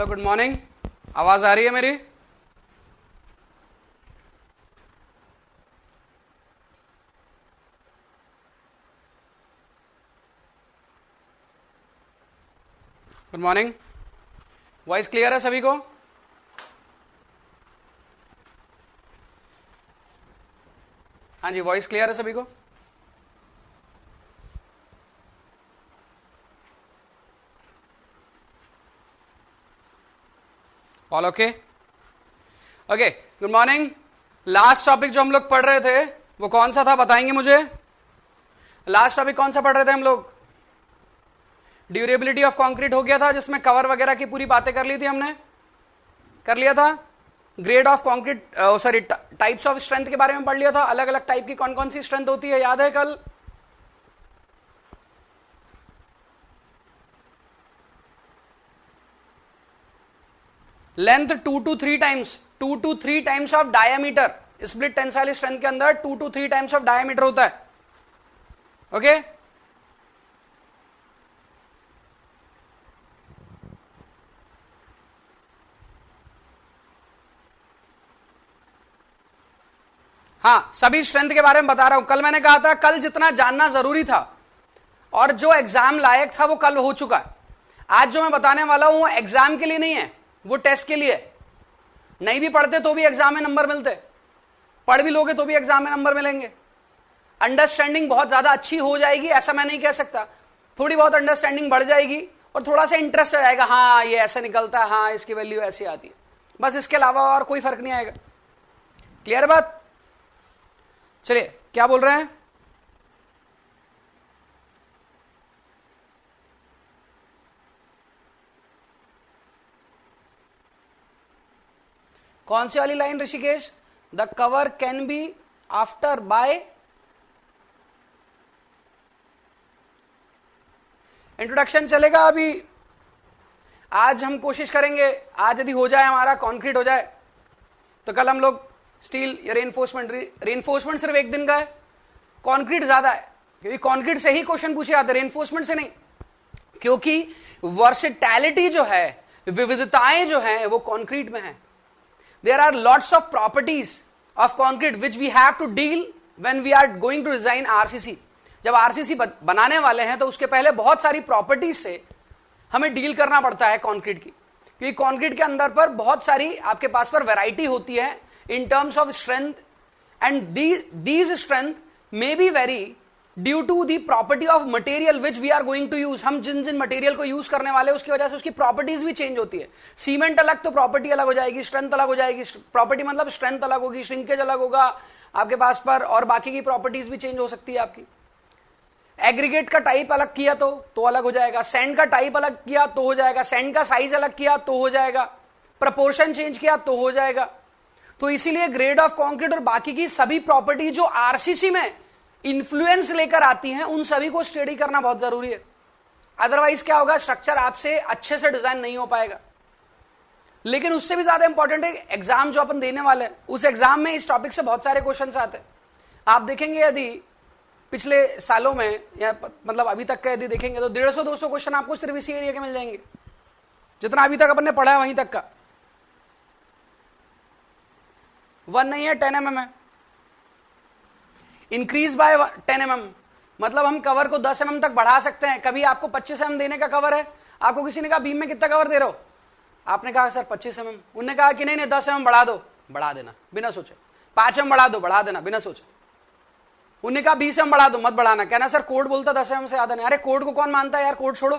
Hello, good morning. आवाज आ रही है मेरी? Good morning. वॉइस क्लियर है सभी को? हाँ जी, वॉइस क्लियर है सभी को? All okay? Okay, good morning. Last topic जो हम लोग पढ़ रहे थे वो कौन सा था, बताएंगे मुझे? लास्ट टॉपिक कौन सा पढ़ रहे थे हम लोग? ड्यूरेबिलिटी ऑफ कंक्रीट हो गया था, जिसमें कवर वगैरह की पूरी बातें कर ली थी हमने, कर लिया था। Grade of concrete, sorry, types of strength के बारे में पढ़ लिया था। अलग अलग टाइप की कौन कौन सी स्ट्रेंथ होती है, याद है कल? Length 2 to 3 times of diameter. Split tensile strength के अंदर 2 to 3 टाइम्स ऑफ डायमीटर होता है। ओके, हाँ, सभी स्ट्रेंथ के बारे में बता रहा हूं। कल मैंने कहा था कल जितना जानना जरूरी था और जो एग्जाम लायक था वो कल हो चुका है। आज जो मैं बताने वाला हूं वो एग्जाम के लिए नहीं है, वो टेस्ट के लिए। नहीं भी पढ़ते तो भी एग्जाम में नंबर मिलते, पढ़ भी लोगे तो भी एग्जाम में नंबर मिलेंगे। अंडरस्टैंडिंग बहुत ज्यादा अच्छी हो जाएगी ऐसा मैं नहीं कह सकता, थोड़ी बहुत अंडरस्टैंडिंग बढ़ जाएगी और थोड़ा सा इंटरेस्ट आ जाएगा, हाँ ये ऐसे निकलता है, हाँ इसकी वैल्यू ऐसी आती है, बस इसके अलावा और कोई फर्क नहीं आएगा। क्लियर बात? चलिए, क्या बोल रहे हैं? कौन सी वाली line Rishikesh? The cover can be after bye introduction चलेगा। अभी आज हम कोशिश करेंगे, आज यदि हो जाए हमारा कंक्रीट हो जाए तो कल हम लोग स्टील या रेनफोर्समेंट सिर्फ एक दिन का है, कंक्रीट ज्यादा है क्योंकि कंक्रीट से ही क्वेश्चन पूछे जाते हैं, रेनफोर्समेंट से नहीं। क्योंकि वर्सेटैलिटी जो है, विविधताएं जो है वो कंक्रीट में है। There are lots of properties of concrete which we have to deal when we are going to design RCC. जब आरसीसी बनाने वाले हैं तो उसके पहले बहुत सारी प्रॉपर्टीज से हमें डील करना पड़ता है कंक्रीट की, क्योंकि कंक्रीट के अंदर पर बहुत सारी आपके पास पर वैरायटी होती है in terms of strength, and these strength may be vary due to the property of material which we are going to use। हम जिन जिन मटेरियल को यूज करने वाले हैं उसकी वजह से उसकी प्रॉपर्टीज भी चेंज होती है। सीमेंट अलग तो प्रॉपर्टी अलग हो जाएगी, स्ट्रेंथ अलग हो जाएगी। प्रॉपर्टी मतलब स्ट्रेंथ अलग होगी, श्रिंकेज अलग होगा आपके पास पर, और बाकी की प्रॉपर्टीज भी चेंज हो सकती है आपकी। एग्रीगेट का टाइप अलग किया तो अलग हो जाएगा, सैंड का टाइप अलग किया तो हो जाएगा, सैंड का साइज अलग किया तो हो जाएगा, प्रपोर्शन चेंज किया तो हो जाएगा। तो इसीलिए ग्रेड ऑफ कंक्रीट और बाकी की सभी प्रॉपर्टी जो आरसीसी में इंफ्लुएंस लेकर आती हैं उन सभी को स्टडी करना बहुत जरूरी है। अदरवाइज क्या होगा, स्ट्रक्चर आपसे अच्छे से डिजाइन नहीं हो पाएगा। लेकिन उससे भी ज्यादा इंपॉर्टेंट है एग्जाम जो अपन देने वाले हैं, उस एग्जाम में इस टॉपिक से बहुत सारे क्वेश्चंस आते हैं। आप देखेंगे यदि पिछले सालों में या मतलब अभी तक का यदि देखेंगे तो 150-200 क्वेश्चन आपको सिर्फ इसी एरिया के मिल जाएंगे, जितना अभी तक अपन ने पढ़ा है वहीं तक का। 1 नहीं है, 10 mm है। इंक्रीज बाय 10 mm मतलब हम कवर को 10 mm तक बढ़ा सकते हैं। कभी आपको 25 mm देने का कवर है, आपको किसी ने कहा बीम में कितना कवर दे रहे हो, आपने कहा सर 25 mm, उन्होंने कहा कि नहीं 10 mm बढ़ा दो, बढ़ा देना बिना सोचे। 5 mm बढ़ा दो, बढ़ा देना बिना सोचे। उन्होंने कहा 20 mm बढ़ा दो, मत बढ़ाना। कहना सर कोड बोलता 10 mm से ज्यादा नहीं। अरे कोड को कौन मानता है यार, कोड छोड़ो,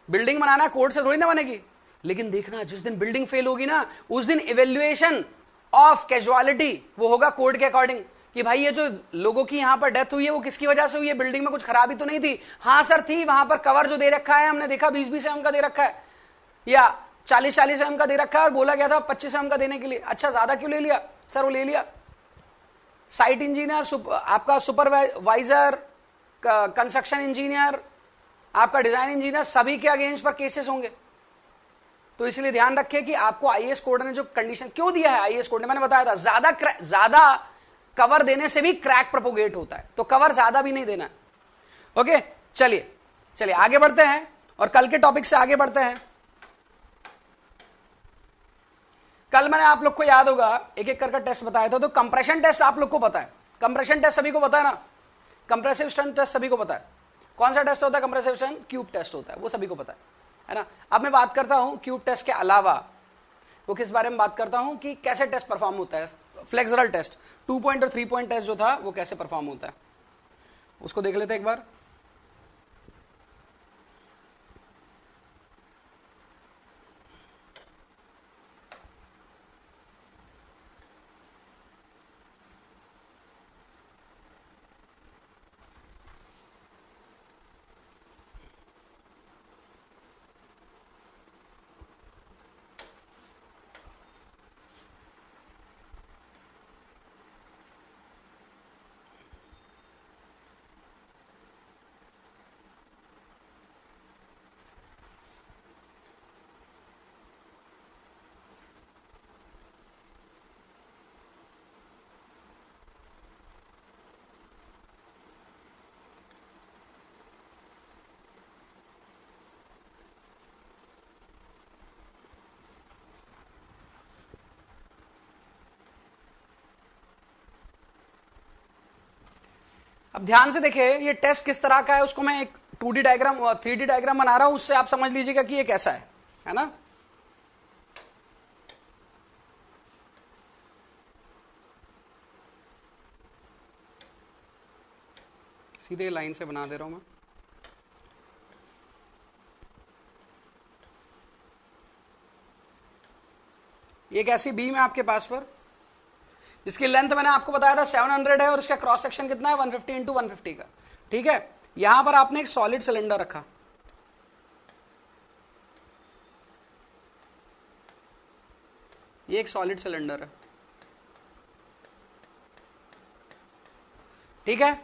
बिल्डिंग बनाना है, कोड से थोड़ी ना बनेगी। लेकिन देखना जिस दिन बिल्डिंग फेल होगी ना उस दिन इवेल्युएशन ऑफ कैजुअलिटी वो होगा कोड के अकॉर्डिंग, कि भाई ये जो लोगों की यहां पर डेथ हुई है वो किसकी वजह से हुई है, बिल्डिंग में कुछ खराबी तो नहीं थी। हाँ सर थी, वहां पर कवर जो दे रखा है हमने देखा 20-20 mm का दे रखा है या 40-40 mm का दे रखा है और बोला गया था 25 mm का देने के लिए। अच्छा ज्यादा क्यों ले लिया सर? वो ले लिया। साइट इंजीनियर, आपका सुपरवाइजर, कंस्ट्रक्शन इंजीनियर, आपका डिजाइन इंजीनियर, सभी के अगेंस्ट पर केसेस होंगे। तो इसलिए ध्यान रखें कि आपको आईएएस कोड ने जो कंडीशन क्यों दिया है, आईएएस कोड ने मैंने बताया था ज्यादा कवर देने से भी क्रैक प्रोपोगेट होता है, तो कवर ज्यादा भी नहीं देना है। ओके, चलिए आगे बढ़ते हैं और कल के टॉपिक से आगे बढ़ते हैं। कल मैंने आप लोग को याद होगा एक एक करके टेस्ट बताया था, तो कंप्रेशन टेस्ट आप लोग को पता है, कंप्रेशन टेस्ट सभी को पता है ना, कंप्रेसिव स्ट्रेंथ टेस्ट सभी को पता है। कौन सा टेस्ट होता है कंप्रेसिव स्ट्रेंथ? क्यूब टेस्ट होता है, वो सभी को पता है ना। अब मैं बात करता हूं क्यूब टेस्ट के अलावा, वो किस बारे में बात करता हूं कि कैसे टेस्ट परफॉर्म होता है, फ्लेक्सरल टेस्ट, 2 पॉइंट और 3 पॉइंट टेस्ट जो था वो कैसे परफॉर्म होता है, उसको देख लेते हैं एक बार। अब ध्यान से देखिए ये टेस्ट किस तरह का है, उसको मैं एक 2D डायग्राम 3D डायग्राम बना रहा हूं, उससे आप समझ लीजिएगा कि ये कैसा है ना। सीधे लाइन से बना दे रहा हूं मैं। एक ऐसी बीम है आपके पास पर जिसकी लेंथ मैंने आपको बताया था 700 है और इसका क्रॉस सेक्शन कितना है 150 इंटू 150 का, ठीक है। यहां पर आपने एक सॉलिड सिलेंडर रखा, ये एक सॉलिड सिलेंडर है, ठीक है।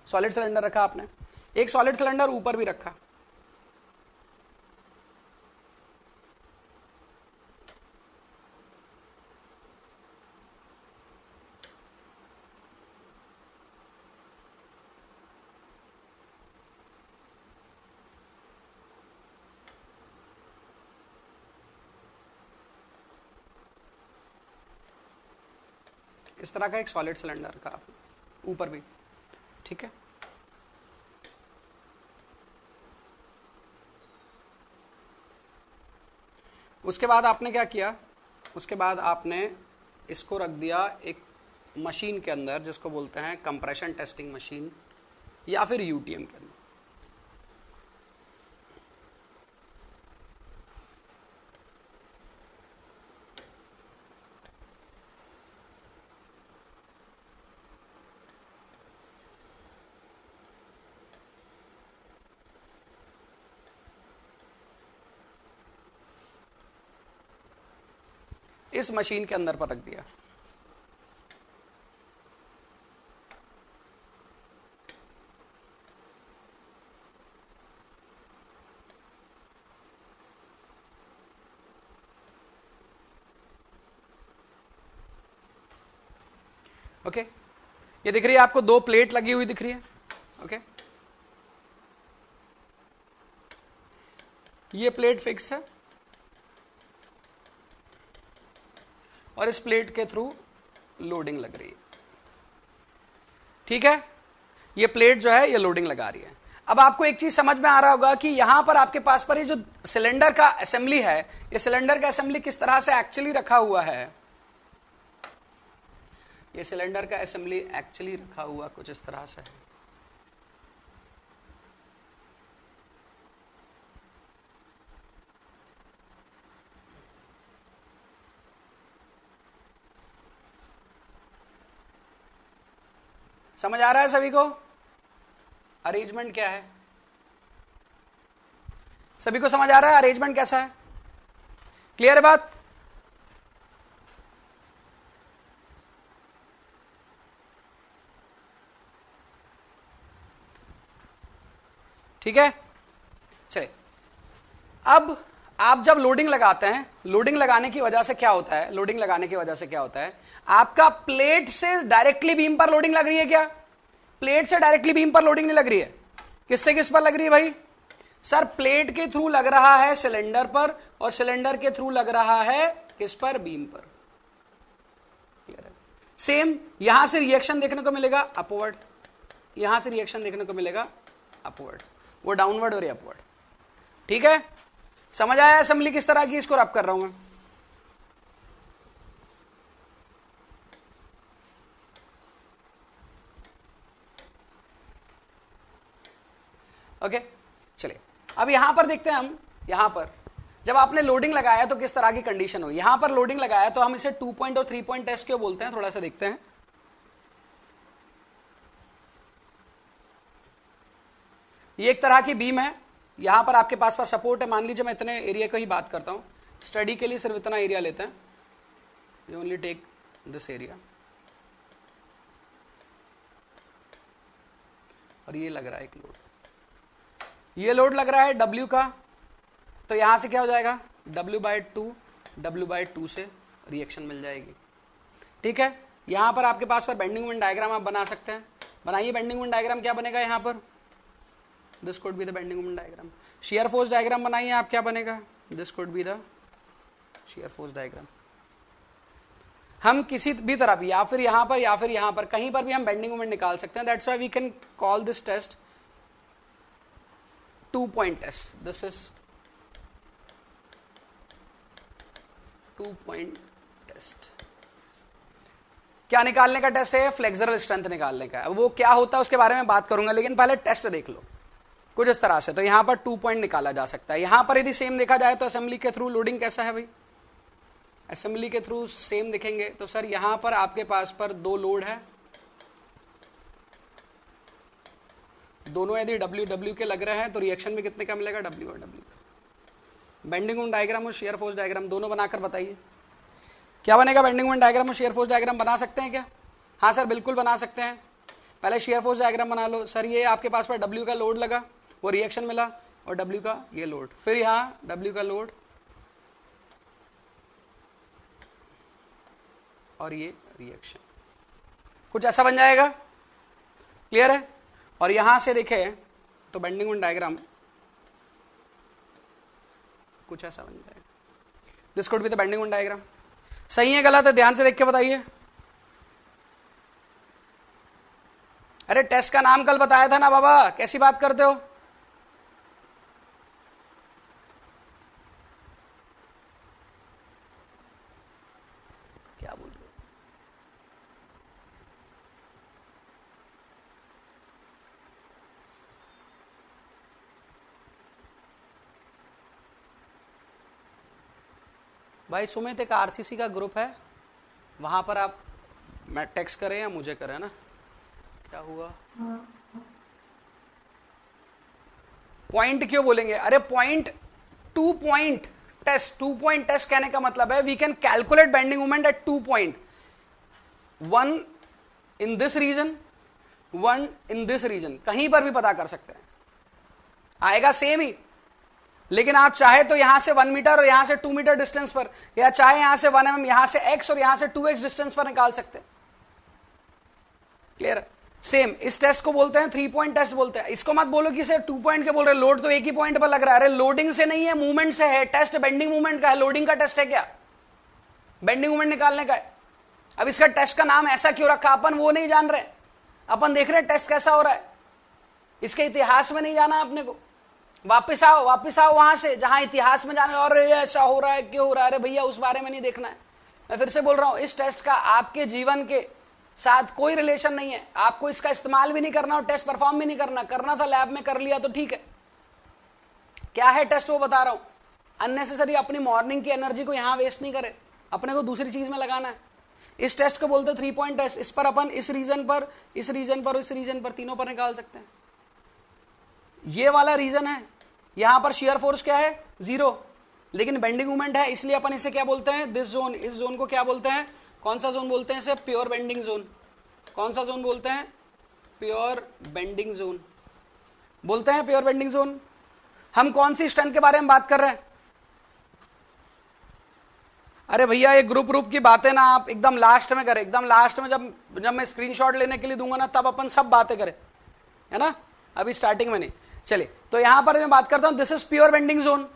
सॉलिड सिलेंडर रखा आपने, एक सॉलिड सिलेंडर ऊपर भी रखा, इस तरह का एक सॉलिड सिलेंडर का ऊपर भी, ठीक है। उसके बाद आपने क्या किया, उसके बाद आपने इसको रख दिया एक मशीन के अंदर जिसको बोलते हैं कंप्रेशन टेस्टिंग मशीन या फिर यूटीएम के अंदर। इस मशीन के अंदर पर रख दिया, ओके। ये दिख रही है आपको, 2 प्लेट लगी हुई दिख रही है, ओके। ये प्लेट फिक्स है और इस प्लेट के थ्रू लोडिंग लग रही है, ठीक है। ये प्लेट जो है ये लोडिंग लगा रही है। अब आपको एक चीज समझ में आ रहा होगा कि यहां पर आपके पास पर ये जो सिलेंडर का असेंबली है, ये सिलेंडर का असेंबली किस तरह से एक्चुअली रखा हुआ है। ये सिलेंडर का असेंबली एक्चुअली रखा हुआ कुछ इस तरह से है। समझ आ रहा है सभी को अरेंजमेंट क्या है? सभी को समझ आ रहा है अरेंजमेंट कैसा है? क्लियर है बात? ठीक है, चलिए। अब आप जब लोडिंग लगाते हैं, लोडिंग लगाने की वजह से क्या होता है, लोडिंग लगाने की वजह से क्या होता है, आपका प्लेट से डायरेक्टली बीम पर लोडिंग लग रही है क्या? प्लेट से डायरेक्टली बीम पर लोडिंग नहीं लग रही है। किससे किस पर लग रही है भाई? सर प्लेट के थ्रू लग रहा है सिलेंडर पर और सिलेंडर के थ्रू लग रहा है किस पर? बीम पर। सेम यहां से रिएक्शन देखने को मिलेगा अपवर्ड, यहां से रिएक्शन देखने को मिलेगा अपवर्ड, वो डाउनवर्ड और ये अपवर्ड। ठीक है, समझ आया असेंबली किस तरह की, इसको रब कर रहा हूं मैं। ओके चलिए अब यहां पर देखते हैं हम, यहां पर जब आपने लोडिंग लगाया तो किस तरह की कंडीशन हो। यहां पर लोडिंग लगाया तो हम इसे 2 पॉइंट और 3 पॉइंट टेस्ट क्यों बोलते हैं, थोड़ा सा देखते हैं। ये एक तरह की बीम है, यहां पर आपके पास सपोर्ट है। मान लीजिए मैं इतने एरिया को ही बात करता हूं, स्टडी के लिए सिर्फ इतना एरिया लेते हैं, you only take this area, और ये लग रहा है एक लोड, ये लोड लग रहा है W का, तो यहां से क्या हो जाएगा W/2 से रिएक्शन मिल जाएगी। ठीक है, यहां पर आपके पास बेंडिंग मोमेंट डायग्राम आप बना सकते हैं, बनाइए बेंडिंग मोमेंट डायग्राम। क्या बनेगा यहां पर, this could be the bending moment diagram. Shear force diagram बनाइए आप, क्या बनेगा, this could be the shear force diagram. हम किसी भी तरफ या फिर यहां पर या फिर यहां पर कहीं पर भी हम बेंडिंग मोमेंट निकाल सकते हैं। That's why we can call this test 2 point test. This is 2 point test. क्या निकालने का टेस्ट है, फ्लेक्सरल स्ट्रेंथ निकालने का है। वो क्या होता है उसके बारे में बात करूंगा, लेकिन पहले टेस्ट देख लो कुछ इस तरह से। तो यहां पर 2 पॉइंट निकाला जा सकता है। यहां पर यदि सेम देखा जाए तो असेंबली के थ्रू लोडिंग कैसा है भाई, असेंबली के थ्रू सेम दिखेंगे। तो सर यहां पर आपके पास 2 लोड है, दोनों यदि W के लग रहे हैं तो रिएक्शन में कितने का मिलेगा, W और W का। बेंडिंग मोमेंट डायग्राम और शियर फोर्स डायग्राम दोनों बनाकर बताइए क्या बनेगा। बेंडिंग मोमेंट डायग्राम और शियर फोर्स डायग्राम बना सकते हैं क्या, हाँ सर बिल्कुल बना सकते हैं। पहले शियर फोर्स डायग्राम बना लो। सर ये आपके पास W का लोड लगा, वो रिएक्शन मिला, और W का ये लोड, फिर यहाँ W का लोड और ये रिएक्शन, कुछ ऐसा बन जाएगा। क्लियर है। और यहां से देखें तो बेंडिंग मोमेंट डायग्राम कुछ ऐसा बन जाएगा। This could be the bending moment diagram. सही है गलत है, ध्यान से देख के बताइए। अरे टेस्ट का नाम कल बताया था ना बाबा, कैसी बात करते हो। क्या बोल रहे हो भाई। सुमित एक आरसीसी का ग्रुप है, वहां पर आप मैं टेक्स्ट करें या मुझे करें ना, क्या हुआ। पॉइंट क्यों बोलेंगे, अरे point 2 point test. 2 point test कहने का मतलब है we can calculate bending moment at 2 point, 1 in this region, 1 in this region, कहीं पर भी पता कर सकते हैं, आएगा सेम ही। लेकिन आप चाहे तो यहां से 1 मीटर और यहां से 2 मीटर डिस्टेंस पर, या चाहे यहां से 1 mm, यहां से x और यहां से 2x डिस्टेंस पर निकाल सकते हैं। क्लियर है। सेम इस टेस्ट को बोलते हैं 3 पॉइंट टेस्ट बोलते हैं। इसको मत बोलो कि सर 2 पॉइंट के बोल रहे, लोड तो एक ही पॉइंट पर लग रहा है। अरे लोडिंग से नहीं है, मूवमेंट से है टेस्ट, बेंडिंग मूवमेंट का है। लोडिंग का टेस्ट है क्या, बेंडिंग मूवमेंट निकालने का है। अब इसका टेस्ट का नाम ऐसा क्यों रखा, अपन वो नहीं जान रहे, अपन देख रहे हैं टेस्ट कैसा हो रहा है। इसके इतिहास में नहीं जाना अपने को। वापस आओ वहां से जहां इतिहास में जाना, और ऐसा हो रहा है क्यों हो रहा है, अरे भैया उस बारे में नहीं देखना है। मैं फिर से बोल रहा हूं, इस टेस्ट का आपके जीवन के साथ कोई रिलेशन नहीं है। आपको इसका इस्तेमाल भी नहीं करना और टेस्ट परफॉर्म भी नहीं करना। करना था लैब में, कर लिया तो ठीक है। क्या है टेस्ट वो बता रहा हूं। अननेसेसरी अपनी मॉर्निंग की एनर्जी को यहां वेस्ट नहीं करे, अपने को दूसरी चीज में लगाना है। इस टेस्ट को बोलते 3 पॉइंट टेस्ट। इस पर अपन इस रीजन पर, इस रीजन पर, इस रीजन पर, तीनों पर निकाल सकते हैं। ये वाला रीजन है, यहां पर शियर फोर्स क्या है 0, लेकिन बेंडिंग मूवमेंट है, इसलिए अपन इसे क्या बोलते हैं, दिस जोन। इस जोन को क्या बोलते हैं, कौन सा जोन बोलते हैं इसे, प्योर बेंडिंग जोन। कौन सा जोन बोलते हैं, प्योर बेंडिंग जोन बोलते हैं, प्योर बेंडिंग जोन। हम कौन सी स्ट्रेंथ के बारे में बात कर रहे हैं। अरे भैया ये ग्रुप की बातें ना आप एकदम लास्ट में करें, एकदम लास्ट में, जब मैं स्क्रीनशॉट लेने के लिए दूंगा ना तब अपन सब बातें करें, है ना, अभी स्टार्टिंग में नहीं। चलिए तो यहां पर मैं बात करता हूं, this is pure bending zone.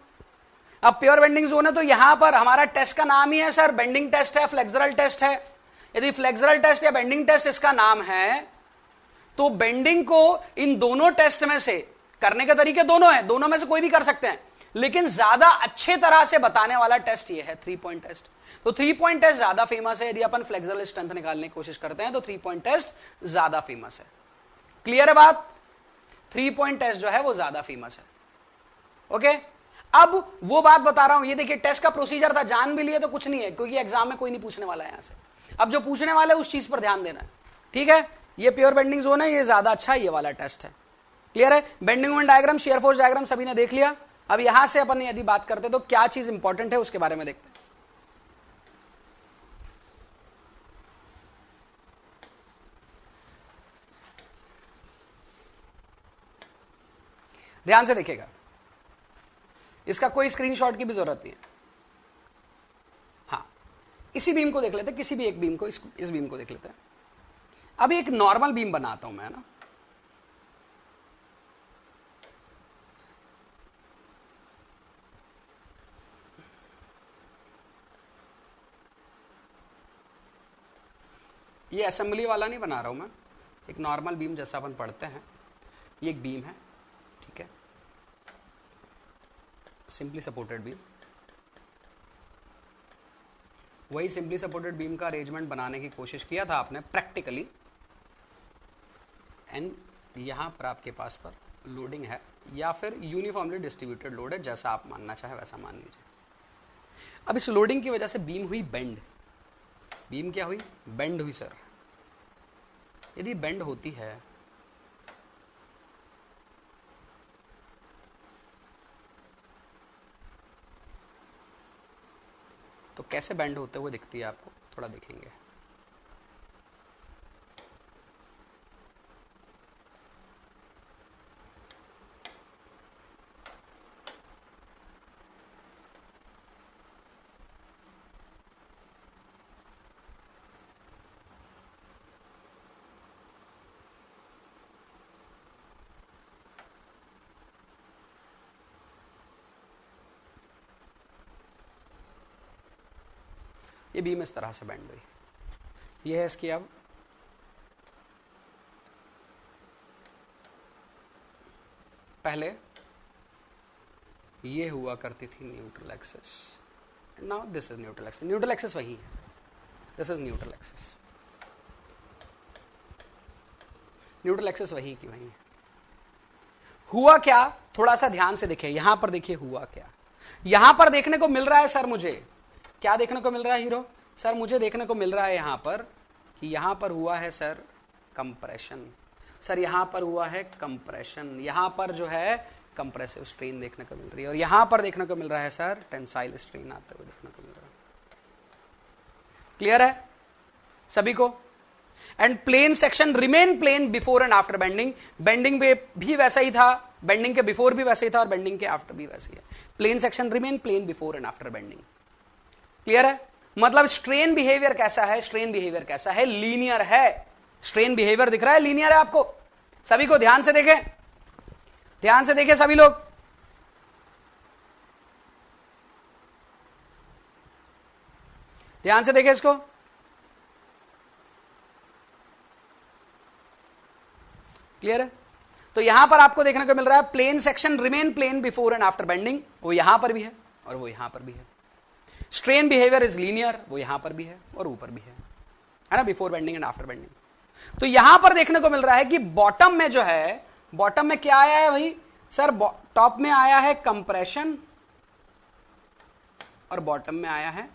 अब प्योर बेंडिंग जोन है तो यहां पर हमारा टेस्ट का नाम ही है सर बेंडिंग टेस्ट है, फ्लेक्सरल टेस्ट है। यदि फ्लेक्सरल टेस्ट या बेंडिंग टेस्ट इसका नाम है, तो बेंडिंग को इन दोनों टेस्ट में से करने के तरीके दोनों हैं, दोनों में से कोई भी कर सकते हैं, लेकिन ज्यादा अच्छे तरह से बताने वाला टेस्ट ये है 3 पॉइंट टेस्ट। तो 3 पॉइंट टेस्ट ज्यादा फेमस है। यदि अपन फ्लेक्सरल स्ट्रेंथ निकालने की कोशिश करते हैं तो 3 पॉइंट टेस्ट ज्यादा फेमस है। क्लियर है बात? 3 पॉइंट टेस्ट जो है वो ज्यादा फेमस है। ओके, अब वो बात बता रहा हूं, ये देखिए टेस्ट का प्रोसीजर था, जान भी लिए तो कुछ नहीं है, क्योंकि एग्जाम में कोई नहीं पूछने वाला है यहां से। अब जो पूछने वाला है उस चीज पर ध्यान देना है, ठीक है? ये प्योर बेंडिंग जोन है, ये ज्यादा अच्छा ये वाला टेस्ट है। क्लियर है? Bending moment diagram, shear force diagram सभी ने देख लिया। अब यहां से अपन यदि बात करते तो क्या चीज इंपॉर्टेंट है उसके बारे में देखते हैं। ध्यान से देखिएगा, इसका कोई स्क्रीनशॉट की भी जरूरत नहीं है। हाँ, इसी बीम को देख लेते हैं, किसी भी एक बीम को, इस बीम को देख लेते हैं। अभी एक नॉर्मल बीम बनाता हूं मैं, ना ये असेंबली वाला नहीं बना रहा हूं मैं, एक नॉर्मल बीम जैसा अपन पढ़ते हैं। ये एक बीम है, ठीक है, सिंपली सपोर्टेड बीम। वही सिंपली सपोर्टेड बीम का अरेंजमेंट बनाने की कोशिश किया था आपने प्रैक्टिकली, एंड यहां पर आपके पास पर लोडिंग है या फिर यूनिफॉर्मली डिस्ट्रीब्यूटेड लोड है, जैसा आप मानना चाहे वैसा मान लीजिए। अब इस लोडिंग की वजह से बीम हुई बेंड। बीम क्या हुई? बेंड हुई सर। यदि बेंड होती है तो कैसे बेंड होते हुए दिखती है आपको, थोड़ा देखेंगे। ये बीम इस तरह से बेंड हुई, ये है इसकी। अब पहले ये हुआ करती थी neutral axis, now this is neutral axis. Neutral axis वही है, this is neutral axis. Neutral axis वही की वही है। हुआ क्या, थोड़ा सा ध्यान से देखिए, यहां पर देखिए हुआ क्या। यहां पर देखने को मिल रहा है सर, मुझे क्या देखने को मिल रहा है हीरो सर? मुझे देखने को मिल रहा है यहां पर कि यहां पर हुआ है सर कंप्रेशन, सर यहां पर हुआ है कंप्रेशन, यहां पर जो है कंप्रेसिव स्ट्रेन देखने को मिल रही है, और यहां पर देखने को मिल रहा है सर टेंसाइल स्ट्रेन आते हुए देखने को मिल रहा है। क्लियर है सभी को? And plane section remain plane before and after bending. Bending भी वैसा ही था, बेंडिंग के बिफोर भी वैसा ही था, और बेंडिंग के आफ्टर भी वैसे ही है। Plane section remain plane before and after bending. Clear है? मतलब स्ट्रेन बिहेवियर कैसा है? स्ट्रेन बिहेवियर कैसा है? लीनियर है। स्ट्रेन बिहेवियर दिख रहा है, लीनियर है आपको सभी को। ध्यान से देखें, ध्यान से देखें सभी लोग। ध्यान से देखें इसको। क्लियर है? तो यहां पर आपको देखने को मिल रहा है plane section remain plane before and after bending, वो यहां पर भी है और वो यहां पर भी है। स्ट्रेन बिहेवियर इज लीनियर, वो यहां पर भी है और ऊपर भी है ना, before bending and after bending. तो यहां पर देखने को मिल रहा है कि बॉटम में जो है, बॉटम में क्या आया है भाई सर? टॉप में आया है कंप्रेशन और बॉटम में आया है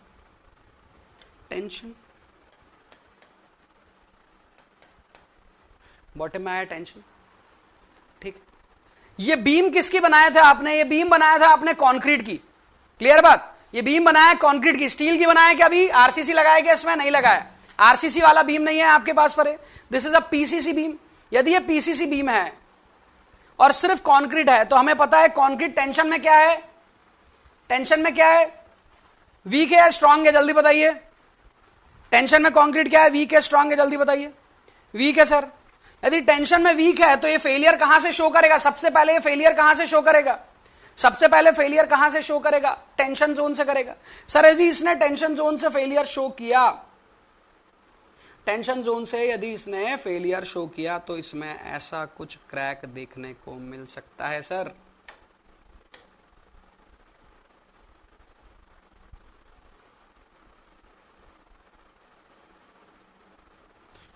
टेंशन। बॉटम में आया टेंशन, ठीक। ये बीम किसकी बनाया था आपने? ये बीम बनाया था आपने कंक्रीट की। क्लियर बात? ये बीम बनाया कंक्रीट की, स्टील की बनाया क्या? अभी आरसीसी लगाया क्या इसमें? नहीं लगाया। आरसीसी वाला बीम नहीं है आपके पास पर है, this is a PCC beam. यदि ये पीसीसी बीम है और सिर्फ कंक्रीट है, तो हमें पता है कंक्रीट टेंशन में क्या है? टेंशन में क्या है? वीक है स्ट्रांग है? जल्दी बताइए, टेंशन में कंक्रीट क्या है? वीक है स्ट्रांग है? जल्दी बताइए। वीक है सर। यदि टेंशन में वीक है तो ये फेलियर कहां से शो करेगा? सबसे पहले ये फेलियर कहां से शो करेगा? सबसे पहले फेलियर कहां से शो करेगा? टेंशन जोन से करेगा। सर यदि इसने टेंशन जोन से फेलियर शो किया टेंशन जोन से यदि इसने फेलियर शो किया तो इसमें ऐसा कुछ क्रैक देखने को मिल सकता है सर।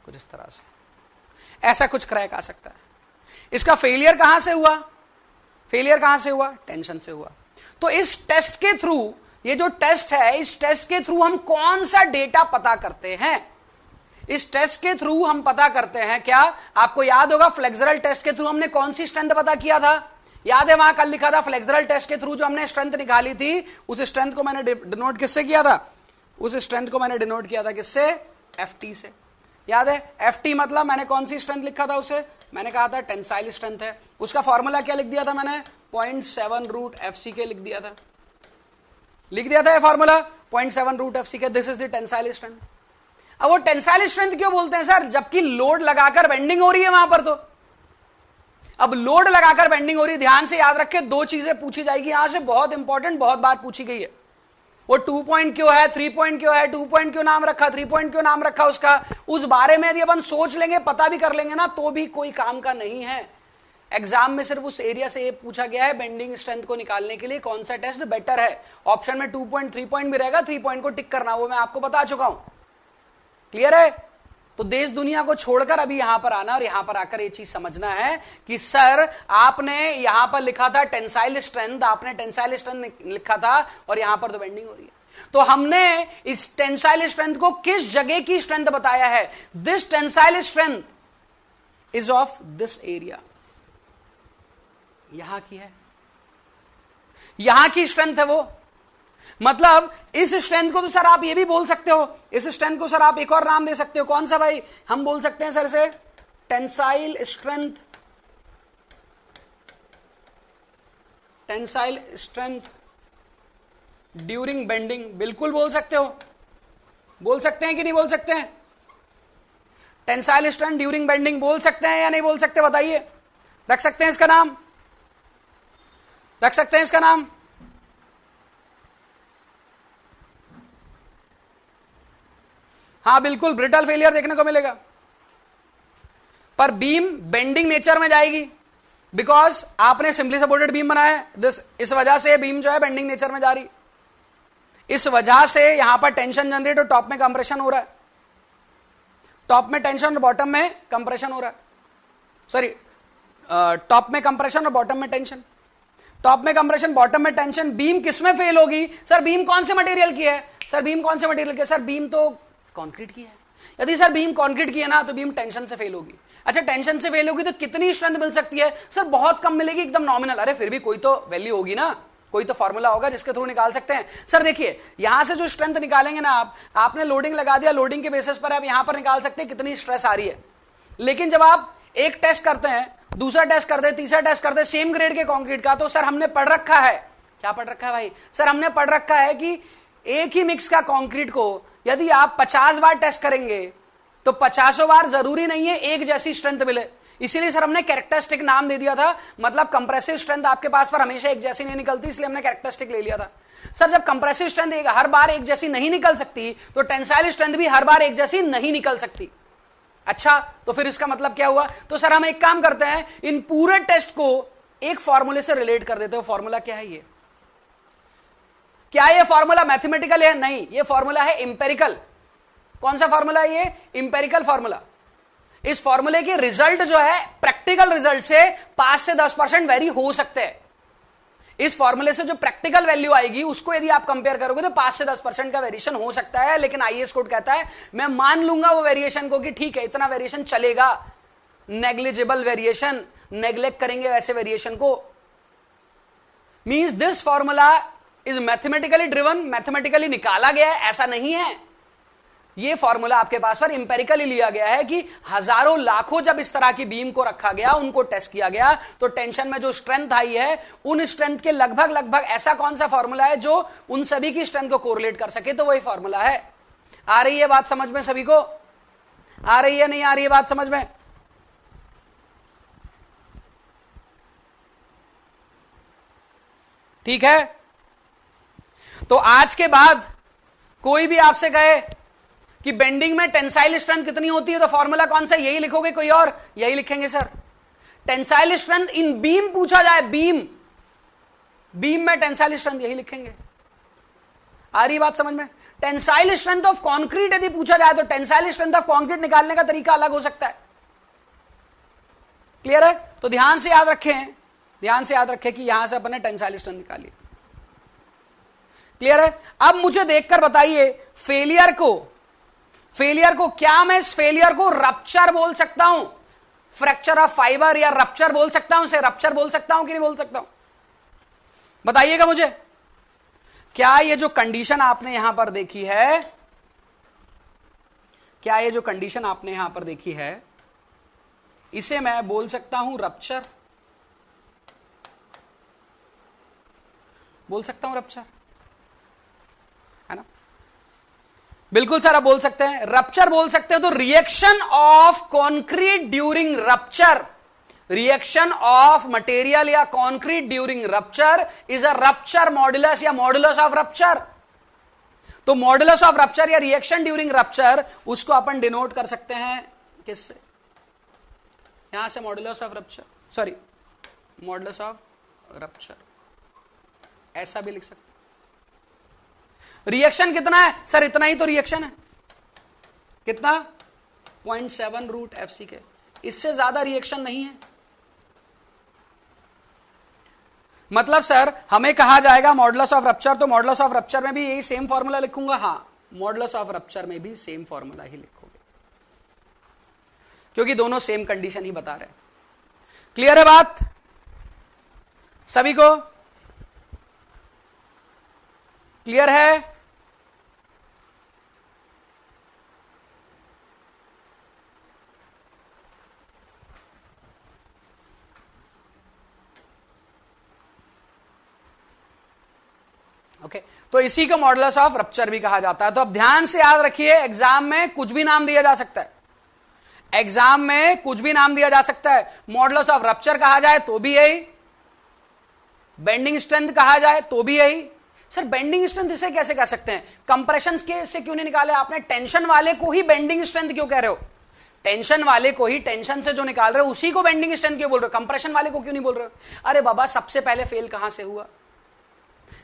कुछ इस तरह से ऐसा कुछ क्रैक आ सकता है। इसका फेलियर कहां से हुआ? फेलियर कहां से हुआ? टेंशन से हुआ। तो इस टेस्ट के थ्रू, ये जो टेस्ट है, इस टेस्ट के थ्रू हम कौन सा डेटा पता करते हैं? इस टेस्ट के थ्रू हम पता करते हैं क्या? आपको याद होगा फ्लेक्सरल टेस्ट के थ्रू हमने कौन सी स्ट्रेंथ पता किया था? याद है वहां कल लिखा था फ्लेक्सरल टेस्ट के थ्रू जो हमने स्ट्रेंथ निकाली थी, उस स्ट्रेंथ को मैंने डिनोट किससे किया था? उस स्ट्रेंथ को मैंने डिनोट किया था किससे? एफटी से। याद है? एफटी मतलब मैंने कौन सी स्ट्रेंथ लिखा था उसे? मैंने कहा था टेंसाइल स्ट्रेंथ है। उसका फॉर्मूला क्या लिख दिया था मैंने? 0.7 रूट FCK लिख दिया था। लिख दिया था ये formula 0.7 root FCK। This is the tensile strength. अब वो टेंसाइल स्ट्रेंथ क्यों बोलते हैं सर? जबकि लोड लगाकर बेंडिंग हो रही है वहां पर। तो अब लोड लगाकर बेंडिंग हो रही है, ध्यान से याद रखें, दो चीजें पूछी जाएगी यहां से, बहुत इंपॉर्टेंट, बहुत बार पूछी गई है। वो 2 पॉइंट क्यों है, 3 पॉइंट क्यों है, 2 पॉइंट क्यों नाम रखा, 3 पॉइंट क्यों नाम रखा उसका, उस बारे में यदि अपन सोच लेंगे, पता भी कर लेंगे ना, तो भी कोई काम का नहीं है। एग्जाम में सिर्फ उस एरिया से ये पूछा गया है बेंडिंग स्ट्रेंथ को निकालने के लिए कौन सा टेस्ट बेटर है। ऑप्शन में 2 पॉइंट 3 पॉइंट भी रहेगा, 3 पॉइंट को टिक करना, वो मैं आपको बता चुका हूं। क्लियर है? तो देश दुनिया को छोड़कर अभी यहां पर आना और यहां पर आकर ये चीज समझना है कि सर आपने यहां पर लिखा था टेंसाइल स्ट्रेंथ, आपने टेंसाइल स्ट्रेंथ लिखा था और यहां पर तो बेंडिंग हो रही है। तो हमने इस टेंसाइल स्ट्रेंथ को किस जगह की स्ट्रेंथ बताया है? This tensile strength is of this area, यहां की है, यहां की स्ट्रेंथ है वो। मतलब इस स्ट्रेंथ को तो सर आप ये भी बोल सकते हो, इस स्ट्रेंथ को सर आप एक और नाम दे सकते हो, कौन सा भाई? हम बोल सकते हैं सर से tensile strength, tensile strength during bending. बिल्कुल बोल सकते हो, बोल सकते हैं कि नहीं बोल सकते हैं? टेंसाइल स्ट्रेंथ ड्यूरिंग बेंडिंग बोल सकते हैं या नहीं बोल सकते? बताइए। रख सकते हैं इसका नाम? रख सकते हैं इसका नाम? हाँ बिल्कुल, ब्रिटल फेलियर देखने को मिलेगा, पर बीम बेंडिंग नेचर में जाएगी बिकॉज आपने सिंपली सपोर्टेड बीम बनाया है। इस वजह से बीम जो है बेंडिंग नेचर में जा रही, इस वजह से यहां पर टेंशन जनरेट और टॉप में कंप्रेशन हो रहा है, टॉप में टेंशन और बॉटम में कंप्रेशन हो रहा है, सॉरी टॉप में कंप्रेशन और बॉटम में टेंशन, टॉप में कंप्रेशन बॉटम में टेंशन। बीम किस में फेल होगी? सर बीम कौन से मटेरियल की है? सर बीम कौन से मटेरियल की है? सर बीम तो कंक्रीट की है। यदि सर बीम कंक्रीट की है ना, तो बीम टेंशन से फेल होगी। अच्छा टेंशन से फेल होगी तो कितनी स्ट्रेंथ मिल सकती है? सर बहुत कम मिलेगी, एकदम नॉमिनल। अरे फिर भी कोई तो वैल्यू होगी ना, कोई तो फॉर्मूला होगा जिसके थ्रू निकाल सकते हैं। सर देखिए यहां से जो स्ट्रेंथ निकालेंगे ना आपने लोडिंग लगा दिया, लोडिंग के बेसिस पर आप यहां पर निकाल सकते हैं कितनी स्ट्रेस आ रही है। लेकिन जब आप एक टेस्ट करते हैं, दूसरा टेस्ट करते हैं, तीसरा टेस्ट करते हैं सेम ग्रेड के कंक्रीट का, तो सर हमने पढ़ रखा है, क्या पढ़ रखा है भाई? सर हमने पढ़ रखा है कि एक ही मिक्स का कंक्रीट को यदि आप 50 बार टेस्ट करेंगे तो 50 बार जरूरी नहीं है एक जैसी स्ट्रेंथ मिले। इसीलिए सर हमने कैरेक्टरिस्टिक नाम दे दिया था, मतलब कंप्रेसिव स्ट्रेंथ आपके पास पर हमेशा एक जैसी नहीं निकलती, इसलिए हमने कैरेक्टरिस्टिक ले लिया था। सर जब कंप्रेसिव स्ट्रेंथ हर बार एक जैसी नहीं निकल सकती तो टेंसाइल स्ट्रेंथ भी हर बार एक जैसी नहीं निकल सकती। अच्छा तो फिर इसका मतलब क्या हुआ? तो सर हम एक काम करते हैं, इन पूरे टेस्ट को एक फॉर्मूले से रिलेट कर देते हो। फॉर्मूला क्या है ये? क्या ये फॉर्मूला मैथमेटिकल है? नहीं, ये फॉर्मूला है इंपेरिकल। कौन सा फॉर्मूला है ये? Empirical formula. इस फॉर्मूले के रिजल्ट जो है प्रैक्टिकल रिजल्ट से 5 से 10% वेरी हो सकते हैं। इस फॉर्मूले से जो प्रैक्टिकल वैल्यू आएगी उसको यदि आप कंपेयर करोगे तो 5 से 10% का वेरिएशन हो सकता है, लेकिन आईएएस कोड कहता है मैं मान लूंगा वो वेरिएशन को कि ठीक है इतना वेरिएशन चलेगा, नेग्लिजिबल वेरिएशन, नेग्लेक्ट करेंगे वैसे वेरिएशन को। Means this formula is mathematically driven, mathematically निकाला गया है, ऐसा नहीं है। ये फॉर्मूला आपके पास पर इंपेरिकली लिया गया है कि हजारों लाखों जब इस तरह की बीम को रखा गया, उनको टेस्ट किया गया, तो टेंशन में जो स्ट्रेंथ आई है उन स्ट्रेंथ के लगभग लगभग ऐसा कौन सा फॉर्मूला है जो उन सभी की स्ट्रेंथ को कोरिलेट कर सके, तो वही फॉर्मूला है। आ रही है बात समझ में? सभी को आ रही है? नहीं आ रही है बात समझ में? ठीक है, तो आज के बाद कोई भी आपसे कहे कि बेंडिंग में टेंसाइल स्ट्रेंथ कितनी होती है, तो फॉर्मूला कौन सा, यही लिखोगे कोई और, यही लिखेंगे sir. Tensile strength in beam पूछा जाए, बीम में टेंसाइल स्ट्रेंथ यही लिखेंगे। आ रही बात समझ में? टेंसाइल स्ट्रेंथ ऑफ कंक्रीट यदि पूछा जाए तो टेंसाइल स्ट्रेंथ ऑफ कंक्रीट निकालने का तरीका अलग हो सकता है। क्लियर है? तो ध्यान से याद रखें कि यहां से अपन ने टेंसाइल स्ट्रेंथ निकाली। क्लियर है? अब मुझे देखकर बताइए फेलियर को क्या मैं इस फेलियर को रप्चर बोल सकता हूं, फ्रैक्चर ऑफ फाइबर, या रप्चर बोल सकता हूं, रप्चर बोल सकता हूं कि नहीं बोल सकता हूं? बताइएगा मुझे। क्या ये जो कंडीशन आपने यहां पर देखी है, क्या ये जो कंडीशन आपने यहां पर देखी है, इसे मैं बोल सकता हूं रप्चर? बोल सकता हूं रप्चर, है ना? बिल्कुल सर, आप बोल सकते हैं, रप्चर बोल सकते हैं। तो reaction of concrete during rupture, reaction of material या concrete during rupture is a rupture modulus या मॉडुलस ऑफ रप्चर। तो मॉडुलस ऑफ रप्चर या रिएक्शन ड्यूरिंग रप्चर, उसको अपन डिनोट कर सकते हैं किससे? यहां से modulus of rupture, sorry modulus of rupture, ऐसा भी लिख सकते। रिएक्शन कितना है सर? इतना ही तो रिएक्शन है। कितना? 0.7 रूट एफसी के, इससे ज्यादा रिएक्शन नहीं है। मतलब सर हमें कहा जाएगा मॉडुलस ऑफ रप्चर, तो मॉडुलस ऑफ रप्चर में भी यही सेम फॉर्मूला लिखूंगा। हां, मॉडुलस ऑफ रप्चर में भी सेम फॉर्मूला ही लिखोगे, क्योंकि दोनों सेम कंडीशन ही बता रहे हैं। क्लियर है बात सभी को? क्लियर है? ओके, तो इसी को मॉडुलस ऑफ रप्चर भी कहा जाता है। तो अब ध्यान से याद रखिए, एग्जाम में कुछ भी नाम दिया जा सकता है, एग्जाम में कुछ भी नाम दिया जा सकता है। मॉडुलस ऑफ रप्चर कहा जाए तो भी यही, बेंडिंग स्ट्रेंथ कहा जाए तो भी यही। सर बेंडिंग स्ट्रेंथ इसे कैसे कह सकते हैं? कंप्रेशन के से क्यों नहीं निकाले आपने? टेंशन वाले को ही बेंडिंग स्ट्रेंथ क्यों कह रहे हो? टेंशन वाले को ही, टेंशन से जो निकाल रहे हो उसी को बेंडिंग स्ट्रेंथ क्यों बोल रहे हो? कंप्रेशन वाले को क्यों नहीं बोल रहे हो? अरे बाबा, सबसे पहले फेल कहां से हुआ?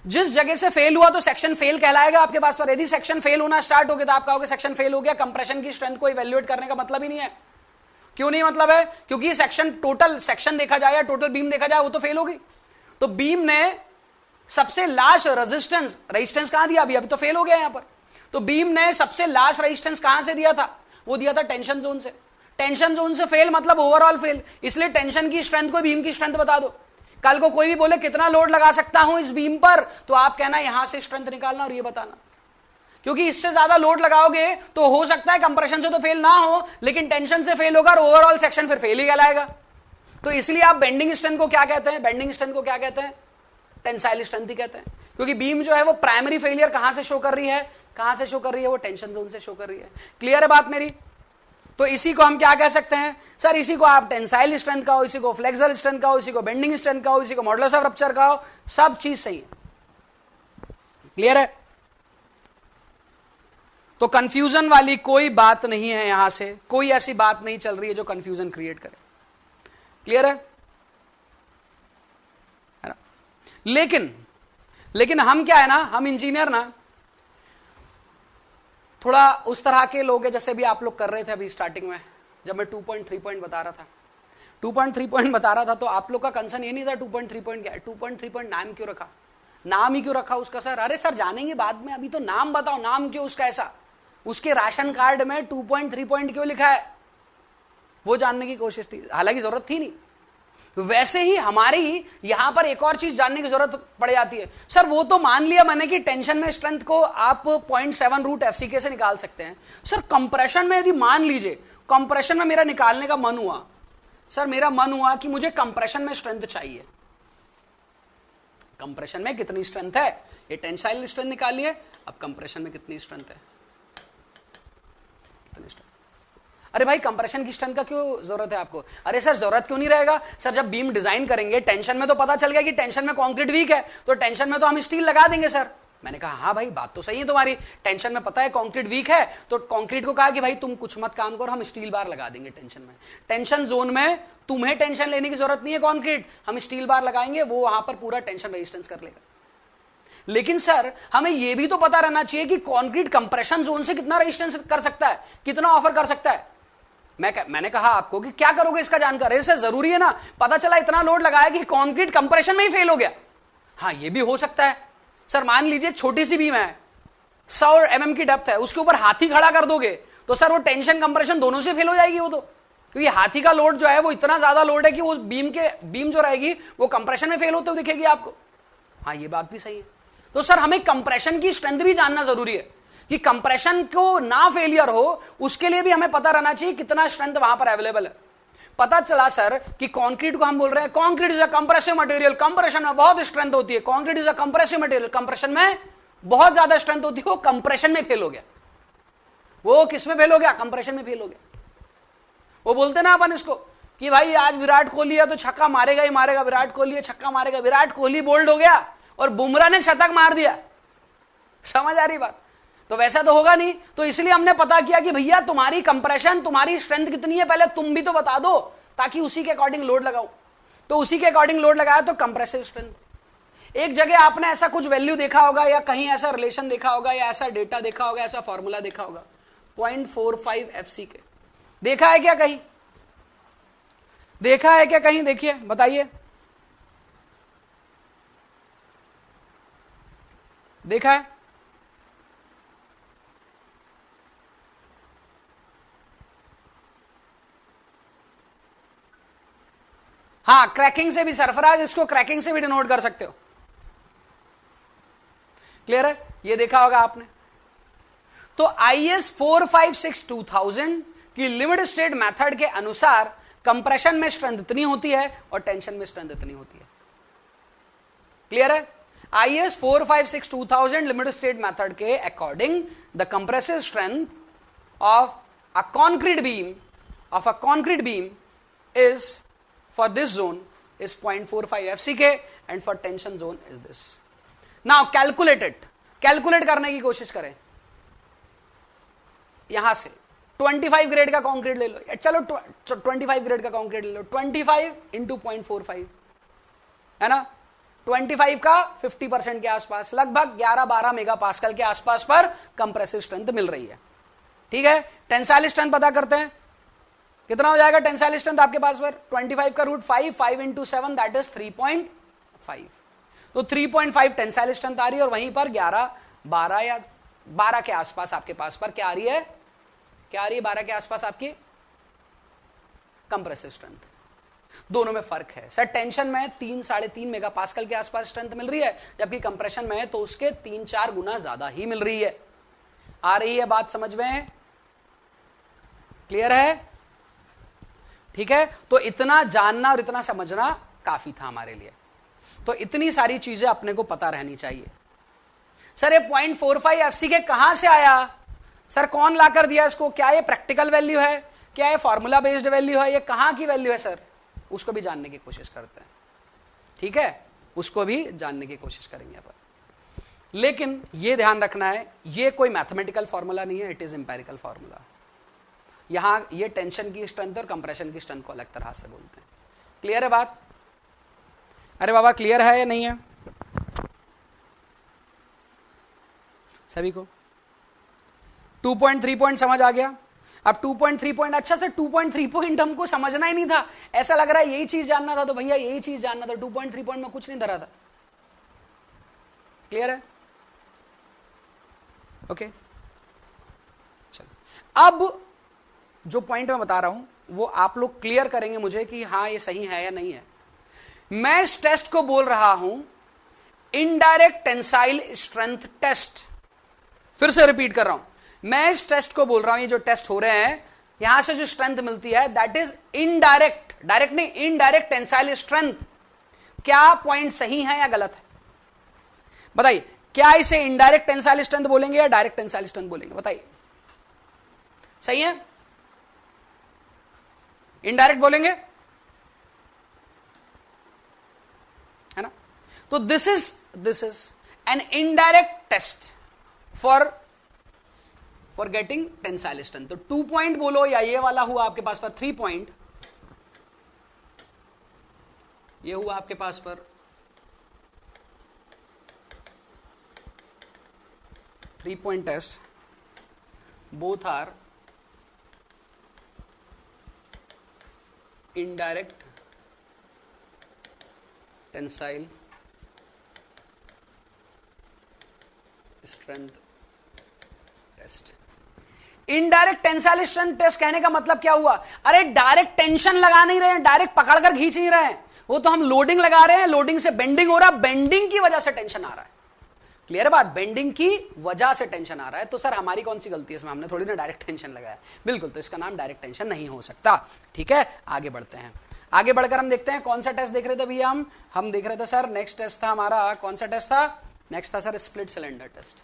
जिस जगह से फेल हुआ तो सेक्शन फेल कहलाएगा आपके पास। पर यदि सेक्शन फेल होना स्टार्ट हो गया तो आप कहोगे सेक्शन फेल हो गया, कंप्रेशन की स्ट्रेंथ को इवैल्यूएट करने का मतलब ही नहीं है। क्यों नहीं मतलब है? क्योंकि सेक्शन, टोटल सेक्शन देखा जाए या टोटल बीम देखा जाए, वो तो फेल हो गई। तो बीम ने सबसे लास्ट रेजिस्टेंस कहां दिया? अभी तो फेल हो गया यहां पर। तो बीम ने सबसे लास्ट रेजिस्टेंस कहां से दिया था? वो दिया था टेंशन जोन से। टेंशन जोन से फेल मतलब ओवरऑल फेल, इसलिए टेंशन की स्ट्रेंथ को बीम की स्ट्रेंथ बता दो। कल को कोई भी बोले कितना लोड लगा सकता हूं इस बीम पर, तो आप कहना यहां से स्ट्रेंथ निकालना और ये बताना, क्योंकि इससे ज्यादा लोड लगाओगे तो हो सकता है कंप्रेशन से तो फेल ना हो, लेकिन टेंशन से फेल होगा और ओवरऑल सेक्शन फिर फेल ही कहलाएगा। तो इसलिए आप बेंडिंग स्ट्रेंथ को क्या कहते हैं? बेंडिंग स्ट्रेंथ को क्या कहते हैं? टेंसाइल स्ट्रेंथ ही कहते हैं, क्योंकि बीम जो है वो प्राइमरी फेलियर कहां से शो कर रही है? कहां से शो कर रही है? वो टेंशन जोन से शो कर रही है। क्लियर है बात मेरी? तो इसी को हम क्या कह सकते हैं सर? इसी को आप टेंसाइल स्ट्रेंथ का हो, इसी को फ्लेक्सुरल स्ट्रेंथ का हो, इसी को बेंडिंग स्ट्रेंथ का हो, इसी को मॉडुलस ऑफ रप्चर का हो, सब चीज सही है। क्लियर है? तो कंफ्यूजन वाली कोई बात नहीं है, यहां से कोई ऐसी बात नहीं चल रही है जो कंफ्यूजन क्रिएट करे। क्लियर है ना? लेकिन हम क्या है ना, हम इंजीनियर ना थोड़ा उस तरह के लोग हैं जैसे भी आप लोग कर रहे थे अभी स्टार्टिंग में, जब मैं 2.3 पॉइंट बता रहा था। 2.3 पॉइंट बता रहा था तो आप लोग का कंसर्न ये नहीं था 2.3 पॉइंट क्या है, 2.3 पॉइंट नाम क्यों रखा, नाम ही क्यों रखा उसका सर? अरे सर जानेंगे बाद में, अभी तो नाम बताओ, नाम क्यों उसका ऐसा, उसके राशन कार्ड में 2.3 पॉइंट क्यों लिखा है, वो जानने की कोशिश थी, हालांकि जरूरत थी नहीं। वैसे ही हमारी यहां पर एक और चीज जानने की जरूरत पड़ जाती है। सर वो तो मान लिया मैंने कि टेंशन में स्ट्रेंथ को आप 0.7 रूट एफसीके से निकाल सकते हैं। सर कंप्रेशन में यदि मान लीजिए कंप्रेशन में मेरा निकालने का मन हुआ, सर मेरा मन हुआ कि मुझे कंप्रेशन में स्ट्रेंथ चाहिए, कंप्रेशन में कितनी स्ट्रेंथ है, ये टेंसाइल स्ट्रेंथ निकालिए, अब कंप्रेशन में कितनी स्ट्रेंथ है, कितनी स्ट्रेंथ। अरे भाई कंप्रेशन की स्ट्रेंथ का क्यों जरूरत है आपको? अरे सर जरूरत क्यों नहीं रहेगा सर, जब बीम डिजाइन करेंगे टेंशन में तो पता चल गया कि टेंशन में कंक्रीट वीक है, तो टेंशन में तो हम स्टील लगा देंगे सर, मैंने कहा हाँ भाई बात तो सही है तुम्हारी, टेंशन में पता है कंक्रीट वीक है, तो कंक्रीट को कहा कि भाई तुम कुछ मत काम करो, हम स्टील बार लगा देंगे टेंशन में, टेंशन जोन में तुम्हें टेंशन लेने की जरूरत नहीं है, कंक्रीट हम स्टील बार लगाएंगे, वो वहां पर पूरा टेंशन रेजिस्टेंस कर लेगा। लेकिन सर हमें यह भी तो पता रहना चाहिए कि कंक्रीट कंप्रेशन जोन से कितना रेजिस्टेंस कर सकता है, कितना ऑफर कर सकता है। मैंने कहा आपको कि क्या करोगे इसका जानकारी, इससे जरूरी है ना, पता चला इतना लोड लगाया कि कंक्रीट कंप्रेशन में ही फेल हो गया। हाँ ये भी हो सकता है सर, मान लीजिए छोटी सी बीम है, 100 mm की डेप्थ है, उसके ऊपर हाथी खड़ा कर दोगे तो सर वो टेंशन कंप्रेशन दोनों से फेल हो जाएगी वो तो, क्योंकि हाथी का लोड जो है वो इतना ज्यादा लोड है कि वो बीम जो रहेगी वो कंप्रेशन में फेल होते हुए दिखेगी आपको। हाँ ये बात भी सही है। तो सर हमें कंप्रेशन की स्ट्रेंथ भी जानना जरूरी है कि कंप्रेशन को ना फेलियर हो, उसके लिए भी हमें पता रहना चाहिए कितना स्ट्रेंथ वहां पर अवेलेबल है। पता चला सर कि कंक्रीट को हम बोल रहे हैं concrete is a compressive material, compression में बहुत स्ट्रेंथ होती है, concrete is a compressive material, compression में बहुत ज्यादा स्ट्रेंथ होती है, वो कंप्रेशन में फेल हो गया। वो किस में फेल हो गया, कंप्रेशन में फेल हो गया। वो बोलते ना अपन इसको कि भाई आज विराट कोहली है तो छक्का मारेगा ही मारेगा, विराट कोहली है छक्का मारेगा, विराट कोहली बोल्ड हो गया और बुमराह ने शतक मार दिया। समझ आ रही बात? तो वैसा तो होगा नहीं, तो इसलिए हमने पता किया कि भैया तुम्हारी कंप्रेशन, तुम्हारी स्ट्रेंथ कितनी है पहले तुम भी तो बता दो, ताकि उसी के अकॉर्डिंग लोड लगाओ। तो उसी के अकॉर्डिंग लोड लगाया तो कंप्रेसिव स्ट्रेंथ। एक जगह आपने ऐसा कुछ वैल्यू देखा होगा या कहीं ऐसा रिलेशन देखा होगा या ऐसा डेटा देखा होगा, ऐसा फॉर्मूला देखा होगा 0.45 FC के, देखा है क्या कहीं? देखा है क्या कहीं? देखिए बताइए, देखा है? हाँ क्रैकिंग से भी सरफराज, इसको क्रैकिंग से भी डिनोट कर सकते हो। क्लियर है? ये देखा होगा आपने। तो IS 456-2000 की लिमिट स्टेट मेथड के अनुसार कंप्रेशन में स्ट्रेंथ इतनी होती है और टेंशन में स्ट्रेंथ इतनी होती है। क्लियर है? IS 456-2000 लिमिट स्टेट मेथड के according the compressive strength of a concrete beam is for this zone is 0.45 FCK and for tension zone is this. Now calculate it. Calculate करने की कोशिश करें। यहां से 25 ग्रेड का कंक्रीट ले लो, चलो 25 ग्रेड का कंक्रीट ले लो, 25 इंटू 0.45 है ना, 25 का 50% के आसपास, लगभग 11-12 मेगा पास्कल के आसपास पर कंप्रेसिव स्ट्रेंथ मिल रही है। ठीक है, टेंसाइल स्ट्रेंथ पता करते हैं, कितना हो जाएगा टेंसाइल स्ट्रेंथ आपके पास पर? 25 का रूट 5 इंटू 7 दैट इज 3.5। तो 3.5 टेंसाइल स्ट्रेंथ आ रही है और वहीं पर 11-12 या 12 के आसपास आपके पास पर क्या आ रही है? क्या आ रही है 12 के आसपास आपकी कंप्रेसिव स्ट्रेंथ। दोनों में फर्क है सर, टेंशन में 3-3.5 मेगा पास्कल के आसपास स्ट्रेंथ मिल रही है, जबकि कंप्रेशन में तो उसके 3-4 गुना ज्यादा ही मिल रही है। आ रही है बात समझ में? क्लियर है? ठीक है, तो इतना जानना और इतना समझना काफी था हमारे लिए। तो इतनी सारी चीजें अपने को पता रहनी चाहिए। सर ये 0.45 FCK कहां से आया? सर कौन लाकर दिया इसको? क्या ये प्रैक्टिकल वैल्यू है, क्या ये फॉर्मूला बेस्ड वैल्यू है, ये कहां की वैल्यू है सर? उसको भी जानने की कोशिश करते हैं। ठीक है, उसको भी जानने की कोशिश करेंगे अपन। लेकिन ये ध्यान रखना है, ये कोई मैथमेटिकल फॉर्मूला नहीं है, इट इज एम्पिरिकल फॉर्मूला। यहां ये टेंशन की स्ट्रेंथ और कंप्रेशन की स्ट्रेंथ को अलग तरह से बोलते हैं। क्लियर है बात? अरे बाबा क्लियर है या नहीं है सभी को? 2.3 पॉइंट समझ आ गया? अब 2.3 पॉइंट, अच्छा सर 2.3 पॉइंट हमको समझना ही नहीं था, ऐसा लग रहा है यही चीज जानना था। तो भैया यही चीज जानना था, 2.3 पॉइंट में कुछ नहीं धरा था। क्लियर है? ओके चलो, अब जो पॉइंट मैं बता रहा हूं वो आप लोग क्लियर करेंगे मुझे कि हाँ ये सही है या नहीं है। मैं इस टेस्ट को बोल रहा हूं इनडायरेक्ट टेंसाइल स्ट्रेंथ टेस्ट। फिर से रिपीट कर रहा हूं, मैं इस टेस्ट को बोल रहा हूं, ये जो टेस्ट हो रहे हैं यहां से जो स्ट्रेंथ मिलती है दैट इज इनडायरेक्ट, डायरेक्ट नहीं, इनडायरेक्ट टेंसाइल स्ट्रेंथ। क्या पॉइंट सही है या गलत है बताइए? क्या इसे इनडायरेक्ट टेंसाइल स्ट्रेंथ बोलेंगे या डायरेक्ट टेंसाइल स्ट्रेंथ बोलेंगे? बताइए, सही है? इनडायरेक्ट बोलेंगे है ना? तो this is an indirect test for getting tensile strength. तो 2 पॉइंट बोलो या ये वाला हुआ आपके पास पर 3 पॉइंट, ये हुआ आपके पास पर 3 point test, both are indirect tensile strength test. Indirect tensile strength test कहने का मतलब क्या हुआ? अरे डायरेक्ट टेंशन लगा नहीं रहे हैं, डायरेक्ट पकड़कर खींच नहीं रहे हैं, वो तो हम लोडिंग लगा रहे हैं, लोडिंग से बेंडिंग हो रहा है, बेंडिंग की वजह से टेंशन आ रहा है। क्लियर बात? बेंडिंग की वजह से टेंशन आ रहा है। तो सर हमारी कौन सी गलती है इसमें? हमने थोड़ी ना डायरेक्ट टेंशन लगाया। बिल्कुल, तो इसका नाम डायरेक्ट टेंशन नहीं हो सकता। ठीक है, आगे बढ़ते हैं। आगे बढ़कर हम देखते हैं कौन सा टेस्ट देख रहे थे भैया हम देख रहे थे सर, नेक्स्ट टेस्ट था हमारा, कौन सा टेस्ट था? नेक्स्ट था sir split cylinder test.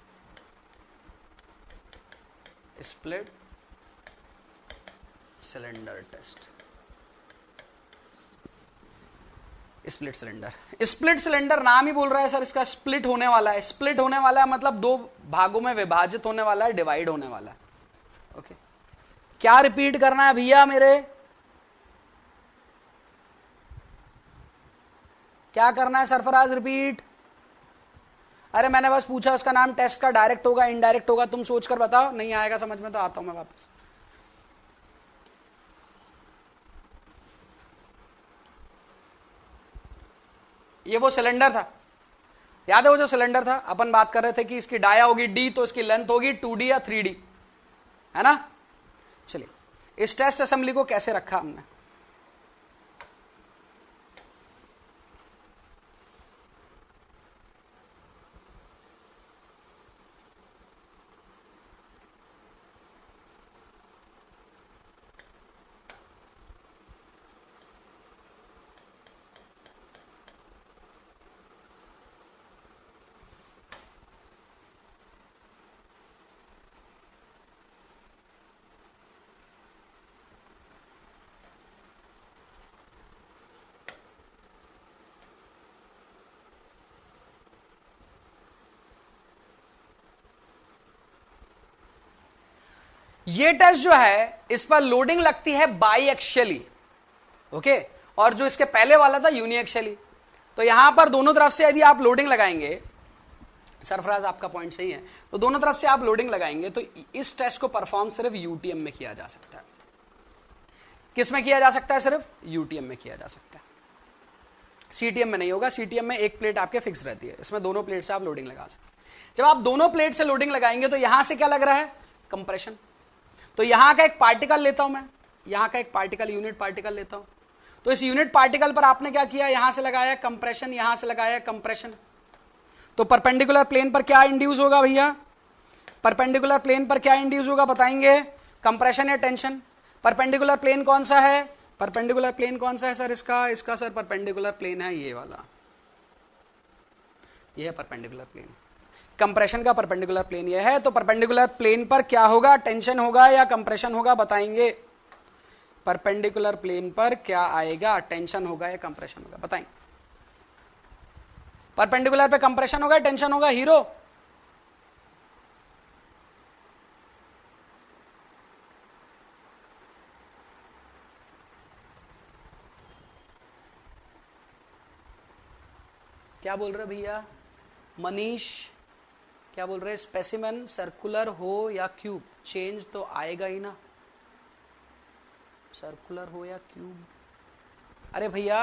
Split cylinder test. Split cylinder, split cylinder नाम ही बोल रहा है सर इसका, स्प्लिट होने वाला है। स्प्लिट होने वाला है मतलब 2 भागों में विभाजित होने वाला है, डिवाइड होने वाला है। ओके, क्या रिपीट करना है भैया मेरे? क्या करना है सरफराज? रिपीट। अरे मैंने बस पूछा उसका नाम टेस्ट का डायरेक्ट होगा इनडायरेक्ट होगा, तुम सोचकर बताओ। नहीं आएगा समझ में तो आता हूं मैं वापस। ये वो सिलेंडर था, याद है वो जो सिलेंडर था, अपन बात कर रहे थे कि इसकी डाया होगी डी तो इसकी लेंथ होगी 2D या 3D, है ना? चलिए, इस टेस्ट असेंबली को कैसे रखा हमने? ये टेस्ट जो है इस पर लोडिंग लगती है बाई एक्शियली, ओके, और जो इसके पहले वाला था यूनिएक्शियली। तो यहां पर दोनों तरफ से यदि आप लोडिंग लगाएंगे, सरफराज आपका पॉइंट सही है, तो दोनों तरफ से आप लोडिंग लगाएंगे तो इस टेस्ट को परफॉर्म सिर्फ यूटीएम में किया जा सकता है। किस में किया जा सकता है? सिर्फ यूटीएम में किया जा सकता है, सीटीएम में नहीं होगा। सीटीएम में एक प्लेट आपके फिक्स रहती है, इसमें दोनों प्लेट से आप लोडिंग लगा सकते हैं। जब आप दोनों प्लेट से लोडिंग लगाएंगे तो यहां से क्या लग रहा है? कंप्रेशन। तो यहां का एक पार्टिकल लेता हूं मैं, यहां का एक पार्टिकल, यूनिट पार्टिकल लेता हूं, तो इस यूनिट पार्टिकल पर आपने क्या किया? यहां से लगाया कंप्रेशन, यहां से लगाया कंप्रेशन। तो परपेंडिकुलर प्लेन पर क्या इंड्यूस होगा भैया? परपेंडिकुलर प्लेन पर क्या इंड्यूस होगा बताएंगे? कंप्रेशन या टेंशन? परपेंडिकुलर प्लेन कौन सा है? परपेंडिकुलर प्लेन कौन सा है सर इसका सर परपेंडिकुलर प्लेन है ये वाला, ये है परपेंडिकुलर प्लेन। कंप्रेशन का परपेंडिकुलर प्लेन ये है, तो परपेंडिकुलर प्लेन पर क्या होगा? टेंशन होगा या कंप्रेशन होगा बताएंगे? परपेंडिकुलर प्लेन पर क्या आएगा? टेंशन होगा या कंप्रेशन होगा बताएंगे? परपेंडिकुलर पे कंप्रेशन होगा या टेंशन होगा हीरो? क्या बोल रहे भैया? मनीष क्या बोल रहे? स्पेसिमेन सर्कुलर हो या क्यूब, चेंज तो आएगा ही ना, सर्कुलर हो या क्यूब। अरे भैया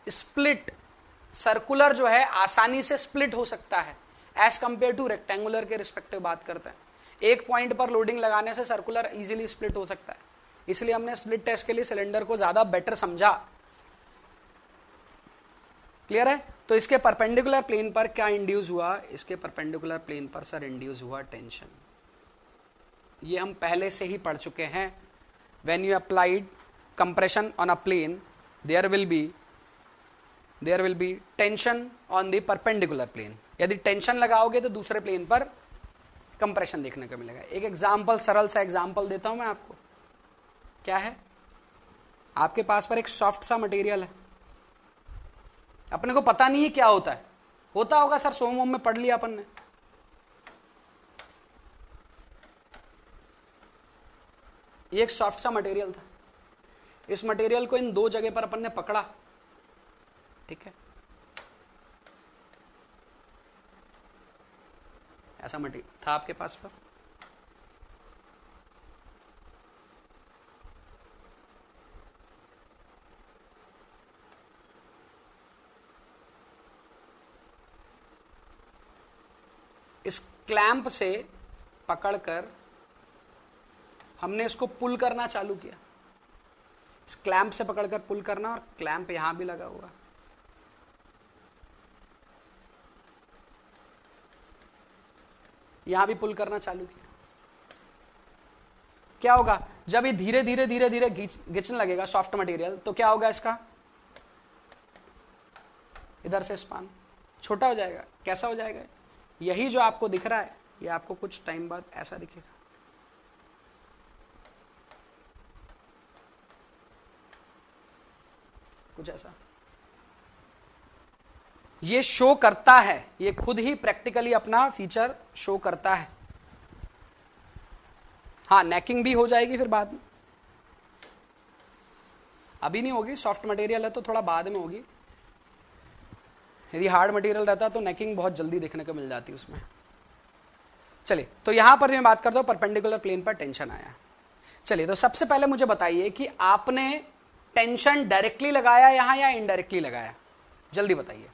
स्प्लिट, सर्कुलर जो है आसानी से स्प्लिट हो सकता है एज कंपेयर टू रेक्टेंगुलर के रिस्पेक्टिव बात करते हैं। एक पॉइंट पर लोडिंग लगाने से सर्कुलर इजीली स्प्लिट हो सकता है, इसलिए हमने स्प्लिट टेस्ट के लिए सिलेंडर को ज्यादा बेटर समझा। क्लियर है? तो इसके परपेंडिकुलर प्लेन पर क्या इंड्यूस हुआ? इसके परपेंडिकुलर प्लेन पर सर इंड्यूस हुआ टेंशन। ये हम पहले से ही पढ़ चुके हैं। When you applied compression on a plane there will be tension on the perpendicular plane. यदि टेंशन लगाओगे तो दूसरे प्लेन पर कंप्रेशन देखने को मिलेगा। एक एग्जाम्पल, सरल सा एग्जाम्पल देता हूं मैं आपको। क्या है? आपके पास पर एक सॉफ्ट सा मटेरियल है, अपने को पता नहीं है क्या होता है, होता होगा सर सोम वोम में पढ़ लिया अपन ने। ये एक सॉफ्ट सा मटेरियल था, इस मटेरियल को इन दो जगह पर अपन ने पकड़ा, ठीक है, ऐसा मटेरियल था आपके पास पर, इस क्लैंप से पकड़कर हमने इसको पुल करना चालू किया, इस क्लैंप से पकड़कर पुल करना, और क्लैंप यहां भी लगा हुआ, यहां भी पुल करना चालू किया। क्या होगा जब ये धीरे धीरे धीरे धीरे घिंचने लगेगा सॉफ्ट मटेरियल, तो क्या होगा, इसका इधर से स्पान छोटा हो जाएगा। कैसा हो जाएगा, यही जो आपको दिख रहा है ये आपको कुछ टाइम बाद ऐसा दिखेगा, कुछ ऐसा। ये शो करता है, ये खुद ही प्रैक्टिकली अपना फीचर शो करता है। हाँ, नेकिंग भी हो जाएगी फिर बाद में, अभी नहीं होगी, सॉफ्ट मटेरियल है तो थोड़ा बाद में होगी। यदि हार्ड मटेरियल रहता तो नेकिंग बहुत जल्दी देखने को मिल जाती उसमें। चलिए, तो यहां पर मैं बात करता हूं परपेंडिकुलर प्लेन पर टेंशन आया। चलिए, तो सबसे पहले मुझे बताइए कि आपने टेंशन डायरेक्टली लगाया यहां या इनडायरेक्टली लगाया, जल्दी बताइए।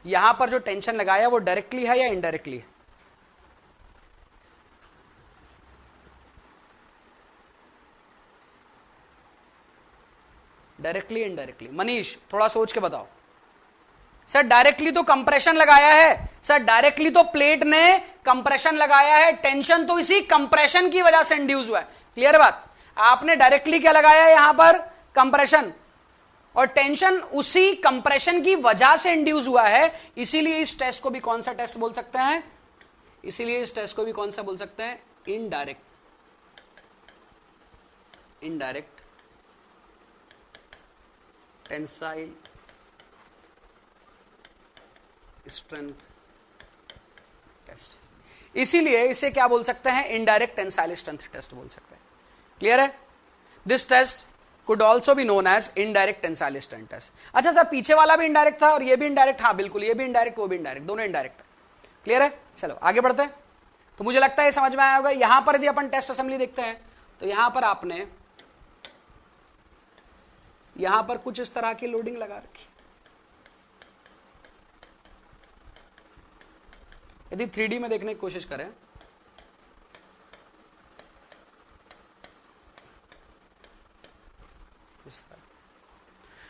यहां पर जो टेंशन लगाया वो डायरेक्टली है या इनडायरेक्टली है? Directly indirectly? मनीष थोड़ा सोच के बताओ। सर डायरेक्टली तो कंप्रेशन लगाया है, सर डायरेक्टली तो प्लेट ने कंप्रेशन लगाया है, टेंशन तो इसी कंप्रेशन की वजह से इंड्यूस हुआ है। क्लियर बात? आपने डायरेक्टली क्या लगाया है यहां पर? कंप्रेशन, और टेंशन उसी कंप्रेशन की वजह से इंड्यूस हुआ है। इसीलिए इस टेस्ट को भी कौन सा टेस्ट बोल सकते हैं? इसीलिए इस टेस्ट को भी कौन सा बोल सकते हैं? Indirect, indirect tensile strength test. इसीलिए इसे क्या बोल सकते हैं? इनडायरेक्ट टेंसाइल स्ट्रेंथ टेस्ट बोल सकते हैं। क्लियर है? This test could also be known as indirect tensile strength test। अच्छा सर, पीछे वाला भी इनडायरेक्ट था और ये भी इनडायरेक्ट? हाँ बिल्कुल, ये भी इनडायरेक्ट वो भी इनडायरेक्ट, दोनों इनडायरेक्ट है। क्लियर है? चलो आगे बढ़ते हैं। तो मुझे लगता है समझ में आया होगा। यहां पर यदि अपन टेस्ट असेंबली देखते हैं तो यहां पर आपने यहां पर कुछ इस तरह की लोडिंग लगा रखी। यदि 3D में देखने की कोशिश करें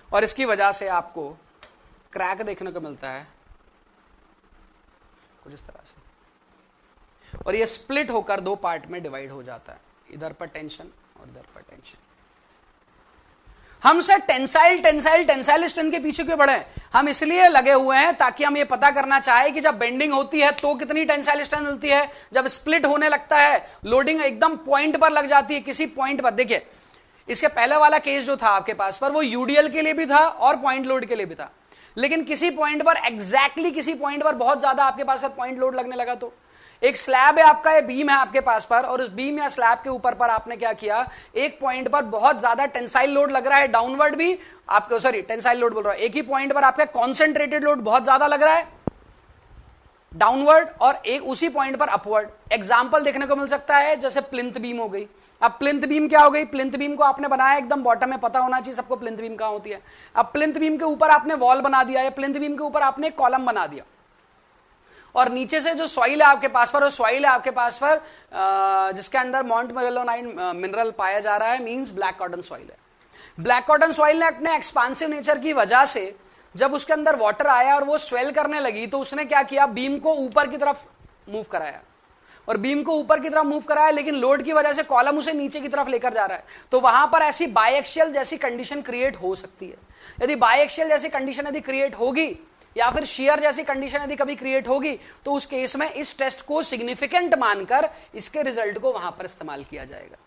और इसकी वजह से आपको क्रैक देखने को मिलता है कुछ इस तरह से, और ये स्प्लिट होकर दो पार्ट में डिवाइड हो जाता है, इधर पर टेंशन और इधर पर टेंशन। हम सर टेंसाइल स्ट्रेंथ के पीछे क्यों बढ़े? हम इसलिए लगे हुए हैं ताकि हम ये पता करना चाहे कि जब बेंडिंग होती है तो कितनी टेंसाइल स्ट्रेंथ मिलती है, जब स्प्लिट होने लगता है, लोडिंग एकदम पॉइंट पर लग जाती है, किसी पॉइंट पर। देखिए इसके पहले वाला केस जो था आपके पास पर, वो यूडीएल के लिए भी था और पॉइंट लोड के लिए भी था, लेकिन किसी पॉइंट पर एग्जैक्टली किसी पॉइंट पर बहुत ज्यादा आपके पास पॉइंट लोड लगने लगा। तो एक स्लैब है आपका, ये बीम है आपके पास पर, और उस बीम या स्लैब के ऊपर पर आपने क्या किया, एक पॉइंट पर बहुत ज्यादा टेंसाइल लोड लग रहा है, डाउनवर्ड भी आपको, सॉरी टेंसाइल लोड बोल रहा है, एक ही पॉइंट पर आपका कॉन्सेंट्रेटेड लोड बहुत ज्यादा लग रहा है डाउनवर्ड, और एक उसी पॉइंट पर अपवर्ड। एग्जाम्पल देखने को मिल सकता है जैसे प्लिंथ बीम हो गई। अब प्लिंथ बीम क्या हो गई? प्लिंथ बीम को आपने बनाया एकदम बॉटम में, पता होना चाहिए सबको प्लिंथ बीम कहां होती है। अब प्लिंथ बीम के ऊपर आपने वॉल बना दिया, या प्लिंथ बीम के ऊपर आपने एक कॉलम बना दिया, और नीचे से जो सॉइल है आपके पास पर, वो सॉइल है आपके पास पर जिसके अंदर माउंट मेलेनोनाइन मिनरल पाया जा रहा है, मींस ब्लैक कॉटन सॉइल है। ब्लैक कॉटन सॉइल ने अपने एक्सपांसिव नेचर की वजह से जब उसके अंदर वाटर आया और वो स्वेल करने लगी, तो उसने क्या किया, बीम को ऊपर की तरफ मूव कराया, और बीम को ऊपर की तरफ मूव कराया, लेकिन लोड की वजह से कॉलम उसे नीचे की तरफ लेकर जा रहा है। तो वहां पर ऐसी बायएक्सियल जैसी कंडीशन क्रिएट हो सकती है। यदि बायएक्सियल जैसी कंडीशन यदि क्रिएट होगी, या फिर शियर जैसी कंडीशन यदि कभी क्रिएट होगी, तो उस केस में इस टेस्ट को सिग्निफिकेंट मानकर इसके रिजल्ट को वहां पर इस्तेमाल किया जाएगा।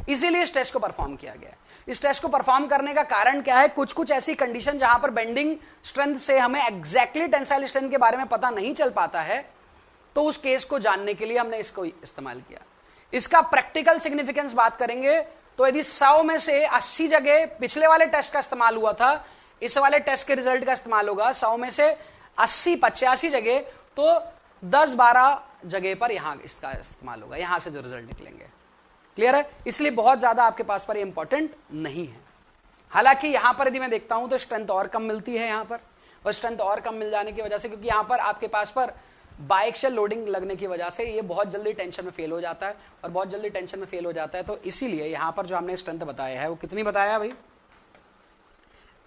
इसीलिए इस टेस्ट को परफॉर्म किया गया है। इस टेस्ट को परफॉर्म करने का कारण क्या है? कुछ कुछ ऐसी कंडीशन जहां पर बेंडिंग स्ट्रेंथ से हमें एग्जैक्टली टेंसाइल स्ट्रेंथ के बारे में पता नहीं चल पाता है, तो उस केस को जानने के लिए हमने इसको इस्तेमाल किया। इसका प्रैक्टिकल सिग्निफिकेंस बात करेंगे तो यदि 100 में से 80 जगह पिछले वाले टेस्ट का इस्तेमाल हुआ था, इस वाले टेस्ट के रिजल्ट का इस्तेमाल होगा 100 में से 80-85 जगह, तो 10-12 जगह पर यहां इसका इस्तेमाल होगा, यहां से जो रिजल्ट निकलेंगे। क्लियर है? इसलिए बहुत ज्यादा आपके पास पर इंपॉर्टेंट नहीं है। हालांकि यहां पर यदि मैं देखता हूं तो स्ट्रेंथ और कम मिलती है यहां पर, और स्ट्रेंथ और कम मिल जाने की वजह से, क्योंकि यहां पर आपके पास पर बाइक्शियल लोडिंग लगने की वजह से ये बहुत जल्दी टेंशन में फेल हो जाता है, और बहुत जल्दी टेंशन में फेल हो जाता है, तो इसीलिए यहां पर जो हमने स्ट्रेंथ बताया है वो कितनी बताया भाई,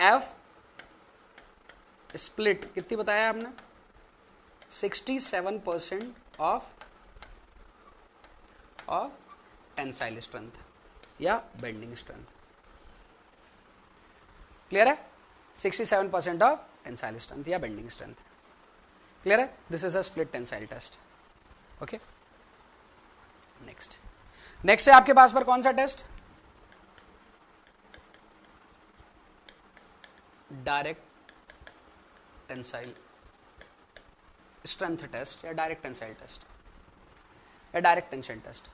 एफ स्प्लिट कितनी बताया हमने, 67% ऑफ टेंसाइल स्ट्रेंथ या बेंडिंग स्ट्रेंथ। क्लियर है? 67% ऑफ टेंसाइल स्ट्रेंथ या बेंडिंग स्ट्रेंथ। क्लियर है? This is a split tensile test. Okay, next है आपके पास पर कौन सा test, direct tensile strength test या डायरेक्ट टेंसाइल टेस्ट या डायरेक्ट टेंशन टेस्ट।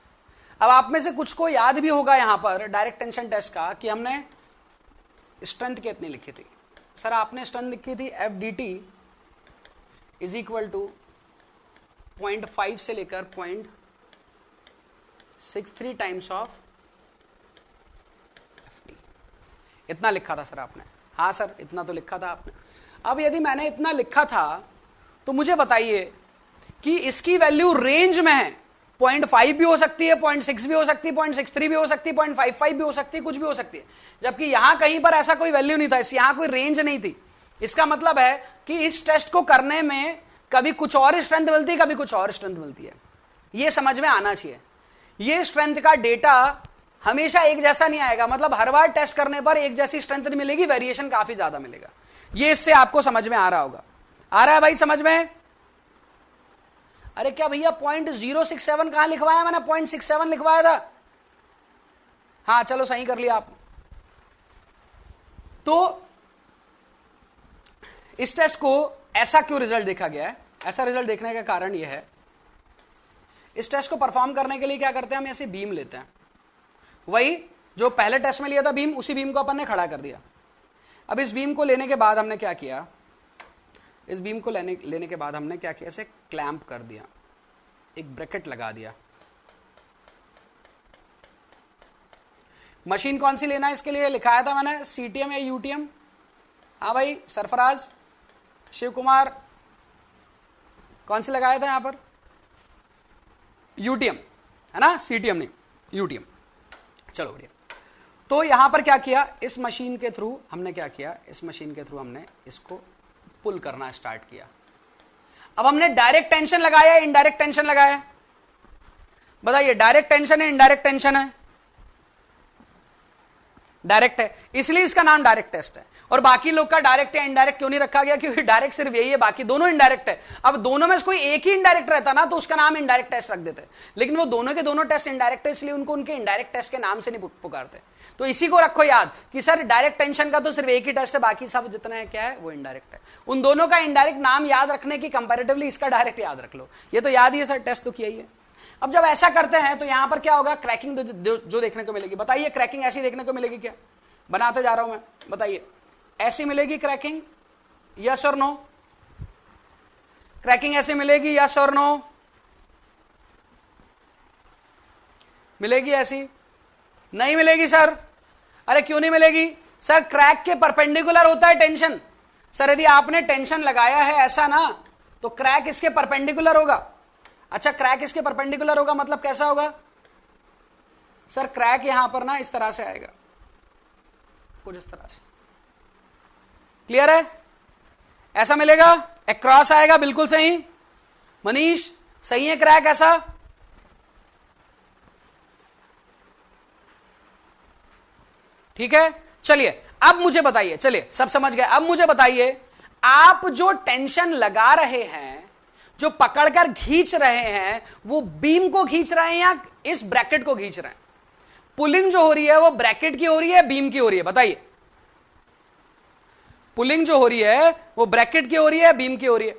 अब आप में से कुछ को याद भी होगा यहां पर डायरेक्ट टेंशन टेस्ट का कि हमने स्ट्रेंथ कितनी लिखी थी। सर आपने स्ट्रेंथ लिखी थी FDT इज इक्वल टू 0.5 से लेकर 0.63 टाइम्स ऑफ FD, इतना लिखा था सर आपने। हाँ सर इतना तो लिखा था आपने। अब यदि मैंने इतना लिखा था तो मुझे बताइए कि इसकी वैल्यू रेंज में है, 0.5 भी हो सकती है, 0.6 भी हो सकती है, 0.63 भी हो सकती है, 0.55 भी हो सकती है, कुछ भी हो सकती है, जबकि यहां कहीं पर ऐसा कोई वैल्यू नहीं था, यहां कोई रेंज नहीं थी। इसका मतलब है कि इस टेस्ट को करने में कभी कुछ और स्ट्रेंथ मिलती है, कभी कुछ और स्ट्रेंथ मिलती है। यह समझ में आना चाहिए। यह स्ट्रेंथ का डेटा हमेशा एक जैसा नहीं आएगा, मतलब हर बार टेस्ट करने पर एक जैसी स्ट्रेंथ नहीं मिलेगी, वेरिएशन काफी ज्यादा मिलेगा। यह इससे आपको समझ में आ रहा होगा। आ रहा है भाई समझ में? अरे क्या भैया 0.067 कहां लिखवाया मैंने, 0.67 लिखवाया था। हाँ चलो सही कर लिया आप। तो इस टेस्ट को ऐसा क्यों रिजल्ट देखा गया है? ऐसा रिजल्ट देखने का कारण यह है, इस टेस्ट को परफॉर्म करने के लिए क्या करते हैं, हम ऐसे बीम लेते हैं, वही जो पहले टेस्ट में लिया था बीम, उसी बीम को अपन ने खड़ा कर दिया। अब इस बीम को लेने के बाद हमने क्या किया, इस बीम को लेने के बाद हमने क्या किया, इसे क्लैंप कर दिया, एक ब्रैकेट लगा दिया। मशीन कौन सी लेना है इसके लिए लिखाया था मैंने, CTM या UTM? हाँ भाई सरफराज, शिव कुमार, कौन सी लगाया था यहां पर, UTM है ना, CTM नहीं, UTM। चलो बढ़िया। तो यहां पर क्या किया, इस मशीन के थ्रू हमने क्या किया, इस मशीन के थ्रू हमने इसको पुल करना स्टार्ट किया। अब हमने डायरेक्ट टेंशन लगाया, इनडायरेक्ट टेंशन लगाया, बताइए डायरेक्ट टेंशन है इनडायरेक्ट टेंशन है? डायरेक्ट है, इसलिए इसका नाम डायरेक्ट टेस्ट है। और बाकी लोग का डायरेक्ट या इनडायरेक्ट क्यों नहीं रखा गया, क्योंकि डायरेक्ट सिर्फ यही है, बाकी दोनों इनडायरेक्ट है। अब दोनों में से कोई एक ही इनडायरेक्ट रहता ना तो उसका नाम इनडायरेक्ट टेस्ट रख देते, लेकिन वो दोनों के दोनों टेस्ट इनडायरेक्ट है, इसलिए उनको उनके इनडायरेक्ट टेस्ट के नाम से नहीं पुकारते। तो इसी को रखो याद कि सर डायरेक्ट टेंशन का तो सिर्फ एक ही टेस्ट है, बाकी सब जितना है क्या है वो इनडायरेक्ट है। उन दोनों का इनडायरेक्ट नाम याद रखने की कंपैरेटिवली इसका डायरेक्ट याद रख लो, ये तो याद ही है सर, टेस्ट तो किया ही है। अब जब ऐसा करते हैं तो यहां पर क्या होगा, क्रैकिंग जो देखने को मिलेगी, बताइए क्रैकिंग ऐसी देखने को मिलेगी क्या? बनाते जा रहा हूं मैं, बताइए ऐसी मिलेगी क्रैकिंग, यस और नो? क्रैकिंग ऐसे मिलेगी, यस और नो? मिलेगी ऐसी? नहीं मिलेगी सर। अरे क्यों नहीं मिलेगी सर? क्रैक के परपेंडिकुलर होता है टेंशन। सर यदि आपने टेंशन लगाया है ऐसा ना, तो क्रैक इसके परपेंडिकुलर होगा। अच्छा क्रैक इसके परपेंडिकुलर होगा मतलब कैसा होगा सर? क्रैक यहां पर ना इस तरह से आएगा, कुछ इस तरह से। क्लियर है? ऐसा मिलेगा, अक्रॉस आएगा, बिल्कुल सही मनीष, सही है क्रैक ऐसा। ठीक है, चलिए अब मुझे बताइए, चलिए सब समझ गए, अब मुझे बताइए आप जो टेंशन लगा रहे हैं, जो पकड़कर खींच रहे हैं, वो बीम को खींच रहे हैं या इस ब्रैकेट को खींच रहे हैं? पुलिंग जो हो रही है वो ब्रैकेट की हो रही है, बीम की हो रही है? बताइए पुलिंग जो हो रही है वो ब्रैकेट की हो रही है, बीम की हो रही है?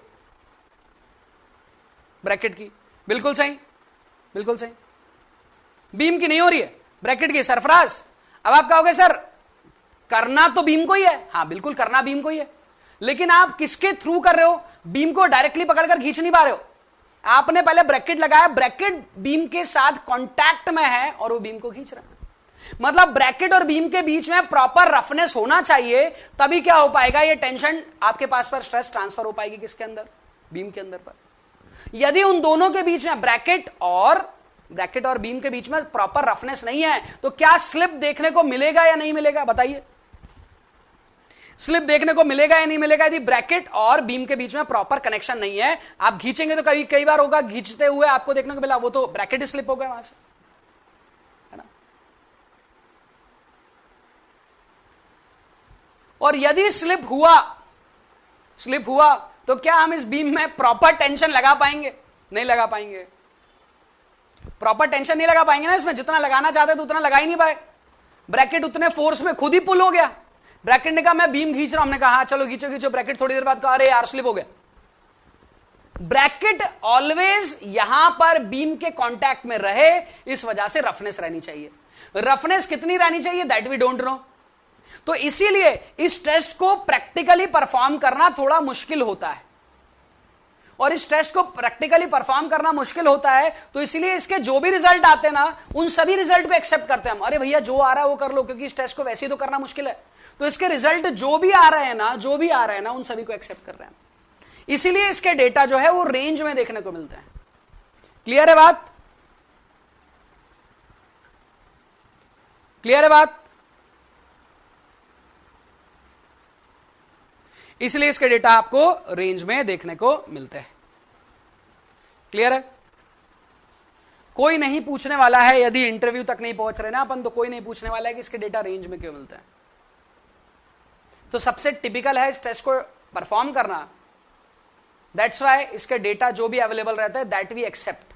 ब्रैकेट की, बिल्कुल सही, बिल्कुल सही। बीम की नहीं हो रही है, ब्रैकेट की। सरफराज अब आप कहोगे सर करना तो बीम को ही है, हाँ बिल्कुल करना बीम को ही है, लेकिन आप किसके थ्रू कर रहे हो? बीम को डायरेक्टली पकड़कर खींच नहीं पा रहे हो, आपने पहले ब्रैकेट लगाया, ब्रैकेट बीम के साथ कांटेक्ट में है और वो बीम को खींच रहा है। मतलब ब्रैकेट और बीम के बीच में प्रॉपर रफनेस होना चाहिए, तभी क्या हो पाएगा, ये टेंशन आपके पास पर स्ट्रेस ट्रांसफर हो पाएगी किसके अंदर? बीम के अंदर पर। यदि उन दोनों के बीच में ब्रैकेट और बीम के बीच में प्रॉपर रफनेस नहीं है, तो क्या स्लिप देखने को मिलेगा या नहीं मिलेगा? बताइए, स्लिप देखने को मिलेगा या नहीं मिलेगा? यदि ब्रैकेट और बीम के बीच में प्रॉपर कनेक्शन नहीं है, आप खींचेंगे तो कई बार होगा, खींचते हुए आपको देखने को मिला वो तो ब्रैकेट स्लिप हो गया वहां से, है ना? और यदि स्लिप हुआ तो क्या हम इस बीम में प्रॉपर टेंशन लगा पाएंगे? नहीं लगा पाएंगे, प्रॉपर टेंशन नहीं लगा पाएंगे ना इसमें, जितना लगाना चाहते तो उतना लगा ही नहीं पाए। ब्रैकेट उतने फोर्स में खुद ही पुल हो गया। ब्रैकेट ने कहा मैं बीम खींच रहा हूं, हमने कहा हाँ चलो खींचो, ब्रैकेट थोड़ी देर बाद कहा अरे यार स्लिप हो गया। ब्रैकेट ऑलवेज यहां पर बीम के कांटेक्ट में रहे, इस वजह से रफनेस रहनी चाहिए। रफनेस कितनी रहनी चाहिए दैट वी डोंट नो। तो इसीलिए इस टेस्ट को प्रैक्टिकली परफॉर्म करना थोड़ा मुश्किल होता है, और इस टेस्ट को प्रैक्टिकली परफॉर्म करना मुश्किल होता है, तो इसलिए इसके जो भी रिजल्ट आते हैं ना, उन सभी रिजल्ट को एक्सेप्ट करते हैं हम। अरे भैया जो आ रहा है वो कर लो, क्योंकि इस टेस्ट को वैसे ही तो करना मुश्किल है, तो इसके रिजल्ट जो भी आ रहे हैं ना उन सभी को एक्सेप्ट कर रहे हैं। इसीलिए इसके डेटा जो है वो रेंज में देखने को मिलते हैं। क्लियर है बात? क्लियर है बात? इसलिए इसके डेटा आपको रेंज में देखने को मिलते हैं। क्लियर है? कोई नहीं पूछने वाला है, यदि इंटरव्यू तक नहीं पहुंच रहे ना अपन, तो कोई नहीं पूछने वाला है कि इसके डेटा रेंज में क्यों मिलते हैं। तो सबसे टिपिकल है इस टेस्ट को परफॉर्म करना, दैट्स वाई इसके डेटा जो भी अवेलेबल रहता है दैट वी एक्सेप्ट।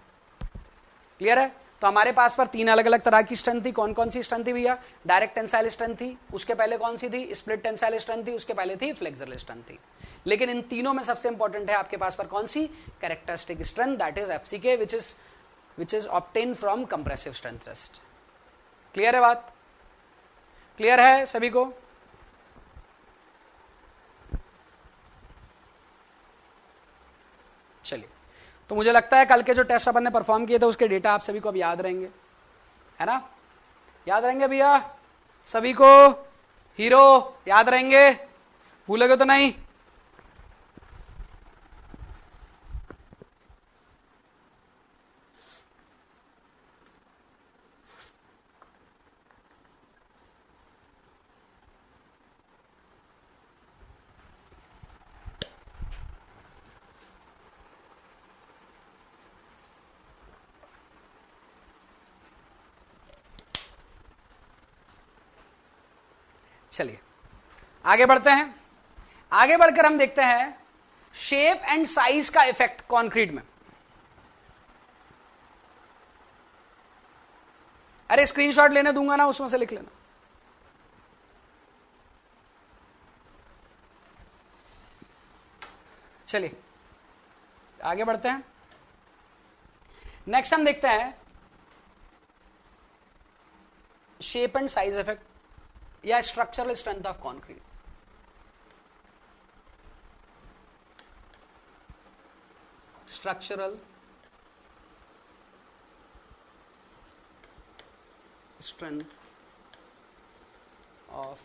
क्लियर है? तो हमारे पास पर 3 अलग अलग तरह की स्ट्रेंथ थी। कौन कौन सी स्ट्रेंथ थी भैया? डायरेक्ट टेंसाइल स्ट्रेंथ थी, उसके पहले कौन सी थी? स्प्लिट टेंसाइल स्ट्रेंथ थी, उसके पहले थी फ्लेक्सुरल स्ट्रेंथ थी। लेकिन इन तीनों में सबसे इंपॉर्टेंट है आपके पास पर कौन सी? Characteristic strength, that is FCK, which is obtain from compressive strength test. Clear है बात? क्लियर है सभी को? चलिए, तो मुझे लगता है कल के जो टेस्ट अपन ने परफॉर्म किए थे उसके डेटा आप सभी को अब याद रहेंगे, है ना? याद रहेंगे भैया सभी को? हीरो याद रहेंगे? भूलोगे तो नहीं? चलिए आगे बढ़ते हैं। आगे बढ़कर हम देखते हैं शेप एंड साइज का इफेक्ट कंक्रीट में। अरे स्क्रीनशॉट लेने दूंगा ना, उसमें से लिख लेना। चलिए आगे बढ़ते हैं। नेक्स्ट हम देखते हैं शेप एंड साइज इफेक्ट या structural strength of concrete. Structural strength of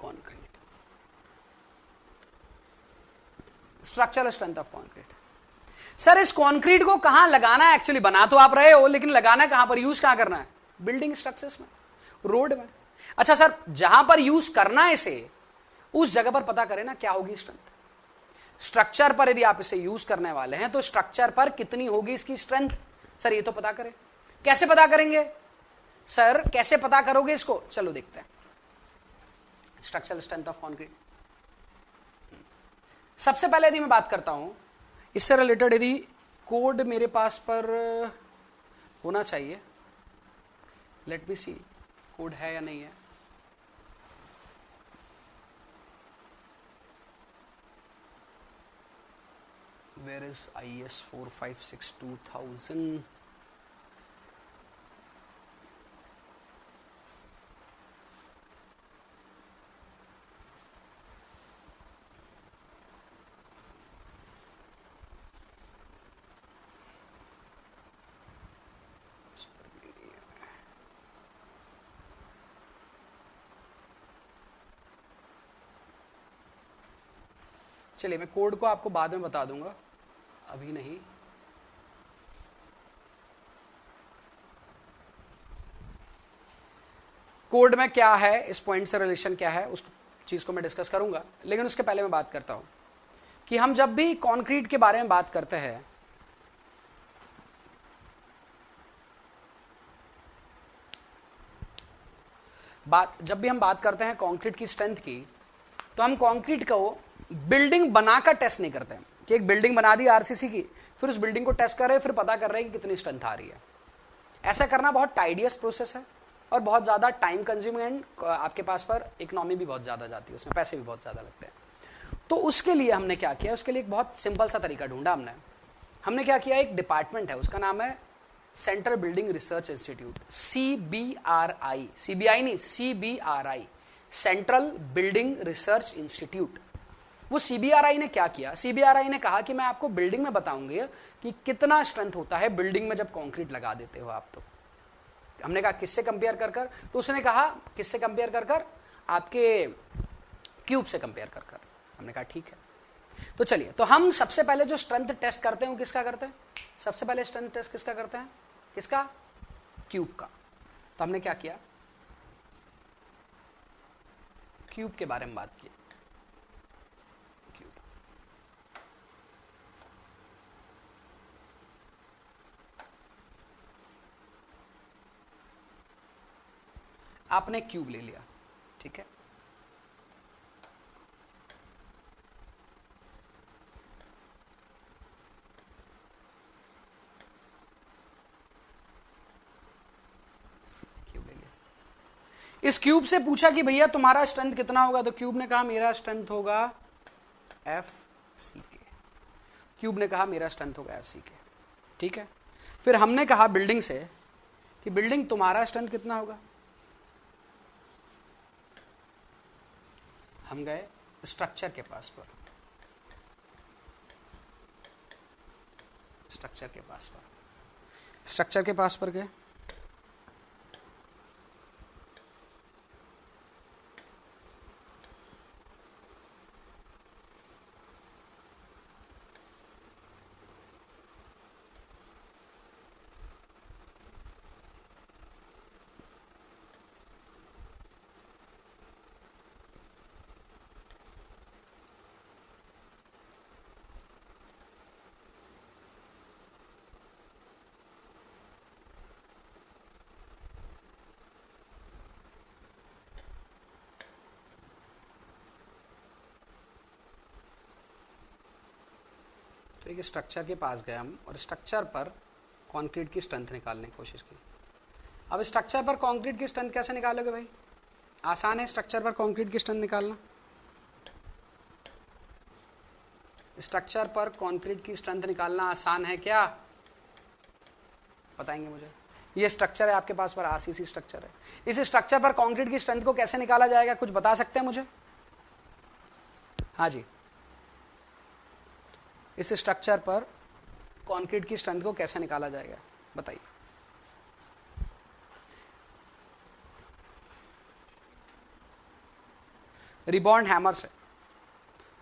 concrete. Structural strength of concrete. Sir इस कंक्रीट को कहां लगाना है? एक्चुअली बना तो आप रहे हो, लेकिन लगाना कहां पर, यूज कहां करना है? बिल्डिंग स्ट्रक्चर्स में, रोड में। अच्छा सर जहां पर यूज करना है इसे, उस जगह पर पता करें ना क्या होगी स्ट्रेंथ। स्ट्रक्चर पर यदि आप इसे यूज करने वाले हैं तो स्ट्रक्चर पर कितनी होगी इसकी स्ट्रेंथ? सर ये तो पता करें। कैसे पता करेंगे सर? कैसे पता करोगे इसको? चलो देखते हैं। Structural strength of concrete. सबसे पहले यदि मैं बात करता हूं इससे रिलेटेड, यदि कोड मेरे पास पर होना चाहिए, लेट मी सी कोड है या नहीं है। Where is IS 4562,000? चलिए मैं कोड को आपको बाद में बता दूंगा, अभी नहीं। कोड में क्या है, इस पॉइंट से रिलेशन क्या है, उस चीज को मैं डिस्कस करूंगा, लेकिन उसके पहले मैं बात करता हूं कि हम जब भी कंक्रीट के बारे में बात करते हैं जब भी हम बात करते हैं कंक्रीट की स्ट्रेंथ की, तो हम कंक्रीट को बिल्डिंग बनाकर टेस्ट नहीं करते हैं कि एक बिल्डिंग बना दी आरसीसी की, फिर उस बिल्डिंग को टेस्ट कर रहे हैं, फिर पता कर रहे हैं कि कितनी स्ट्रेंथ आ रही है। ऐसा करना बहुत टाइडियस प्रोसेस है और बहुत ज़्यादा टाइम कंज्यूमिंग एंड आपके पास पर इकोनॉमी भी बहुत ज़्यादा जाती है, उसमें पैसे भी बहुत ज़्यादा लगते हैं। तो उसके लिए हमने क्या किया, उसके लिए एक बहुत सिंपल सा तरीका ढूंढा हमने क्या किया, एक डिपार्टमेंट है, उसका नाम है central building research institute, CBRI, CBI नहीं, CBRI, central building research institute. वो CBRI ने क्या किया, CBRI ने कहा कि मैं आपको बिल्डिंग में बताऊंगी कि कितना स्ट्रेंथ होता है बिल्डिंग में जब कंक्रीट लगा देते हो आप। तो हमने कहा किससे कंपेयर कर कर, तो उसने कहा किससे कंपेयर कर कर, आपके क्यूब से कंपेयर कर कर। हमने कहा ठीक है, तो चलिए, तो हम सबसे पहले जो स्ट्रेंथ टेस्ट करते हैं वो किसका करते हैं, सबसे पहले स्ट्रेंथ टेस्ट किसका करते हैं, किसका, क्यूब का। तो हमने क्या किया, क्यूब के बारे में बात की। क्यूब, आपने क्यूब ले लिया, ठीक है, इस क्यूब से पूछा कि भैया तुम्हारा स्ट्रेंथ कितना होगा, तो क्यूब ने कहा मेरा स्ट्रेंथ होगा FCK। क्यूब ने कहा मेरा स्ट्रेंथ होगा FCK, ठीक है। फिर हमने कहा बिल्डिंग से कि बिल्डिंग तुम्हारा स्ट्रेंथ कितना होगा। हम गए स्ट्रक्चर के पास पर, स्ट्रक्चर के पास पर गए, तो एक स्ट्रक्चर के पास गए हम और स्ट्रक्चर पर कंक्रीट की स्ट्रेंथ निकालने की कोशिश की। अब स्ट्रक्चर पर कंक्रीट की स्ट्रेंथ कैसे निकालोगे भाई, आसान है स्ट्रक्चर पर कंक्रीट की स्ट्रेंथ निकालना। स्ट्रक्चर पर कंक्रीट की स्ट्रेंथ निकालना आसान है क्या, बताएंगे मुझे। ये स्ट्रक्चर है आपके पास पर, आरसीसी स्ट्रक्चर है, इस स्ट्रक्चर पर कंक्रीट की स्ट्रेंथ को कैसे निकाला जाएगा, कुछ बता सकते हैं मुझे। हाँ जी, इस स्ट्रक्चर पर कंक्रीट की स्ट्रेंथ को कैसे निकाला जाएगा, बताइए। रिबॉन्ड हैमर से।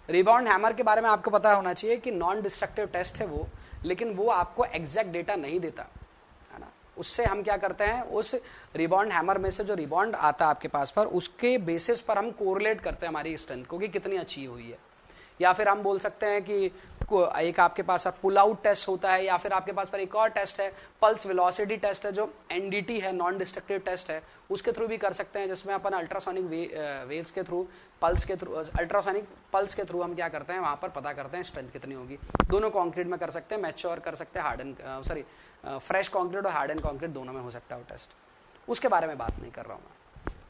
रिबॉन्ड हैमर के बारे में आपको पता होना चाहिए कि नॉन डिस्ट्रक्टिव टेस्ट है वो, लेकिन वो आपको एग्जैक्ट डेटा नहीं देता है ना। उससे हम क्या करते हैं, उस रिबॉन्ड हैमर में से जो रिबॉन्ड आता है आपके पास पर, उसके बेसिस पर हम कोरिलेट करते हैं हमारी स्ट्रेंथ को कि कितनी अच्छी हुई है। या फिर हम बोल सकते हैं कि एक आपके पास पुल आउट टेस्ट होता है, या फिर आपके पास पर एक और टेस्ट है पल्स वेलोसिटी टेस्ट है, जो NDT है, नॉन डिस्ट्रक्टिव टेस्ट है, उसके थ्रू भी कर सकते हैं, जिसमें अपन अल्ट्रासोनिक वेव्स के थ्रू, पल्स के थ्रू, अल्ट्रासोनिक पल्स के थ्रू हम क्या करते हैं, वहां पर पता करते हैं स्ट्रेंथ कितनी होगी। दोनों कॉन्क्रीट में कर सकते हैं, मैच्योर कर सकते हैं, हार्डन फ्रेश कॉन्क्रीट और हार्डन कॉन्क्रीट दोनों में हो सकता है वो टेस्ट। उसके बारे में बात नहीं कर रहा हूँ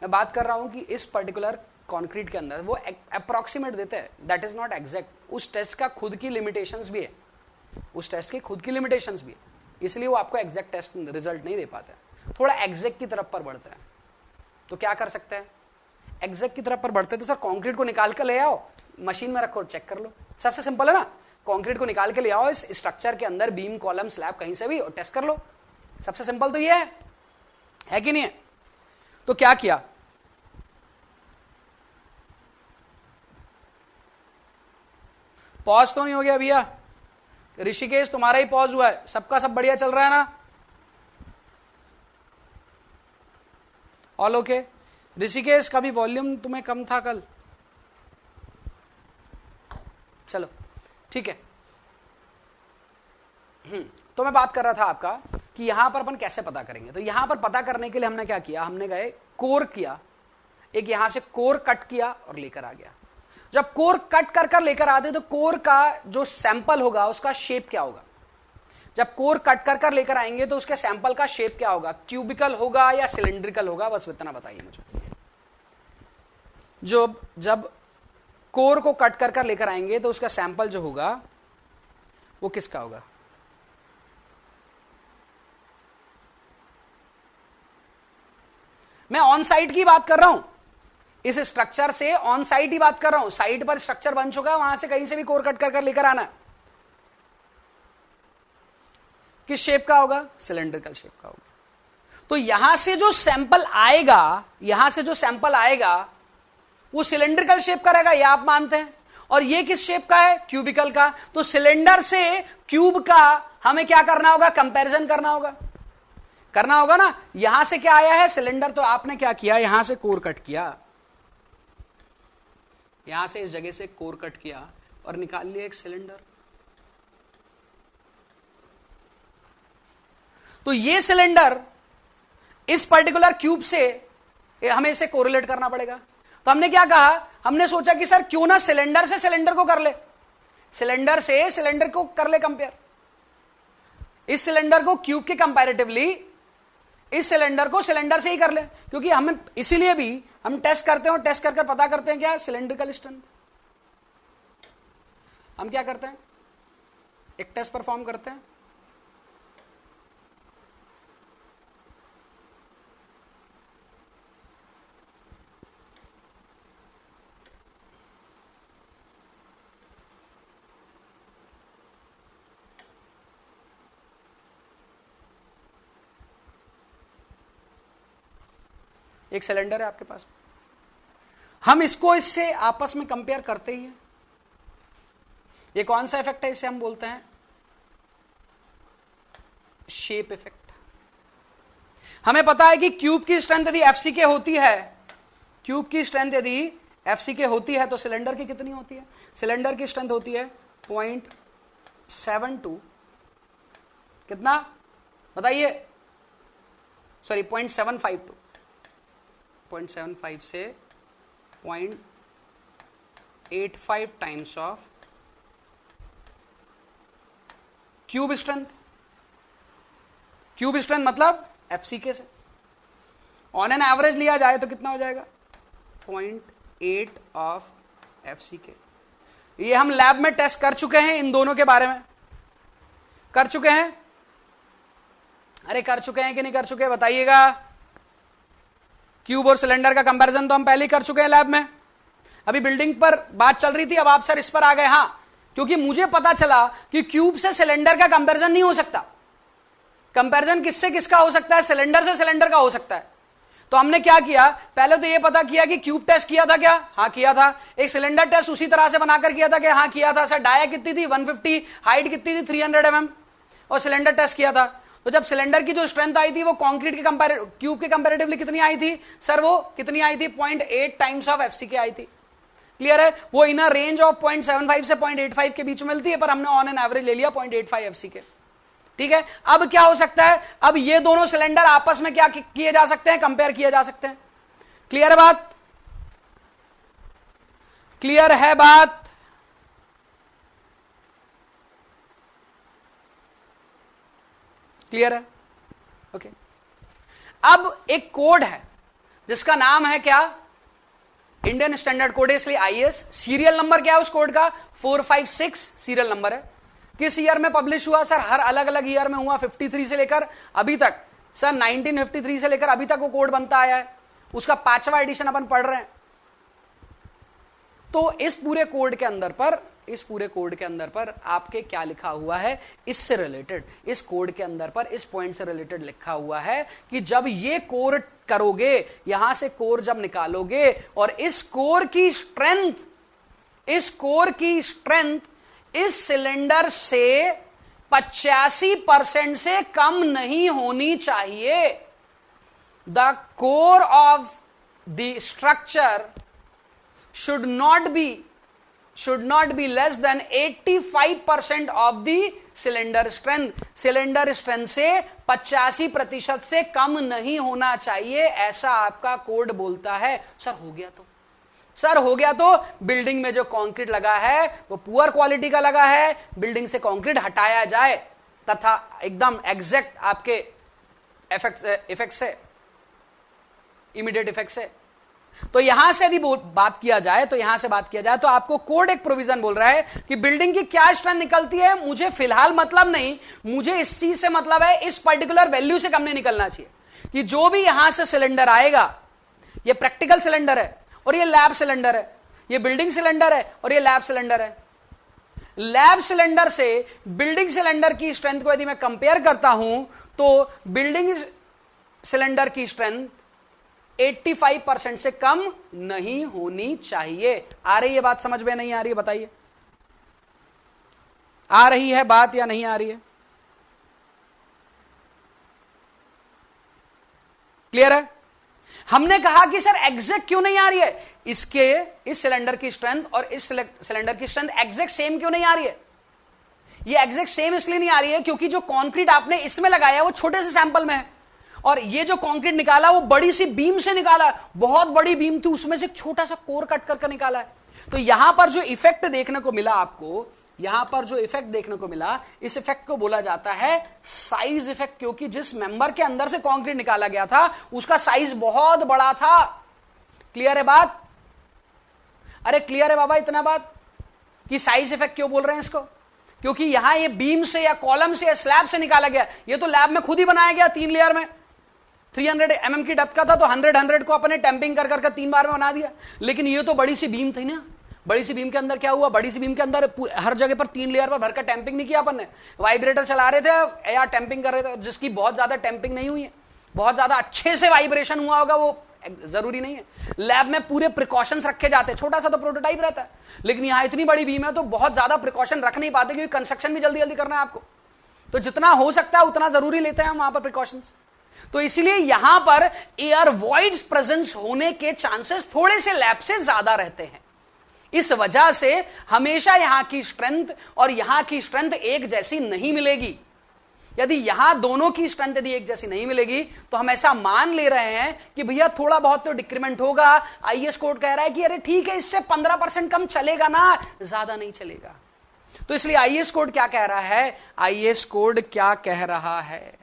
मैं बात कर रहा हूँ कि इस पर्टिकुलर कंक्रीट के अंदर वो अप्रॉक्सीमेट देते हैं, दैट इज नॉट एग्जैक्ट। उस टेस्ट का खुद की लिमिटेशंस भी है, उस टेस्ट की खुद की लिमिटेशंस भी है, इसलिए वो आपको एग्जैक्ट टेस्ट रिजल्ट नहीं दे पाते हैं, थोड़ा एग्जैक्ट की तरफ पर बढ़ते हैं। तो क्या कर सकते हैं, एग्जैक्ट की तरफ पर बढ़ते हैं तो सर कंक्रीट को निकाल कर ले आओ, मशीन में रखो, चेक कर लो, सबसे सिंपल है ना। कंक्रीट को निकाल के ले आओ इस स्ट्रक्चर के अंदर, बीम कॉलम स्लैब कहीं से भी, और टेस्ट कर लो। सबसे सिंपल तो ये है कि नहीं है। तो क्या किया, पॉज तो नहीं हो गया भैया? ऋषिकेश तुम्हारा ही पॉज हुआ है, सबका सब बढ़िया चल रहा है ना? All okay? ऋषिकेश का भी वॉल्यूम तुम्हें कम था कल। चलो ठीक है। तो मैं बात कर रहा था आपका कि यहां पर अपन कैसे पता करेंगे। तो यहां पर पता करने के लिए हमने क्या किया, हमने गए कोर किया, एक यहां से कोर कट किया और लेकर आ गया। जब कोर कट कर कर लेकर आते तो कोर का जो सैंपल होगा उसका शेप क्या होगा? जब कोर कट कर कर लेकर आएंगे तो उसके सैंपल का शेप क्या होगा? क्यूबिकल होगा या सिलेंड्रिकल होगा? बस इतना बताइए मुझे। जब कोर को कट कर कर लेकर आएंगे तो उसका सैंपल जो होगा वो किसका होगा? मैं ऑन साइट की बात कर रहा हूं, इस स्ट्रक्चर से ऑन साइट ही बात कर रहा हूं। साइट पर स्ट्रक्चर बन चुका है, वहां से कहीं से भी कोर कट कर कर लेकर आना है। किस शेप का होगा? सिलेंड्रिकल शेप का होगा। तो यहां से जो सैंपल आएगा, यहां से जो सैंपल आएगा वो सिलेंड्रिकल शेप का रहेगा, यह आप मानते हैं। और ये किस शेप का है? क्यूबिकल का। तो सिलेंडर से क्यूब का हमें क्या करना होगा? कंपैरिजन करना होगा ना। यहां से क्या आया है? सिलेंडर। तो आपने क्या किया? यहां से कोर कट किया, यहां से इस जगह से कोर कट किया और निकाल लिया एक सिलेंडर। तो ये सिलेंडर इस पर्टिकुलर क्यूब से हमें इसे कोरिलेट करना पड़ेगा। तो हमने क्या कहा? हमने सोचा कि सर क्यों ना सिलेंडर से सिलेंडर को कर ले, सिलेंडर से सिलेंडर को कर ले कंपेयर। इस सिलेंडर को क्यूब के कंपैरेटिवली इस सिलेंडर को सिलेंडर से ही कर ले, क्योंकि हम इसीलिए भी हम टेस्ट करते हैं और टेस्ट करके पता करते हैं क्या? Cylindrical strength. हम क्या करते हैं? एक टेस्ट परफॉर्म करते हैं। एक सिलेंडर है आपके पास, हम इसको इससे आपस में कंपेयर करते ही हैं। ये कौन सा इफेक्ट है? इसे हम बोलते हैं शेप इफेक्ट। हमें पता है कि क्यूब की स्ट्रेंथ यदि एफसी के होती है, क्यूब की स्ट्रेंथ यदि एफसी के होती है तो सिलेंडर की कितनी होती है? सिलेंडर की स्ट्रेंथ होती है 0.72, कितना बताइए? सॉरी 0.752, 0.75 से 0.85 times of cube strength. Cube strength मतलब एफसीके से ऑन एन एवरेज लिया जाए तो कितना हो जाएगा? 0.8 ऑफ एफसीके। ये हम लैब में टेस्ट कर चुके हैं, इन दोनों के बारे में कर चुके हैं। अरे कर चुके हैं कि नहीं कर चुके बताइएगा। क्यूब और सिलेंडर का कंपैरिजन तो हम पहले ही कर चुके हैं लैब में। अभी बिल्डिंग पर बात चल रही थी, अब आप सर इस पर आ गए। हां, क्योंकि मुझे पता चला कि क्यूब से सिलेंडर का कंपैरिजन नहीं हो सकता। कंपैरिजन किससे किसका हो सकता है? सिलेंडर से सिलेंडर का हो सकता है। तो हमने क्या किया? पहले तो ये पता किया कि क्यूब टेस्ट किया था क्या? हाँ किया था। एक सिलेंडर टेस्ट उसी तरह से बनाकर किया था क्या? हाँ किया था। सर डाया कितनी थी? 150, हाइट कितनी थी? 300 mm, और सिलेंडर टेस्ट किया था। तो जब सिलेंडर की जो स्ट्रेंथ आई थी वो कंक्रीट के क्यूब के कंपैरेटिवली कितनी आई थी? सर वो कितनी आई थी? 0.8 टाइम्स ऑफ एफसीके आई थी। क्लियर है? वो इन रेंज ऑफ 0.75 से 0.85 के बीच में मिलती है, पर हमने ऑन एन एवरेज ले लिया 0.85 एफसीके। ठीक है। अब क्या हो सकता है? अब ये दोनों सिलेंडर आपस में क्या किए जा सकते हैं? कंपेयर किए जा सकते हैं। क्लियर है बात? क्लियर है बात? क्लियर है? ओके। अब एक कोड है जिसका नाम है क्या? इंडियन स्टैंडर्ड कोड है, इसलिए आईएस। सीरियल नंबर क्या है उस कोड का? 456 सीरियल नंबर है। किस ईयर में पब्लिश हुआ? सर हर अलग अलग ईयर में हुआ, 53 से लेकर अभी तक। सर 1953 से लेकर अभी तक वो कोड बनता आया है, उसका 5वां एडिशन अपन पढ़ रहे हैं। तो इस पूरे कोड के अंदर पर आपके क्या लिखा हुआ है? इससे रिलेटेड, इस कोड के अंदर पर इस पॉइंट से रिलेटेड लिखा हुआ है कि जब ये कोर करोगे, यहां से कोर जब निकालोगे और इस कोर की स्ट्रेंथ इस सिलेंडर से 85% से कम नहीं होनी चाहिए। The core of the structure should not be less than 85% of the cylinder strength। Cylinder strength से 85% से कम नहीं होना चाहिए, ऐसा आपका कोड बोलता है। सर हो गया तो, सर हो गया तो बिल्डिंग में जो कंक्रीट लगा है वो पुअर क्वालिटी का लगा है, बिल्डिंग से कंक्रीट हटाया जाए तथा एकदम एग्जैक्ट आपके इफेक्ट से, इमीडिएट इफेक्ट से। तो यहां से यदि बात किया जाए तो आपको कोड एक प्रोविजन बोल रहा है कि बिल्डिंग की क्या स्ट्रेंथ निकलती है, मुझे फिलहाल मतलब नहीं, मुझे इस चीज से मतलब है इस पर्टिकुलर वैल्यू से कम नहीं निकलना चाहिए कि जो भी यहां से सिलेंडर आएगा, ये प्रैक्टिकल सिलेंडर है और ये लैब सिलेंडर है, ये बिल्डिंग सिलेंडर है और ये लैब सिलेंडर है। लैब सिलेंडर से बिल्डिंग सिलेंडर की स्ट्रेंथ को यदि मैं कंपेयर करता हूं तो बिल्डिंग सिलेंडर की स्ट्रेंथ 85% से कम नहीं होनी चाहिए। आ रही है बात समझ में, नहीं आ रही है बताइए? आ रही है बात या नहीं आ रही है? क्लियर है? हमने कहा कि सर एग्जैक्ट क्यों नहीं आ रही है, इस सिलेंडर की स्ट्रेंथ और इस सिलेंडर की स्ट्रेंथ एग्जैक्ट सेम क्यों नहीं आ रही है? ये एग्जैक्ट सेम इसलिए नहीं आ रही है क्योंकि जो कंक्रीट आपने इसमें लगाया वो छोटे से सैंपल में है और ये जो कंक्रीट निकाला वो बड़ी सी बीम से निकाला, बहुत बड़ी बीम थी, उसमें से एक छोटा सा कोर कट करके निकाला है। तो यहां पर जो इफेक्ट देखने को मिला आपको, यहां पर जो इफेक्ट देखने को मिला, इस इफेक्ट को बोला जाता है साइज इफेक्ट, क्योंकि जिस मेंबर के अंदर से कंक्रीट निकाला गया था उसका साइज बहुत बड़ा था। क्लियर है बात? अरे क्लियर है बाबा इतना बात कि साइज इफेक्ट क्यों बोल रहे हैं इसको? क्योंकि यहां ये बीम से या कॉलम से या स्लैब से निकाला गया, ये तो लैब में खुद ही बनाया गया 3 लेयर में, 300 mm की डेप्थ का था तो 100 को अपने टैंपिंग कर करके 3 बार में बना दिया। लेकिन ये तो बड़ी सी बीम थी ना, बड़ी सी बीम के अंदर क्या हुआ, बड़ी सी बीम के अंदर हर जगह पर 3 लेयर पर भरकर टैंपिंग नहीं किया अपन ने, वाइब्रेटर चला रहे थे या टैंपिंग कर रहे थे, जिसकी बहुत ज्यादा टैंपिंग नहीं हुई है, बहुत ज्यादा अच्छे से वाइब्रेशन हुआ होगा वो जरूरी नहीं है। लैब में पूरे प्रिकॉशंस रखे जाते हैं, छोटा सा तो प्रोटोटाइप रहता है, लेकिन यहां इतनी बड़ी बीम है तो बहुत ज्यादा प्रिकॉशन रख नहीं पाते क्योंकि कंस्ट्रक्शन भी जल्दी जल्दी करना है आपको, तो जितना हो सकता है उतना जरूरी लेते हैं हम वहां पर प्रिकॉशंस। तो इसलिए यहां पर एयर वॉइड्स प्रेजेंस होने के चांसेस थोड़े से लैब से ज्यादा रहते हैं। इस वजह से हमेशा यहां की स्ट्रेंथ और यहां की स्ट्रेंथ एक जैसी नहीं मिलेगी। यदि यहां दोनों की स्ट्रेंथ यदि एक जैसी नहीं मिलेगी तो हम ऐसा मान ले रहे हैं कि भैया थोड़ा बहुत तो डिक्रीमेंट होगा। आईएस कोड कह रहा है कि अरे ठीक है, इससे 15% कम चलेगा ना, ज्यादा नहीं चलेगा। तो इसलिए आईएस कोड क्या कह रहा है, आईएस कोड क्या कह रहा है,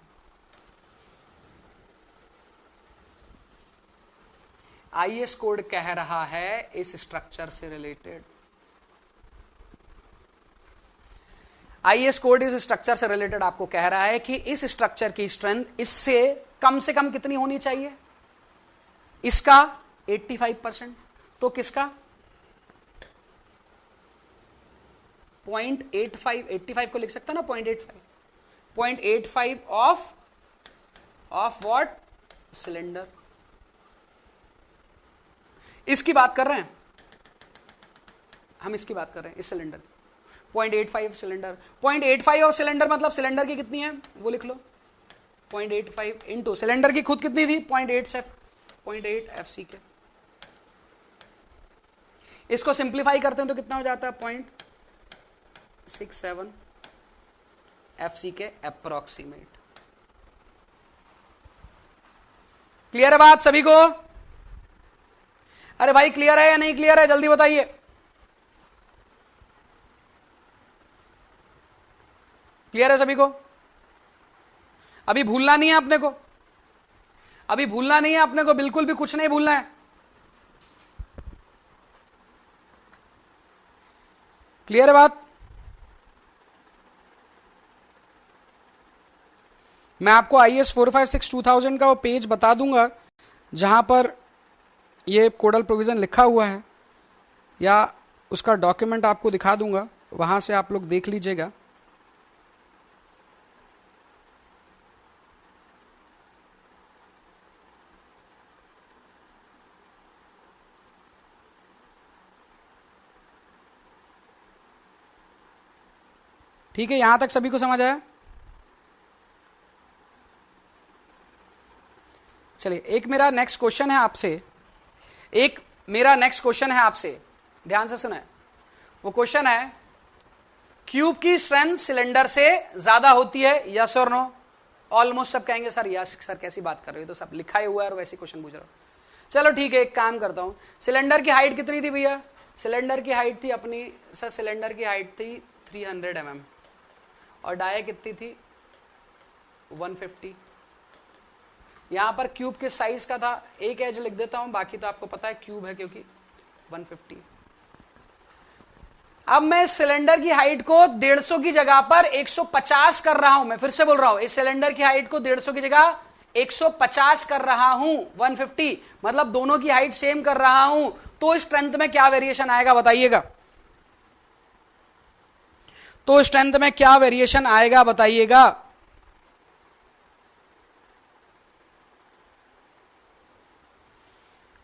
आईएस कोड कह रहा है इस स्ट्रक्चर से रिलेटेड, आईएस कोड इस स्ट्रक्चर से रिलेटेड आपको कह रहा है कि इस स्ट्रक्चर की स्ट्रेंथ इससे कम से कम कितनी होनी चाहिए, इसका 85%, तो किसका 0.85, 85 को लिख सकता ना 0.85 ऑफ व्हाट, सिलेंडर। इसकी बात कर रहे हैं हम, इसकी बात कर रहे हैं इस सिलेंडर, 0.85 सिलेंडर, 0.85 ऑफ सिलेंडर मतलब सिलेंडर की कितनी है वो लिख लो, 0.85 इंटू सिलेंडर की खुद कितनी थी 0.8 एफसी के, इसको सिंप्लीफाई करते हैं तो कितना हो जाता है 0.67 एफसी के अप्रोक्सीमेट। क्लियर है बात सभी को? अरे भाई क्लियर है या नहीं क्लियर है, जल्दी बताइए। क्लियर है सभी को? अभी भूलना नहीं है अपने को, अभी भूलना नहीं है अपने को, बिल्कुल भी कुछ नहीं भूलना है। क्लियर है बात? मैं आपको IS 456-2000 का वो पेज बता दूंगा जहां पर ये कोडल प्रोविजन लिखा हुआ है, या उसका डॉक्यूमेंट आपको दिखा दूंगा, वहां से आप लोग देख लीजिएगा। ठीक है, यहां तक सभी को समझ आया? चलिए, एक मेरा नेक्स्ट क्वेश्चन है आपसे, ध्यान से सुने। वो क्वेश्चन है, क्यूब की स्ट्रेंथ सिलेंडर से ज्यादा होती है, यस और नो? ऑलमोस्ट सब कहेंगे सर यस। सर कैसी बात कर रहे हो, तो सब लिखा ही हुआ है और वैसे क्वेश्चन पूछ रहा हूं। चलो ठीक है, एक काम करता हूं। सिलेंडर की हाइट कितनी थी भैया? सिलेंडर की हाइट थी अपनी, सर सिलेंडर की हाइट थी 300 mm और डाया कितनी थी? 150। यहां पर क्यूब किस साइज का था? एक एज लिख देता हूं, बाकी तो आपको पता है क्यूब है क्योंकि 150। अब मैं सिलेंडर की हाइट को 150 की जगह पर 150 कर रहा हूं। मैं फिर से बोल रहा हूं, इस सिलेंडर की हाइट को 150 की जगह 150 कर रहा हूं, 150, मतलब दोनों की हाइट सेम कर रहा हूं, तो स्ट्रेंथ में क्या वेरिएशन आएगा बताइएगा?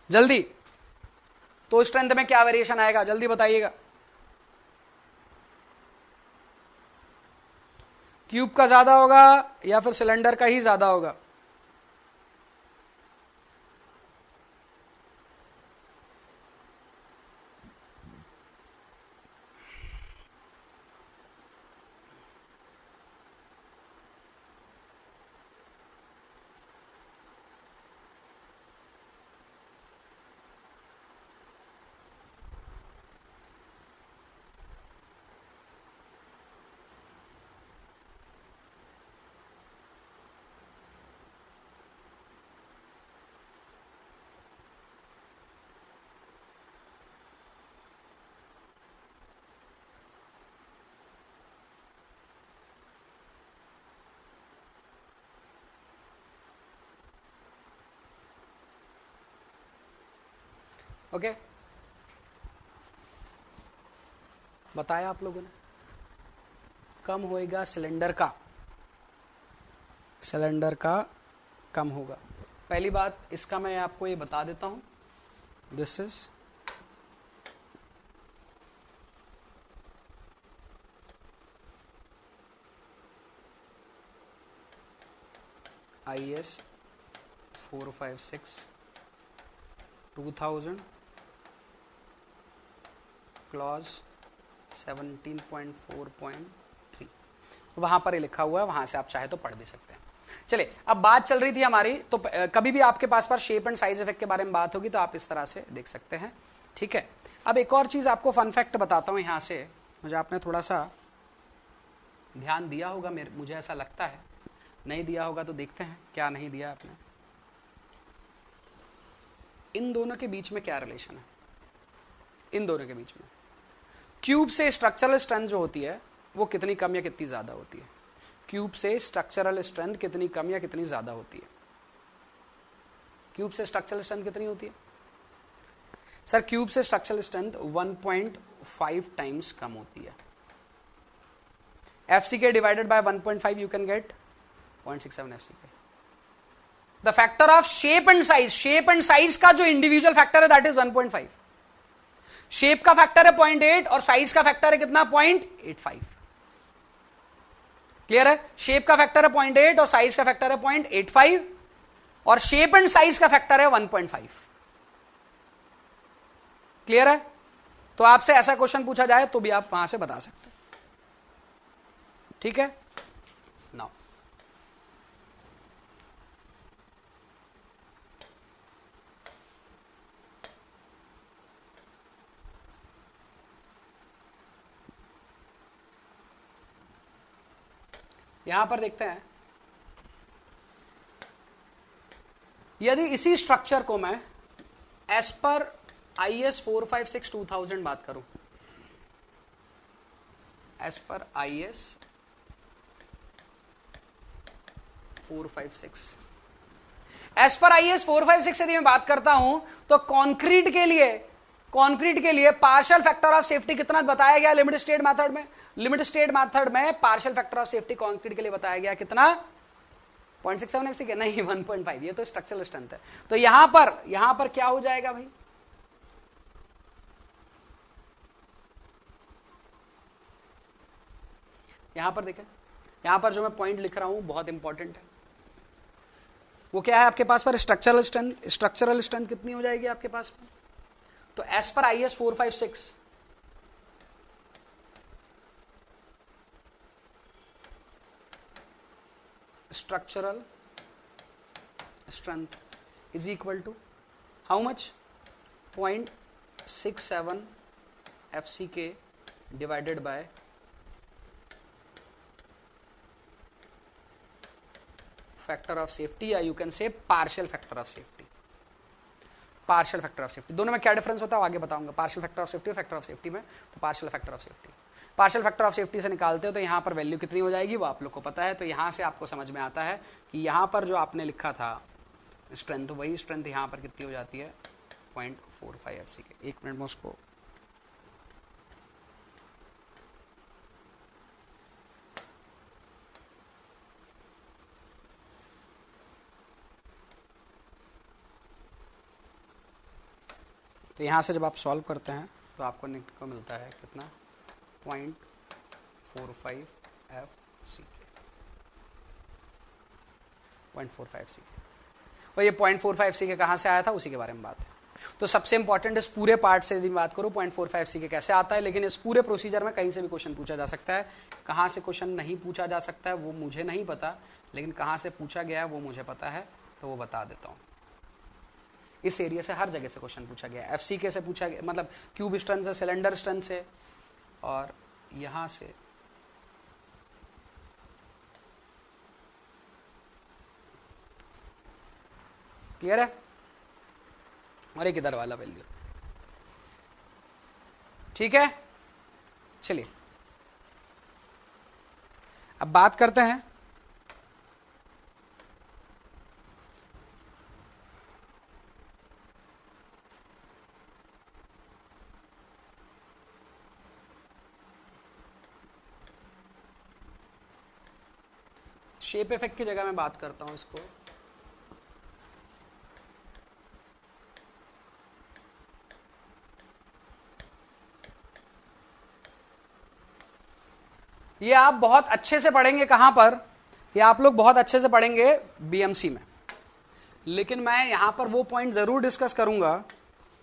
जल्दी, तो स्ट्रेंथ में क्या वेरिएशन आएगा, जल्दी बताइएगा। क्यूब का ज्यादा होगा या फिर सिलेंडर का ही ज्यादा होगा? ओके, बताया आप लोगों ने, कम होएगा सिलेंडर का कम होगा। पहली बात इसका मैं आपको ये बता देता हूं, दिस इज IS 456 2000 क्लॉज 17.4.3, वहां पर ही लिखा हुआ है, वहां से आप चाहे तो पढ़ भी सकते हैं। चलिए, अब बात चल रही थी हमारी, तो कभी भी आपके पास पर शेप एंड साइज इफेक्ट के बारे में बात होगी तो आप इस तरह से देख सकते हैं। ठीक है, अब एक और चीज आपको फन फैक्ट बताता हूं यहां से, मुझे आपने थोड़ा सा ध्यान दिया होगा, मुझे ऐसा लगता है, नहीं दिया होगा तो देखते हैं क्या नहीं दिया आपने। इन दोनों के बीच में क्या रिलेशन है? इन दोनों के बीच में क्यूब से स्ट्रक्चरल स्ट्रेंथ जो होती है वो कितनी कम या कितनी ज्यादा होती है? क्यूब से स्ट्रक्चरल स्ट्रेंथ कितनी कम या कितनी ज्यादा होती है? क्यूब से स्ट्रक्चरल स्ट्रेंथ कितनी होती है? सर क्यूब से स्ट्रक्चरल स्ट्रेंथ 1.5 टाइम्स कम होती है। FCK divided bye 1.5 you can get 0.67 FCK। The factor of shape and size का जो इंडिविजुअल फैक्टर है दैट इज 1.5। शेप का फैक्टर है 0.8 और साइज का फैक्टर है कितना? 0.85। क्लियर है? शेप का फैक्टर है 0.8 और साइज का फैक्टर है 0.85 और शेप एंड साइज का फैक्टर है 1.5। क्लियर है? तो आपसे ऐसा क्वेश्चन पूछा जाए तो भी आप वहां से बता सकते हैं। ठीक है, नाउ यहां पर देखते हैं, यदि इसी स्ट्रक्चर को मैं एज पर IS 456 2000 बात करूं, as per IS 456, as per IS 456 यदि मैं बात करता हूं तो कंक्रीट के लिए पार्शियल फैक्टर ऑफ सेफ्टी कितना बताया गया लिमिट स्टेट मेथड में? लिमिट स्टेट मेथड में partial factor of safety concrete के लिए बताया गया कितना? 0.67 FCK नहीं, 1.5। ये तो स्ट्रक्चरल स्ट्रेंथ है। तो यहां पर क्या हो जाएगा भाई? यहां पर देखें, यहां पर जो मैं पॉइंट लिख रहा हूं बहुत इंपॉर्टेंट है। वो क्या है आपके पास पर स्ट्रक्चरल स्ट्रेंथ कितनी हो जाएगी आपके पास में? तो as per IS 456 structural strength is equal to how much? 0.67 FCK divided by factor of safety, या you can say partial factor of safety. Partial factor of safety दोनों में क्या डिफरेंस होता है आगे बताऊंगा। पार्शियल फैक्टर ऑफ सेफ्टी और factor of safety में, तो partial factor of safety, partial factor of safety से निकालते हो तो यहां पर वैल्यू कितनी हो जाएगी वो आप लोग को पता है। तो यहां से आपको समझ में आता है कि यहां पर जो आपने लिखा था स्ट्रेंथ, वही स्ट्रेंथ यहां पर कितनी हो जाती है? 0.45 FCK। एक मिनट में उसको तो यहाँ से जब आप सॉल्व करते हैं तो आपको निकल को मिलता है कितना? 0.45 FCK, 0.45 FCK। और ये 0.45 FCK कहाँ से आया था उसी के बारे में बात है। तो सबसे इंपॉर्टेंट इस पूरे पार्ट से यदि बात करूँ 0.45 FCK कैसे आता है, लेकिन इस पूरे प्रोसीजर में कहीं से भी क्वेश्चन पूछा जा सकता है। कहाँ से क्वेश्चन नहीं पूछा जा सकता है वो मुझे नहीं पता, लेकिन कहाँ से पूछा गया है वो मुझे पता है, तो वो बता देता हूँ। इस एरिया से हर जगह से क्वेश्चन पूछा गया। FCK से पूछा गया, मतलब क्यूब स्ट्रेंथ से, सिलेंडर स्ट्रेंथ से, और यहां से क्लियर है। और एक इधर वाला वैल्यू, ठीक है। चलिए अब बात करते हैं शेप इफेक्ट की जगह मैं बात करता हूं इसको। ये आप बहुत अच्छे से पढ़ेंगे कहां पर? ये आप लोग बहुत अच्छे से पढ़ेंगे BMC में, लेकिन मैं यहां पर वो पॉइंट जरूर डिस्कस करूंगा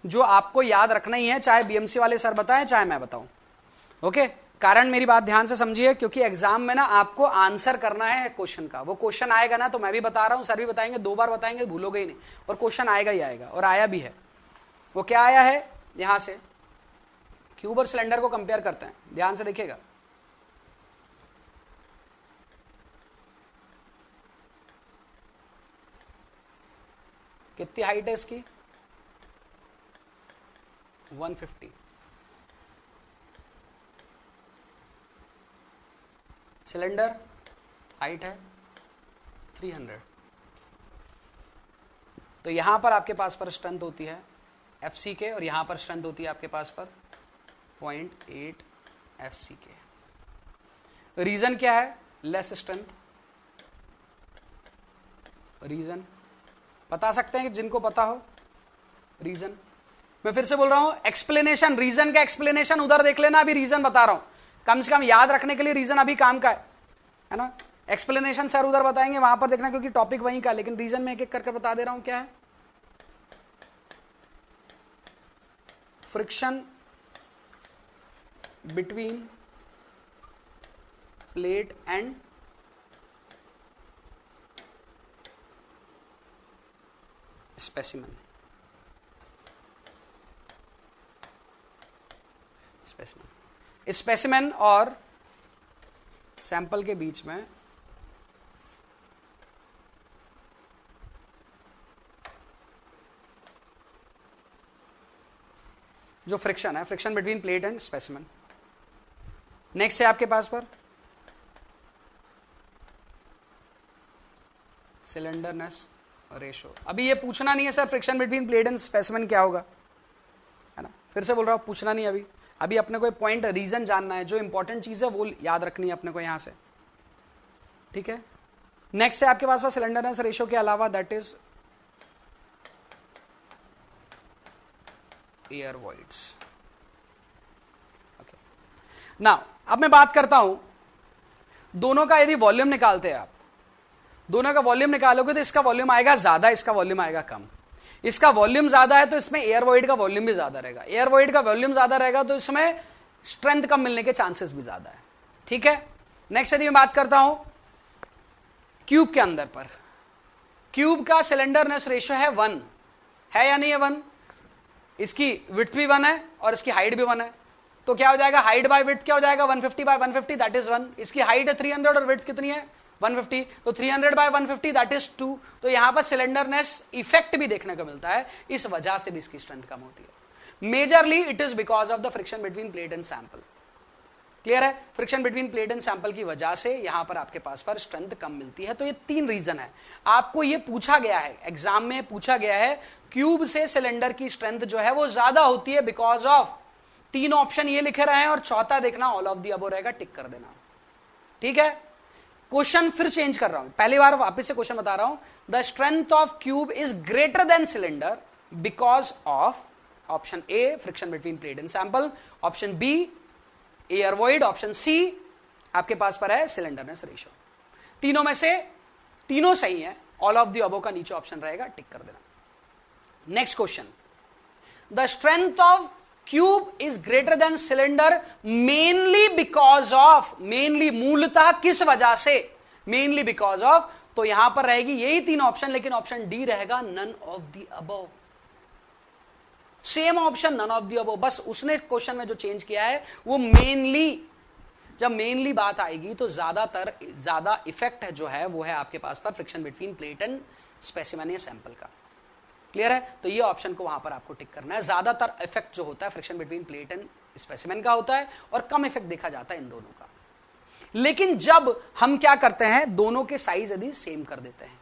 जो आपको याद रखना ही है, चाहे BMC वाले सर बताएं चाहे मैं बताऊं। ओके, कारण मेरी बात ध्यान से समझिए, क्योंकि एग्जाम में ना आपको आंसर करना है क्वेश्चन का। वो क्वेश्चन आएगा ना, तो मैं भी बता रहा हूं, सर भी बताएंगे, 2 बार बताएंगे, भूलोगे ही नहीं, और क्वेश्चन आएगा ही आएगा, और आया भी है। वो क्या आया है? यहां से क्यूब और सिलेंडर को कंपेयर करते हैं, ध्यान से देखिएगा। कितनी हाइट है इसकी? 150। सिलेंडर हाइट है 300। तो यहां पर आपके पास पर स्ट्रेंथ होती है FCK, और यहां पर स्ट्रेंथ होती है आपके पास पर 0.8 FCK। रीजन क्या है? Less strength. रीजन बता सकते हैं कि जिनको पता हो रीजन। मैं फिर से बोल रहा हूं, एक्सप्लेनेशन, रीजन का एक्सप्लेनेशन उधर देख लेना, अभी रीजन बता रहा हूं, कम से कम याद रखने के लिए रीजन अभी काम का है ना। एक्सप्लेनेशन सर उधर बताएंगे, वहां पर देखना, क्योंकि टॉपिक वहीं का, लेकिन रीजन में एक एक करके बता दे रहा हूं। क्या है? Friction between plate and specimen. Specimen और सैंपल के बीच में जो फ्रिक्शन है, friction between plate and specimen. Next है आपके पास पर सिलेंडरनेस रेशो। अभी ये पूछना नहीं है sir friction between plate and specimen क्या होगा, है ना। फिर से बोल रहा हूं, पूछना नहीं अभी। अभी अपने को पॉइंट रीजन जानना है, जो इंपॉर्टेंट चीज है वो याद रखनी है अपने को यहां से, ठीक है। नेक्स्ट है आपके पास सिलेंडरनेस रेशो के अलावा, that is air voids. Okay, now अब मैं बात करता हूं दोनों का यदि वॉल्यूम निकालते हैं आप, दोनों का वॉल्यूम निकालोगे तो इसका वॉल्यूम आएगा ज्यादा, इसका वॉल्यूम आएगा कम। इसका वॉल्यूम ज्यादा है तो इसमें एयर वॉइड का वॉल्यूम भी ज्यादा रहेगा, एयर वॉइड का वॉल्यूम ज्यादा रहेगा तो इसमें स्ट्रेंथ कम मिलने के चांसेस भी ज्यादा है। ठीक है, नेक्स्ट यदि मैं बात करता हूं क्यूब के अंदर पर, क्यूब का सिलेंडरनेस रेशियो है 1, है या नहीं है 1? इसकी विड्थ भी 1 है और इसकी हाइट भी 1 है, तो क्या हो जाएगा, हाइट बाय विड्थ क्या हो जाएगा, 150 बाय 150 दैट इज 1। इसकी हाइट है 300 और विड्थ कितनी है 150, तो 300 बाय 150 दैट इज 2। तो यहां पर सिलेंडरनेस इफेक्ट भी देखने को मिलता है, इस वजह से भी इसकी स्ट्रेंथ कम होती है। Majorly it is because of the friction between plate and sample. Clear है, friction between plate and sample की वजह से यहां पर आपके पास पर स्ट्रेंथ कम मिलती है। तो ये 3 रीजन है, आपको ये पूछा गया है एग्जाम में, पूछा गया है क्यूब से सिलेंडर की स्ट्रेंथ जो है वो ज्यादा होती है बिकॉज ऑफ 3 ऑप्शन ये लिखे रहे हैं और चौथा देखना ऑल ऑफ दी अबव रहेगा, टिक कर देना। ठीक है, क्वेश्चन फिर चेंज कर रहा हूं, पहली बार वापस से क्वेश्चन बता रहा हूं। The strength of cube is greater than cylinder because of option A friction between plate and sample, option B air void, option C आपके पास पर है सिलेंडरनेस रेशियो। तीनों में से तीनों सही है, ऑल ऑफ द अबव का नीचे ऑप्शन रहेगा, टिक कर देना। Next question, the strength of cube is greater than cylinder mainly because of, mainly मूलतः किस वजह से, मेनली बिकॉज ऑफ, तो यहां पर रहेगी यही 3 ऑप्शन, लेकिन ऑप्शन डी रहेगा none of the above. Same option none of the above, बस उसने क्वेश्चन में जो चेंज किया है वो मेनली, जब मेनली बात आएगी तो ज्यादातर ज्यादा इफेक्ट है जो है वो है आपके पास पर friction between plate and specimen या सैंपल का। क्लियर है, तो ये ऑप्शन को वहां पर आपको टिक करना है। ज्यादातर इफेक्ट जो होता है friction between plate and specimen का होता है और कम इफेक्ट देखा जाता है इन दोनों का। लेकिन जब हम क्या करते हैं, दोनों के साइज यदि सेम कर देते हैं,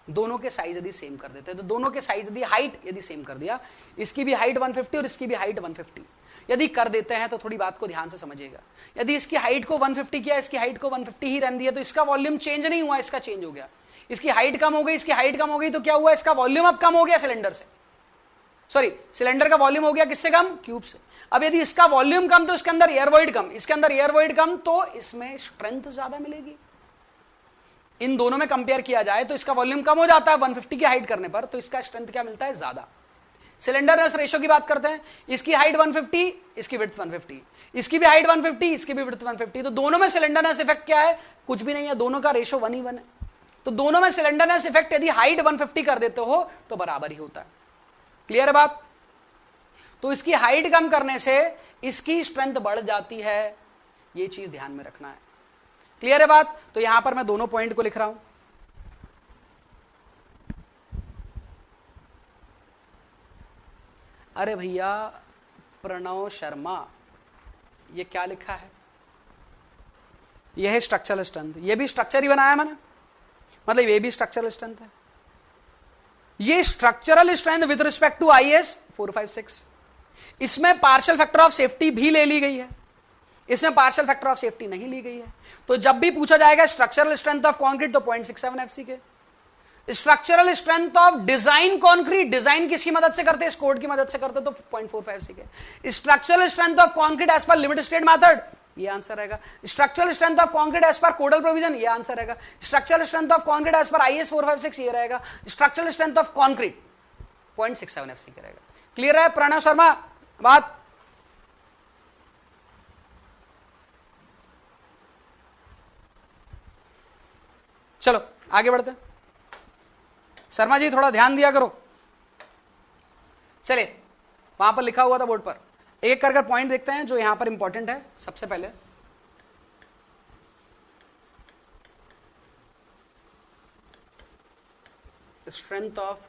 दोनों के साइज यदि सेम कर देते हैं, तो दोनों के साइज यदि हाइट यदि सेम कर दिया, इसकी भी हाइट 150 और इसकी भी हाइट 150 यदि कर देते हैं, तो थोड़ी बात को ध्यान से समझिएगा। यदि इसकी हाइट को 150 किया, इसकी हाइट को 150 ही रहने दिया, तो इसका वॉल्यूम चेंज नहीं हुआ, इसका चेंज हो गया। इसकी हाइट कम हो गई, इसकी हाइट कम हो गई, तो क्या हुआ, इसका वॉल्यूम अब कम हो गया सिलेंडर से, सॉरी सिलेंडर का वॉल्यूम हो गया किससे कम, क्यूब से। अब यदि इसका वॉल्यूम कम तो इसके अंदर एयर वॉइड कम, इसके अंदर एयर वॉइड कम, तो इसमें स्ट्रेंथ ज्यादा मिलेगी। इन दोनों में कंपेयर किया जाए तो इसका वॉल्यूम कम हो जाता है 150 की हाइट करने पर, तो इसका स्ट्रेंथ क्या मिलता है, ज्यादा। सिलेंडरनेस रेशियो की बात करते हैं, इसकी हाइट 150, इसकी विड्थ 150, इसकी भी हाइट 150, इसकी भी विड्थ 150, तो दोनों में सिलेंडरनेस इफेक्ट क्या है, कुछ भी नहीं है, दोनों का रेशियो 1 ही 1 है। तो दोनों में सिलेंडरनेस इफेक्ट यदि हाइट 150 कर देते हो तो बराबर ही होता है। क्लियर है बात, तो इसकी हाइट कम करने से इसकी स्ट्रेंथ बढ़ जाती है, यह चीज ध्यान में रखना है। क्लियर है बात, तो यहां पर मैं दोनों पॉइंट को लिख रहा हूं। अरे भैया प्रणव शर्मा, ये क्या लिखा है, यह है स्ट्रक्चरल स्ट्रेंथ, ये भी स्ट्रक्चर ही बनाया मैंने, मतलब ये भी स्ट्रक्चरल स्ट्रेंथ है। ये structural strength with respect to IS 456, इसमें पार्शियल फैक्टर ऑफ सेफ्टी भी ले ली गई है, इसमें पार्शियल फैक्टर ऑफ सेफ्टी नहीं ली गई है। तो जब भी पूछा जाएगा स्ट्रक्चरल स्ट्रेंथ ऑफ कंक्रीट तो 0.67 FCK, structural strength of design concrete, design किसकी मदद से करते हैं, इस कोड की मदद से करते तो 0.45 FCK। Structural strength of concrete as per limit state method, ये आंसर रहेगा। Structural strength of concrete as per codal provision, ये आंसर रहेगा। Structural strength of concrete as per IS 456, ये रहेगा। Structural strength of concrete 0.67 FCK रहेगा। Clear है प्रणव शर्मा बात, चलो आगे बढ़ते हैं। शर्मा जी थोड़ा ध्यान दिया करो, चलिए वहां पर लिखा हुआ था बोर्ड पर, एक कर कर पॉइंट देखते हैं जो यहां पर इंपॉर्टेंट है। सबसे पहले strength of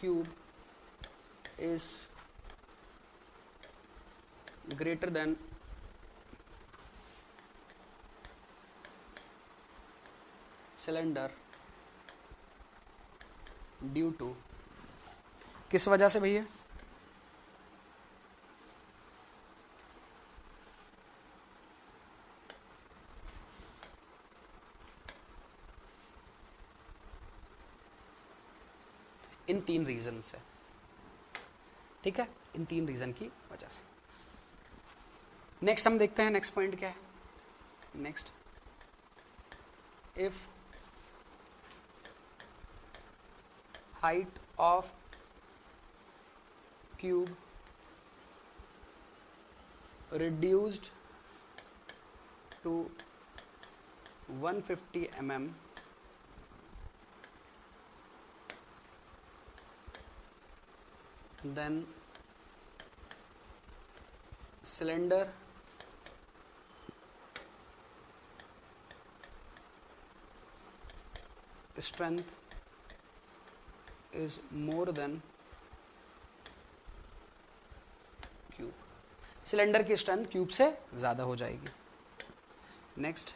cube is greater than cylinder due to, किस वजह से भैया, इन 3 रीजन से। ठीक है, इन 3 रीजन की वजह से। नेक्स्ट हम देखते हैं, नेक्स्ट पॉइंट क्या है। Next, if height of cube reduced to 150 mm, then cylinder strength is more than cube, cylinder की स्ट्रेंथ क्यूब से ज्यादा हो जाएगी. Next,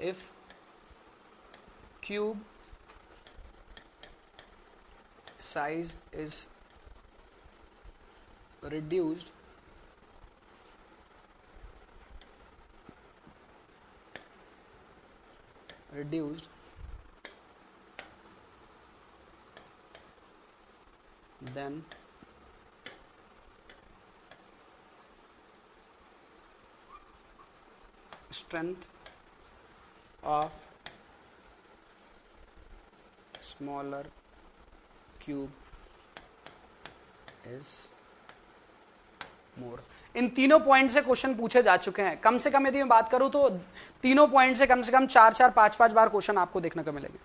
if cube size is reduced then strength of smaller cube is more. इन तीनों point से question पूछे जा चुके हैं. कम से कम यदि मैं बात करूं तो तीनों पॉइंट से कम 4-4, 5-5 बार क्वेश्चन आपको देखने को मिलेंगे.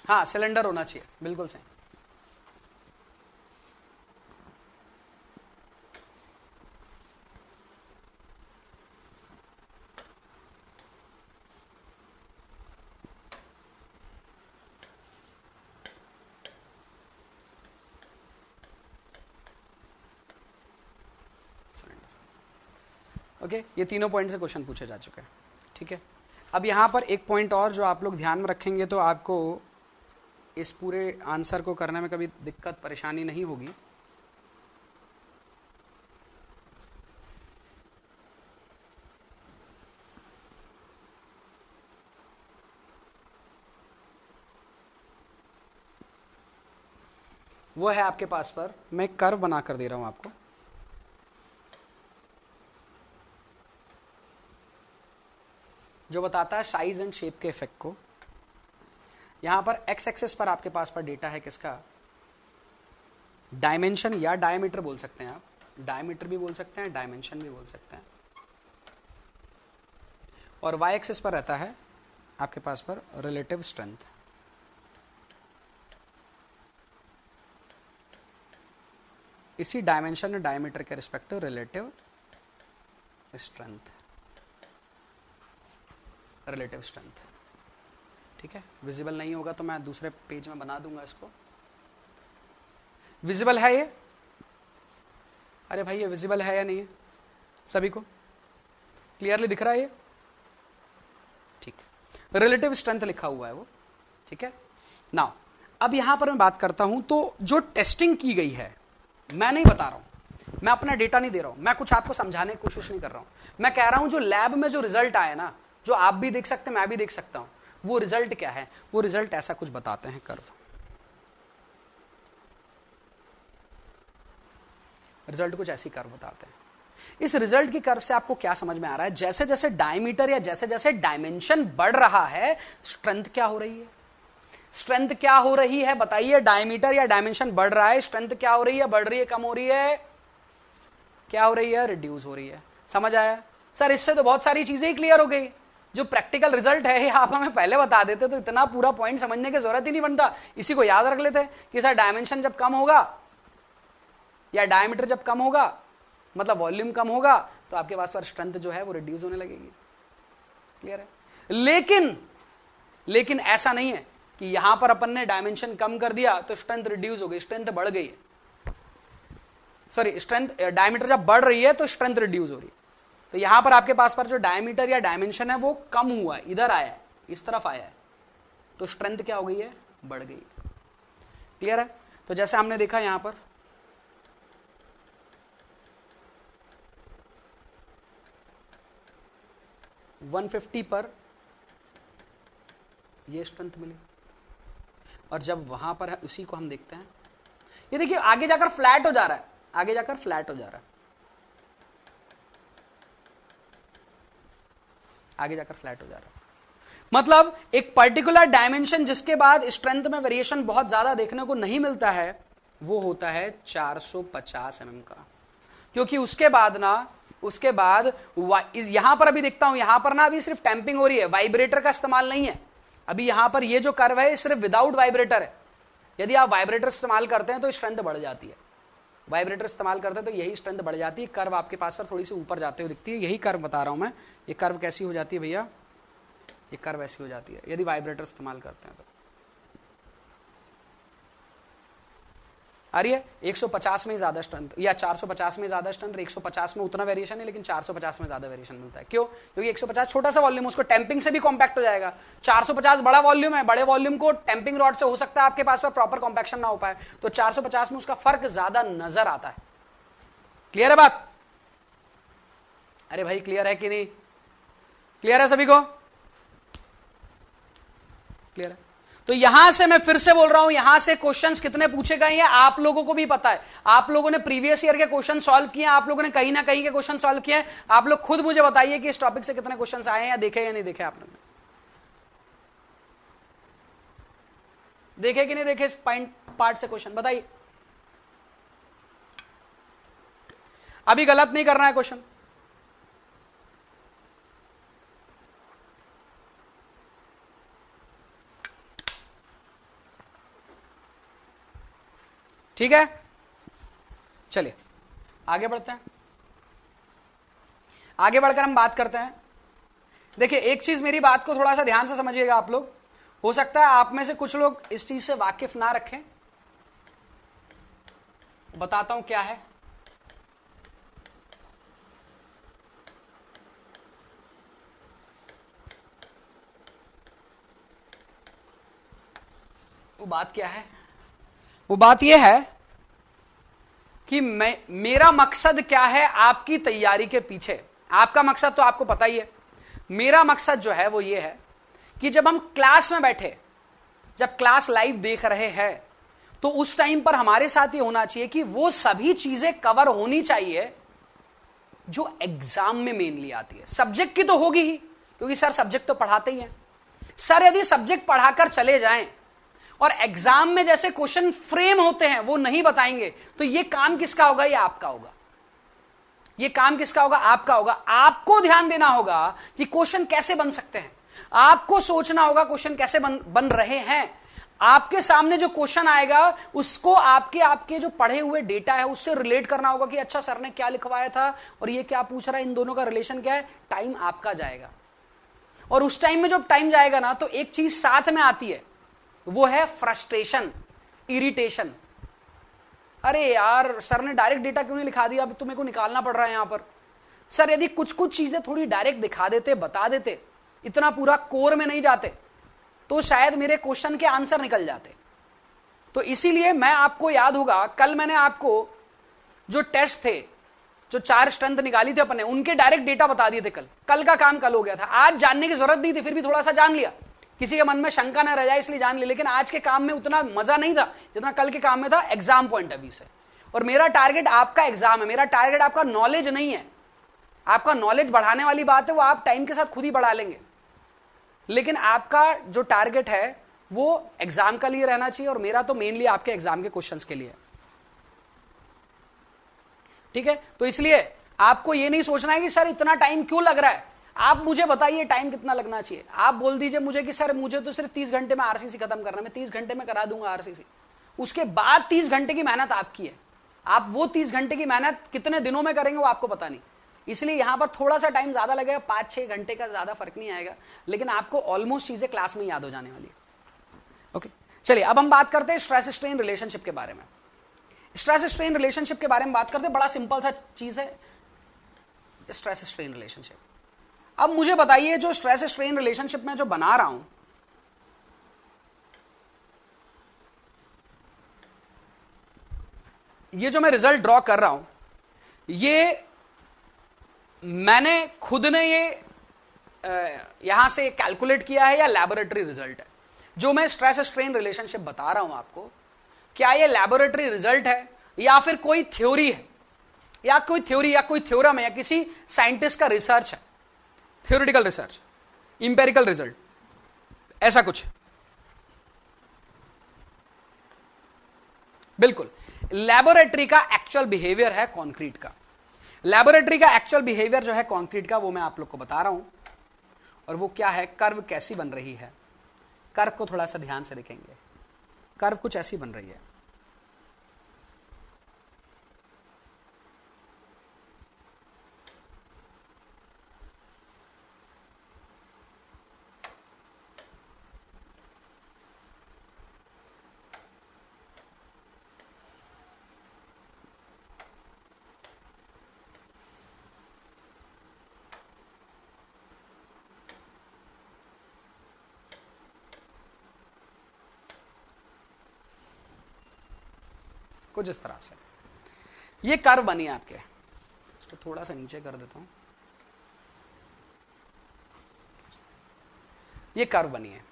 हाँ, सिलेंडर होना चाहिए, बिल्कुल सही. ओके, ये तीनों पॉइंट से क्वेश्चन पूछे जा चुके हैं. ठीक है, अब यहाँ पर एक पॉइंट और जो आप लोग ध्यान में रखेंगे तो आपको इस पूरे आंसर को करने में कभी दिक्कत परेशानी नहीं होगी. वो है आपके पास पर, मैं कर्व बना कर दे रहा हूं आपको. जो बताता है साइज एंड शेप के इफेक्ट को. यहां पर एक्स एक्सेस पर आपके पास पर डेटा है किसका, डायमेंशन या डायमीटर बोल सकते हैं आप. डायमीटर भी बोल सकते हैं, डायमेंशन भी बोल सकते हैं. और वाई एक्सेस पर रहता है आपके पास पर रिलेटिव स्ट्रेंथ. इसी डायमेंशन और डायमीटर के respective relative strength, relative strength. ठीक है, विजिबल नहीं होगा तो मैं दूसरे पेज में बना दूंगा इसको. विजिबल है ये? अरे भाई ये विजिबल है या नहीं है सभी को? क्लियरली दिख रहा है ये? ठीक, रिलेटिव स्ट्रेंथ लिखा हुआ है वो. ठीक है, नाउ अब यहां पर मैं बात करता हूं तो जो टेस्टिंग की गई है, मैं नहीं बता रहा हूं, मैं अपना डेटा नहीं दे रहा हूं, मैं कुछ आपको समझाने की कोशिश नहीं कर रहा हूं. मैं कह रहा हूं जो लैब में जो रिजल्ट आया ना, जो आप भी देख सकते हैं, मैं भी देख सकता हूं, वो रिजल्ट क्या है? वो रिजल्ट ऐसा कुछ बताते हैं. कर्व रिजल्ट कुछ ऐसी कर्व बताते हैं. इस रिजल्ट की कर्व से आपको क्या समझ में आ रहा है? जैसे जैसे डायमीटर या जैसे जैसे डायमेंशन बढ़ रहा है, स्ट्रेंथ क्या हो रही है? स्ट्रेंथ क्या हो रही है बताइए? डायमीटर या डायमेंशन बढ़ रहा है, स्ट्रेंथ क्या हो रही है? बढ़ रही है, कम हो रही है, क्या हो रही है? रिड्यूस हो रही है. समझ आया सर? इससे तो बहुत सारी चीजें ही क्लियर हो गई. जो प्रैक्टिकल रिजल्ट है आप हमें पहले बता देते तो इतना पूरा पॉइंट समझने की जरूरत ही नहीं बनता. इसी को याद रख लेते कि सर डायमेंशन जब कम होगा या डायमीटर जब कम होगा, मतलब वॉल्यूम कम होगा, तो आपके पास पर स्ट्रेंथ जो है वो रिड्यूस होने लगेगी. क्लियर है? लेकिन ऐसा नहीं है कि यहां पर अपन ने डायमेंशन कम कर दिया तो स्ट्रेंथ रिड्यूस हो गई, स्ट्रेंथ बढ़ गई है. सॉरी, स्ट्रेंथ डायमीटर जब बढ़ रही है तो स्ट्रेंथ रिड्यूस हो रही है. तो यहां पर आपके पास पर जो डायमीटर या डायमेंशन है वो कम हुआ है, इधर आया है, इस तरफ आया है, तो स्ट्रेंथ क्या हो गई है? बढ़ गई. क्लियर है? तो जैसे हमने देखा यहां पर $150 पर ये स्ट्रेंथ मिली. और जब वहां पर है उसी को हम देखते हैं, ये देखिए आगे जाकर फ्लैट हो जा रहा है, आगे जाकर फ्लैट हो जा रहा है, आगे जाकर फ्लैट हो जा रहा है। मतलब एक पर्टिकुलर डायमेंशन जिसके बाद स्ट्रेंथ में वेरिएशन बहुत ज्यादा देखने को नहीं मिलता है वो होता है 450 mm का, क्योंकि उसके बाद यहां पर अभी देखता हूं, यहां पर ना अभी सिर्फ टैंपिंग हो रही है, वाइब्रेटर का इस्तेमाल नहीं है अभी। यहां पर ये जो कर्व है सिर्फ विदाउट वाइब्रेटर है। यदि आप वाइब्रेटर इस्तेमाल करते हैं तो स्ट्रेंथ बढ़ जाती है, वाइब्रेटर इस्तेमाल करते हैं तो यही स्ट्रेंथ बढ़ जाती है। कर्व आपके पास पर थोड़ी सी ऊपर जाते हुए दिखती है, यही कर्व बता रहा हूं मैं। ये कर्व कैसी हो जाती है भैया, ये कर्व ऐसी हो जाती है यदि वाइब्रेटर इस्तेमाल करते हैं तो। आ रही है 150 में ज्यादा स्ट्रेंथ या 450 में ज्यादा स्ट्रेंथ, 150 में उतना वेरिएशन है लेकिन 450 में ज्यादा वेरिएशन मिलता है। क्यों? क्योंकि 150 छोटा सा वॉल्यूम, उसको टैंपिंग से भी कॉम्पैक्ट हो जाएगा। 450 बड़ा वॉल्यूम है, बड़े वॉल्यूम को टैंपिंग रॉड से हो सकता है आपके पास पर प्रॉपर कॉम्पैक्शन ना हो पाए, तो 450 में उसका फर्क ज्यादा नजर आता है। क्लियर है बात? अरे भाई क्लियर है कि नहीं? क्लियर है सभी को? क्लियर है? तो यहां से मैं फिर से बोल रहा हूं, यहां से क्वेश्चंस कितने पूछे गए हैं आप लोगों को भी पता है। आप लोगों ने प्रीवियस ईयर के क्वेश्चन सॉल्व किए हैं, आप लोगों ने कहीं ना कहीं के क्वेश्चन सॉल्व किए हैं। आप लोग खुद मुझे बताइए कि इस टॉपिक से कितने क्वेश्चंस आए हैं या देखे या नहीं देखे। आप लोगों ने देखे कि नहीं देखे इस पार्ट से क्वेश्चन? बताइए। अभी गलत नहीं करना है क्वेश्चन। ठीक है, चलिए आगे बढ़ते हैं। आगे बढ़कर हम बात करते हैं। देखिए एक चीज, मेरी बात को थोड़ा सा ध्यान से समझिएगा आप लोग। हो सकता है आप में से कुछ लोग इस चीज से वाकिफ ना रखें, बताता हूं क्या है। वो बात क्या है? वो बात यह है कि मेरा मकसद क्या है आपकी तैयारी के पीछे। आपका मकसद तो आपको पता ही है, मेरा मकसद जो है वो ये है कि जब हम क्लास में बैठे, जब क्लास लाइव देख रहे हैं, तो उस टाइम पर हमारे साथ ये होना चाहिए कि वो सभी चीजें कवर होनी चाहिए जो एग्जाम में मेनली आती है। सब्जेक्ट की तो होगी ही, क्योंकि सर सब्जेक्ट तो पढ़ाते ही हैं। सर यदि सब्जेक्ट पढ़ाकर चले जाएं और एग्जाम में जैसे क्वेश्चन फ्रेम होते हैं वो नहीं बताएंगे, तो ये काम किसका होगा? ये आपका होगा। ये काम किसका होगा? आपका होगा। आपको ध्यान देना होगा कि क्वेश्चन कैसे बन सकते हैं, आपको सोचना होगा क्वेश्चन कैसे बन रहे हैं। आपके सामने जो क्वेश्चन आएगा उसको आपके जो पढ़े हुए डेटा है उससे रिलेट करना होगा कि अच्छा सर ने क्या लिखवाया था और ये क्या पूछ रहा है, इन दोनों का रिलेशन क्या है। टाइम आपका जाएगा, और उस टाइम में जब टाइम जाएगा ना, तो एक चीज साथ में आती है, वो है फ्रस्ट्रेशन, इरिटेशन। अरे यार सर ने डायरेक्ट डेटा क्यों नहीं लिखा दिया, अब तो मेरे को निकालना पड़ रहा है यहां पर। सर यदि कुछ चीजें थोड़ी डायरेक्ट दिखा देते, बता देते, इतना पूरा कोर में नहीं जाते, तो शायद मेरे क्वेश्चन के आंसर निकल जाते। तो इसीलिए मैं आपको याद होगा कल मैंने आपको जो टेस्ट थे, जो 4 स्ट्रेंथ निकाली थी अपने, उनके डायरेक्ट डेटा बता दिए थे। कल का काम कल हो गया था। आज जानने की जरूरत नहीं थी, फिर भी थोड़ा सा जान लिया, किसी के मन में शंका न रह जाए इसलिए जान ली। लेकिन आज के काम में उतना मजा नहीं था जितना कल के काम में था एग्जाम पॉइंट ऑफ व्यू से। और मेरा टारगेट आपका एग्जाम है, मेरा टारगेट आपका नॉलेज नहीं है। आपका नॉलेज बढ़ाने वाली बात है वो आप टाइम के साथ खुद ही बढ़ा लेंगे, लेकिन आपका जो टारगेट है वो एग्जाम का लिए रहना चाहिए, और मेरा तो मेनली आपके एग्जाम के क्वेश्चंस के लिए। ठीक है, तो इसलिए आपको ये नहीं सोचना है कि सर इतना टाइम क्यों लग रहा है। आप मुझे बताइए टाइम कितना लगना चाहिए। आप बोल दीजिए मुझे कि सर मुझे तो सिर्फ 30 घंटे में आरसीसी खत्म करना है, मैं 30 घंटे में करा दूंगा आरसीसी। उसके बाद 30 घंटे की मेहनत आपकी है। आप वो 30 घंटे की मेहनत कितने दिनों में करेंगे वो आपको पता नहीं, इसलिए यहां पर थोड़ा सा टाइम ज्यादा लगेगा, 5-6 घंटे का ज्यादा फर्क नहीं आएगा, लेकिन आपको ऑलमोस्ट चीजें क्लास में याद हो जाने वाली है। ओके, चलिए अब हम बात करते हैं स्ट्रेस स्ट्रेन रिलेशनशिप के बारे में। स्ट्रेस स्ट्रेन रिलेशनशिप के बारे में बात करते हैं, बड़ा सिंपल सा चीज है स्ट्रेस स्ट्रेन रिलेशनशिप। अब मुझे बताइए जो स्ट्रेस स्ट्रेन रिलेशनशिप में जो बना रहा हूं, ये जो मैं रिजल्ट ड्रॉ कर रहा हूं, ये मैंने खुद ने ये यहां से कैलकुलेट किया है या लैबोरेटरी रिजल्ट है? जो मैं स्ट्रेस स्ट्रेन रिलेशनशिप बता रहा हूं आपको, क्या ये लैबोरेटरी रिजल्ट है या फिर कोई थ्योरी है, या कोई थ्योरी या कोई थ्योरम है, या किसी साइंटिस्ट का रिसर्च है, थ्योरेटिकल रिसर्च, इंपेरिकल रिजल्ट, ऐसा कुछ? बिल्कुल, लैबोरेटरी का एक्चुअल बिहेवियर है कंक्रीट का। लैबोरेटरी का एक्चुअल बिहेवियर जो है कंक्रीट का, वो मैं आप लोग को बता रहा हूं, और वो क्या है, कर्व कैसी बन रही है। कर्व को थोड़ा सा ध्यान से देखेंगे, कर्व कुछ ऐसी बन रही है। कुछ इस तरह से ये कर्व बनी है आपके, इसको थोड़ा सा नीचे कर देता हूं, ये कर्व बनी है।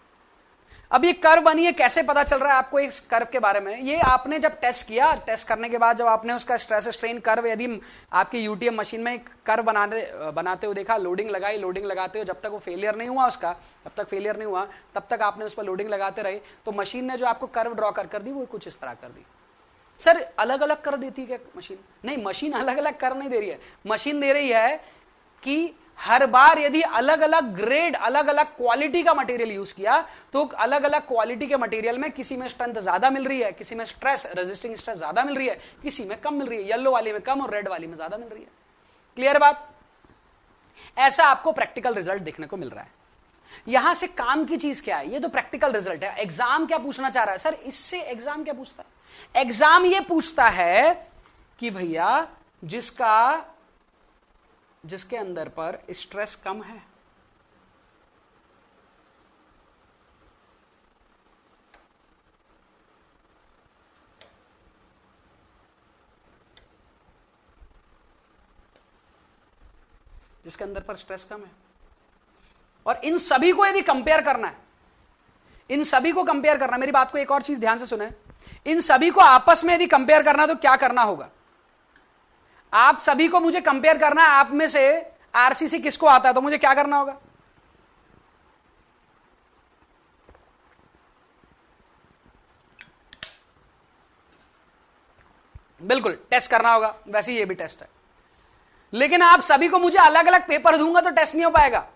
अब ये कर्व बनी है, कैसे पता चल रहा है आपको इस कर्व के बारे में? ये आपने जब टेस्ट किया, टेस्ट करने के बाद जब आपने उसका स्ट्रेस स्ट्रेन कर्व यदि आपकी यूटीएम मशीन में एक कर्व बनाते हुए देखा, लोडिंग लगाई, लोडिंग लगाते हुए जब तक वो फेलियर नहीं हुआ उसका, जब तक फेलियर नहीं हुआ तब तक आपने उस पर लोडिंग लगाते रहे, तो मशीन ने जो आपको कर्व ड्रॉ कर दी वो कुछ इस तरह कर दी। सर अलग अलग कर देती है क्या मशीन? नहीं, मशीन अलग अलग कर नहीं दे रही है। मशीन दे रही है कि हर बार यदि अलग अलग ग्रेड, अलग अलग क्वालिटी का मटेरियल यूज किया, तो अलग अलग क्वालिटी के मटेरियल में किसी में स्ट्रेंथ ज्यादा मिल रही है, किसी में स्ट्रेस रेजिस्टिंग स्ट्रेस ज्यादा मिल रही है, किसी में कम मिल रही है, येलो वाली में कम और रेड वाली में ज्यादा मिल रही है। क्लियर बात? ऐसा आपको प्रैक्टिकल रिजल्ट देखने को मिल रहा है। यहां से काम की चीज क्या है? ये तो प्रैक्टिकल रिजल्ट है। एग्जाम क्या पूछना चाह रहा है? सर इससे एग्जाम क्या पूछता है? एग्जाम ये पूछता है कि भैया जिसके अंदर पर स्ट्रेस कम है, जिसके अंदर पर स्ट्रेस कम है, और इन सभी को यदि कंपेयर करना है, इन सभी को कंपेयर करना, मेरी बात को एक और चीज ध्यान से सुने, इन सभी को आपस में यदि कंपेयर करना तो क्या करना होगा? आप सभी को मुझे कंपेयर करना है, आप में से आरसीसी किसको आता है, तो मुझे क्या करना होगा? बिल्कुल टेस्ट करना होगा, वैसे ये भी टेस्ट है। लेकिन आप सभी को मुझे अलग अलग पेपर दूंगा तो टेस्ट नहीं हो पाएगा।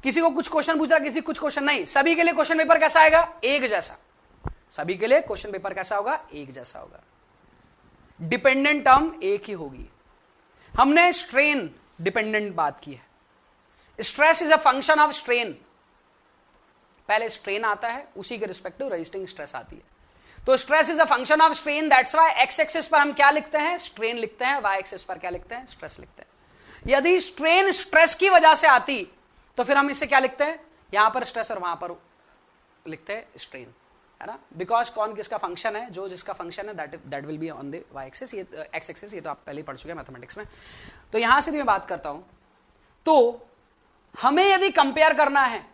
किसी को कुछ क्वेश्चन पूछ रहा, किसी कुछ क्वेश्चन नहीं, सभी के लिए क्वेश्चन पेपर कैसा आएगा? एक जैसा। सभी के लिए क्वेश्चन पेपर कैसा होगा? एक जैसा होगा। डिपेंडेंट टर्म एक ही होगी। हमने स्ट्रेन डिपेंडेंट बात की है। Stress is a function of strain. पहले स्ट्रेन आता है, उसी के रिस्पेक्टिव रेजिस्टिंग स्ट्रेस आती है। तो stress is a function of strain, that's why x axis पर हम क्या लिखते हैं? स्ट्रेन लिखते हैं। वाई एक्सिस पर क्या लिखते हैं? स्ट्रेस लिखते हैं। यदि स्ट्रेन स्ट्रेस की वजह से आती तो फिर हम इसे क्या लिखते हैं? यहां पर स्ट्रेस और वहां पर लिखते हैं स्ट्रेन, है ना? बिकॉज कौन किसका फंक्शन है? जो जिसका फंक्शन है that will be on the Y axis, ये एक्स एक्सिस, ये तो आप पहले ही पढ़ चुके हैं मैथमेटिक्स में। तो यहां से मैं बात करता हूं, तो हमें यदि कंपेयर करना है,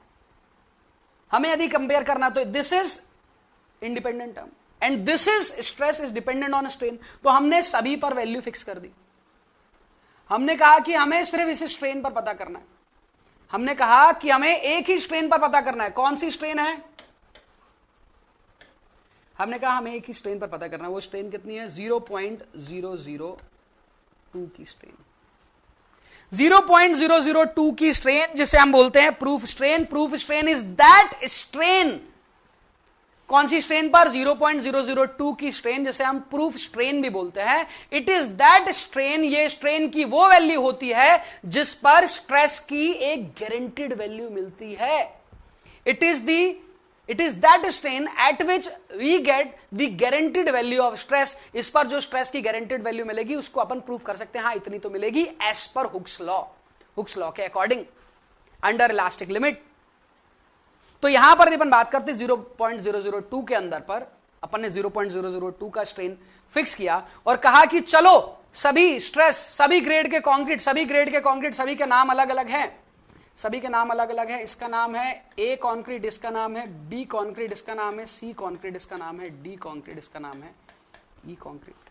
तो this is independent term and this is stress is dependent on strain. तो हमने सभी पर वैल्यू फिक्स कर दी। हमने कहा कि हमें सिर्फ इस स्ट्रेन पर पता करना है। हमने कहा कि हमें एक ही स्ट्रेन पर पता करना है। कौन सी स्ट्रेन है? हमने कहा हमें एक ही स्ट्रेन पर पता करना है। वो स्ट्रेन कितनी है? 0.002 की स्ट्रेन। 0.002 की स्ट्रेन, जिसे हम बोलते हैं proof strain. Proof strain is that strain. कौन सी स्ट्रेन पर? 0.002 की स्ट्रेन, जिसे हम प्रूफ स्ट्रेन भी बोलते हैं। इट इज दैट स्ट्रेन, ये स्ट्रेन की वो वैल्यू होती है जिस पर स्ट्रेस की एक गारंटीड वैल्यू मिलती है। It is that strain at which we get the guaranteed value of stress. इस पर जो स्ट्रेस की गारंटीड वैल्यू मिलेगी उसको अपन प्रूफ कर सकते हैं, हाँ इतनी तो मिलेगी एज पर हुक्स लॉ के अकॉर्डिंग, अंडर इलास्टिक लिमिट। तो यहां पर अपन बात करते 0.002 के अंदर पर अपन ने 0.002 का स्ट्रेन फिक्स किया और कहा कि चलो सभी स्ट्रेस, सभी ग्रेड के कंक्रीट, सभी के नाम अलग अलग हैं, सभी के नाम अलग अलग है। इसका नाम है ए कॉन्क्रीट, इसका नाम है बी कॉन्क्रीट, इसका नाम है सी कॉन्क्रीट, इसका नाम है डी कॉन्क्रीट, इसका नाम है ई कॉन्क्रीट।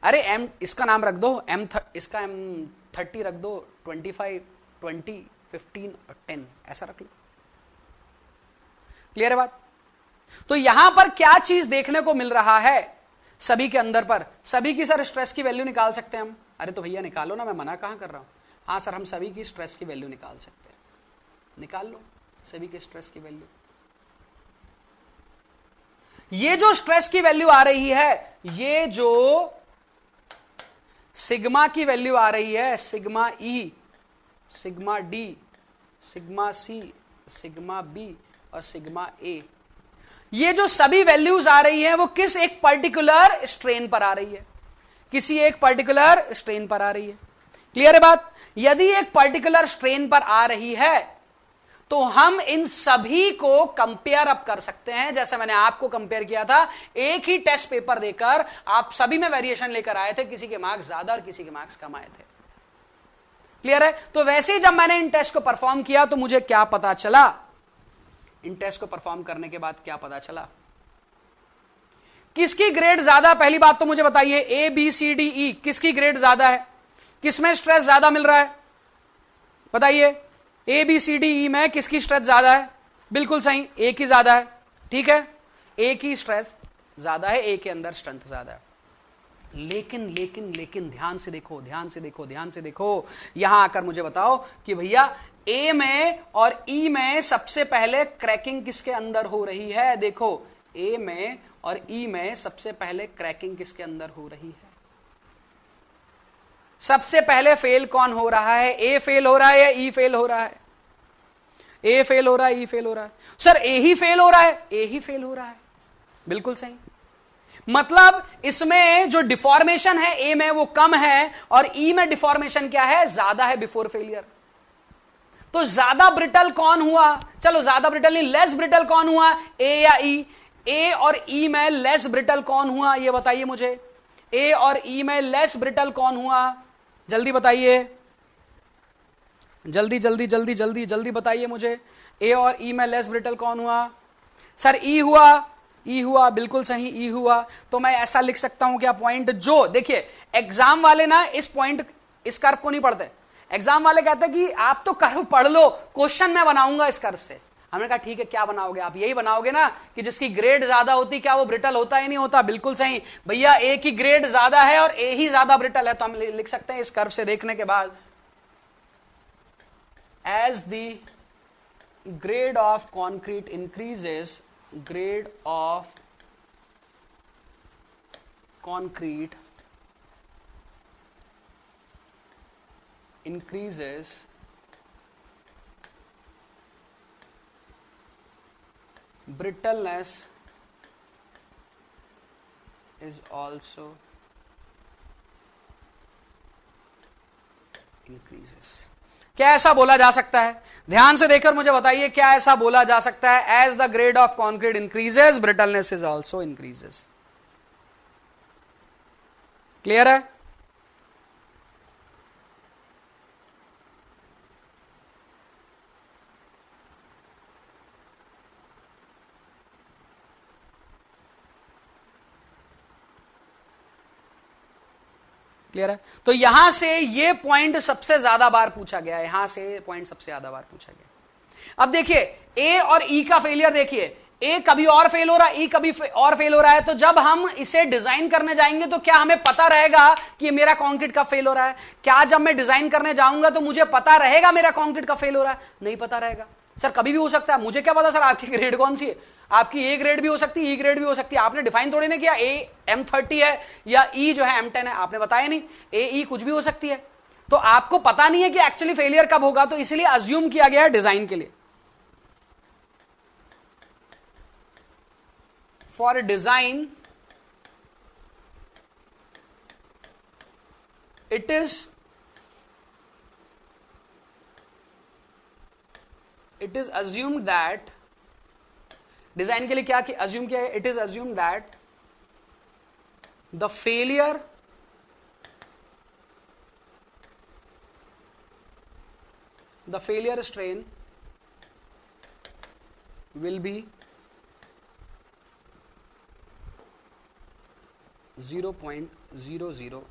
अरे एम इसका नाम रख दो, इसका M30 रख दो, 25, 20, 15 और 10 ऐसा रख लो। क्लियर है बात? तो यहां पर क्या चीज देखने को मिल रहा है सभी के अंदर पर? सभी की सर स्ट्रेस की वैल्यू निकाल सकते हैं हम। अरे तो भैया निकालो ना, मैं मना कहां कर रहा हूं। हाँ सर, हम सभी की स्ट्रेस की वैल्यू निकाल सकते हैं, निकाल लो सभी के स्ट्रेस की वैल्यू। ये जो स्ट्रेस की वैल्यू आ रही है, ये जो सिग्मा की वैल्यू आ रही है, sigma E, sigma D, sigma C, sigma B और सिग्मा ए, ये जो सभी वैल्यूज आ रही हैं वो किस एक पर्टिकुलर स्ट्रेन पर आ रही है, किसी एक पर्टिकुलर स्ट्रेन पर आ रही है। क्लियर है बात? यदि एक पर्टिकुलर स्ट्रेन पर आ रही है तो हम इन सभी को कंपेयर अप कर सकते हैं, जैसे मैंने आपको कंपेयर किया था। एक ही टेस्ट पेपर देकर आप सभी में वेरिएशन लेकर आए थे, किसी के मार्क्स ज्यादा और किसी के मार्क्स कम आए थे। क्लियर है? तो वैसे ही जब मैंने इन टेस्ट को परफॉर्म किया तो मुझे क्या पता चला, इन टेस्ट को परफॉर्म करने के बाद क्या पता चला, किसकी ग्रेड ज्यादा? पहली बात तो मुझे बताइए, A B C D E किसकी ग्रेड ज्यादा है, किसमें स्ट्रेस ज्यादा मिल रहा है? बताइए, A B C D E में किसकी स्ट्रेस ज्यादा है? बिल्कुल सही, ए की ज्यादा है। ठीक है, ए की स्ट्रेस ज्यादा है, ए के अंदर स्ट्रेंथ ज्यादा है। लेकिन लेकिन लेकिन ध्यान से देखो, ध्यान से देखो, ध्यान से देखो, यहां आकर मुझे बताओ कि भैया ए में और ई में सबसे पहले क्रैकिंग किसके अंदर हो रही है? देखो, ए में और ई में सबसे पहले क्रैकिंग किसके अंदर हो रही है? सबसे पहले फेल कौन हो रहा है? ए फेल हो रहा है या ई फेल हो रहा है? ए फेल हो रहा है, ई फेल हो रहा है। सर ए ही फेल हो रहा है, ए ही फेल हो रहा है। बिल्कुल सही। मतलब इसमें जो डिफॉर्मेशन है ए में वो कम है और ई में डिफॉर्मेशन क्या है? ज्यादा है बिफोर फेलियर। तो ज्यादा ब्रिटल कौन हुआ? चलो ज्यादा ब्रिटल नहीं, लेस ब्रिटल कौन हुआ? ए या ई? ए और ई में लेस ब्रिटल कौन हुआ, ये बताइए मुझे। ए और ई में लेस ब्रिटल कौन हुआ? जल्दी बताइए, जल्दी जल्दी जल्दी जल्दी जल्दी बताइए मुझे। ए और ई में लेस ब्रिटल कौन हुआ? सर ई हुआ, ई हुआ, बिल्कुल सही, ई हुआ। तो मैं ऐसा लिख सकता हूं क्या पॉइंट? जो देखिए एग्जाम वाले ना इस पॉइंट, इस कर्व को नहीं पढ़ते। एग्जाम वाले कहते हैं कि आप तो कर्व पढ़ लो, क्वेश्चन मैं बनाऊंगा इस कर्व से। हमने कहा ठीक है, क्या बनाओगे आप? यही बनाओगे ना कि जिसकी ग्रेड ज्यादा होती क्या वो ब्रिटल होता ही नहीं होता? बिल्कुल सही भैया, ए की ग्रेड ज्यादा है और ए ही ज्यादा ब्रिटल है। तो हम लिख सकते हैं इस कर्व से देखने के बाद, as the grade of concrete increases, grade of concrete increases, brittleness is also increases। क्या ऐसा बोला जा सकता है? ध्यान से देखकर मुझे बताइए, क्या ऐसा बोला जा सकता है? As the grade of concrete increases, brittleness is also increases. Clear है? क्लियर है? तो यहां से ये पॉइंट सबसे ज्यादा बार पूछा गया है, यहां से पॉइंट सबसे ज्यादा बार पूछा गया। अब देखिए ए और ई का फेलियर देखिए, ए कभी और फेल हो रहा है, ई कभी और फेल हो रहा है। तो जब हम इसे डिजाइन करने जाएंगे तो क्या हमें पता रहेगा कि मेरा कंक्रीट का फेल हो रहा है? क्या जब मैं डिजाइन करने जाऊंगा तो मुझे पता रहेगा मेरा कंक्रीट का फेल हो रहा है? नहीं पता रहेगा। सर कभी भी हो सकता है, मुझे क्या पता सर आपकी ग्रेड कौन सी है? आपकी ए ग्रेड भी हो सकती है, ई ग्रेड भी हो सकती है। आपने डिफाइन थोड़ी ना किया ए M30 है या ई जो है M10 है, आपने बताया नहीं। ए ई कुछ भी हो सकती है। तो आपको पता नहीं है कि एक्चुअली फेलियर कब होगा, तो इसलिए अज्यूम किया गया है डिजाइन के लिए। For design it is assumed that, design के लिए क्या अज्यूम किया है? It is assumed that the failure the failure strain will be 0.0035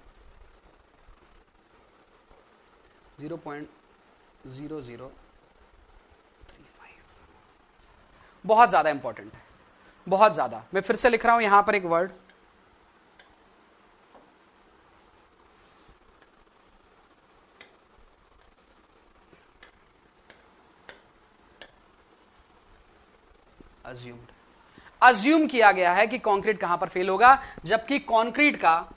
बहुत ज्यादा इंपॉर्टेंट है, बहुत ज्यादा। मैं फिर से लिख रहा हूं यहां पर एक वर्ड, अज्यूम्ड। अज्यूम किया गया है कि कंक्रीट कहां पर फेल होगा, जबकि कंक्रीट का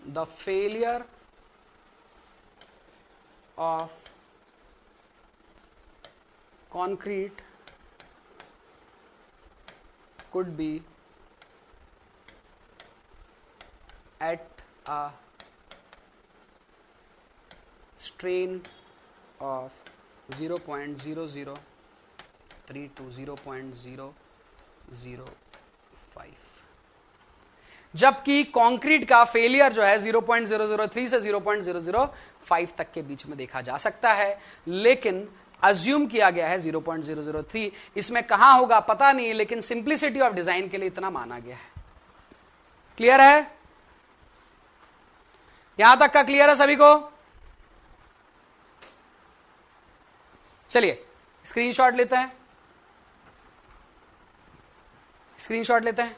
the failure of concrete could be at a strain of 0.0032 to 0.005, जबकि कंक्रीट का फेलियर जो है 0.003 से 0.005 तक के बीच में देखा जा सकता है, लेकिन अज्यूम किया गया है 0.003। इसमें कहां होगा पता नहीं, लेकिन सिंप्लिसिटी ऑफ डिजाइन के लिए इतना माना गया है। क्लियर है? यहां तक का क्लियर है सभी को? चलिए स्क्रीनशॉट लेते हैं, स्क्रीनशॉट लेते हैं।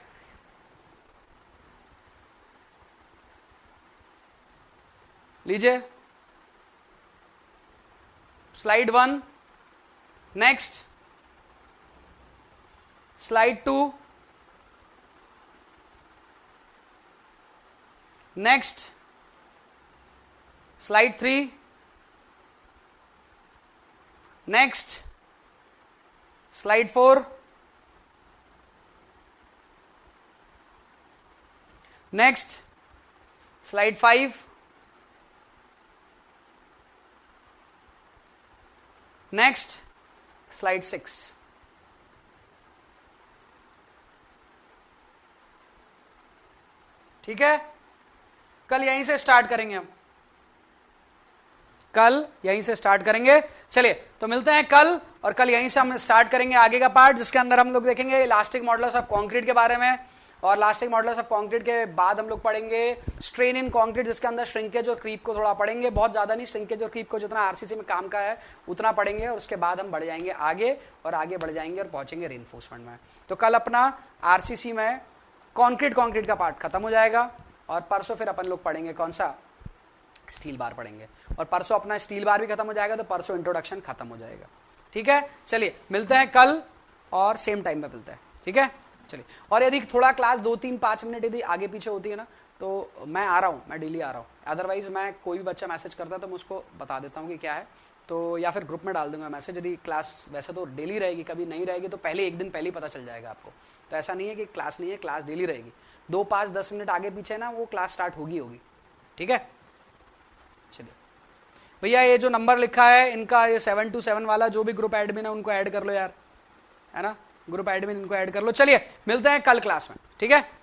लीजिए slide 1, next slide 2, next slide 3, next slide 4, next slide 5, next slide 6। ठीक है, कल यहीं से स्टार्ट करेंगे हम, कल यहीं से स्टार्ट करेंगे। चलिए तो मिलते हैं कल, और कल यहीं से हम स्टार्ट करेंगे आगे का पार्ट, जिसके अंदर हम लोग देखेंगे इलास्टिक मॉडुलस ऑफ कंक्रीट के बारे में, और इलास्टिक मॉडुलस ऑफ कंक्रीट के बाद हम लोग पढ़ेंगे स्ट्रेन इन कंक्रीट, जिसके अंदर श्रिंकेज और क्रीप को थोड़ा पढ़ेंगे, बहुत ज्यादा नहीं, श्रिंकेज और क्रीप को जितना आरसीसी में काम का है उतना पढ़ेंगे, और उसके बाद हम बढ़ जाएंगे आगे, और आगे बढ़ जाएंगे और पहुंचेंगे रेनफोर्समेंट में। तो कल अपना आरसीसी में कंक्रीट का पार्ट खत्म हो जाएगा, और परसों फिर अपन लोग पढ़ेंगे कौन सा, स्टील बार पढ़ेंगे, और परसों अपना स्टील बार भी खत्म हो जाएगा, तो परसों इंट्रोडक्शन खत्म हो जाएगा। ठीक है, चलिए मिलते हैं कल और सेम टाइम पे मिलते हैं। ठीक है, चलिए। और यदि थोड़ा क्लास 2-3-5 मिनट यदि आगे पीछे होती है ना, तो मैं आ रहा हूँ, मैं डेली आ रहा हूँ, अदरवाइज मैं कोई भी बच्चा मैसेज करता है तो मैं उसको बता देता हूँ कि क्या है, तो या फिर ग्रुप में डाल दूंगा मैसेज। यदि क्लास वैसे तो डेली रहेगी, कभी नहीं रहेगी तो पहले एक दिन पहले ही पता चल जाएगा आपको, तो ऐसा नहीं है कि क्लास नहीं है, क्लास डेली रहेगी। 2-5-10 मिनट आगे पीछे ना वो क्लास स्टार्ट होगी। ठीक है, चलिए भैया ये जो नंबर लिखा है इनका, ये 727 वाला, जो भी ग्रुप एडमिन है उनको ऐड कर लो यार, है ना, ग्रुप एडमिन इनको ऐड कर लो। चलिए मिलते हैं कल क्लास में। ठीक है।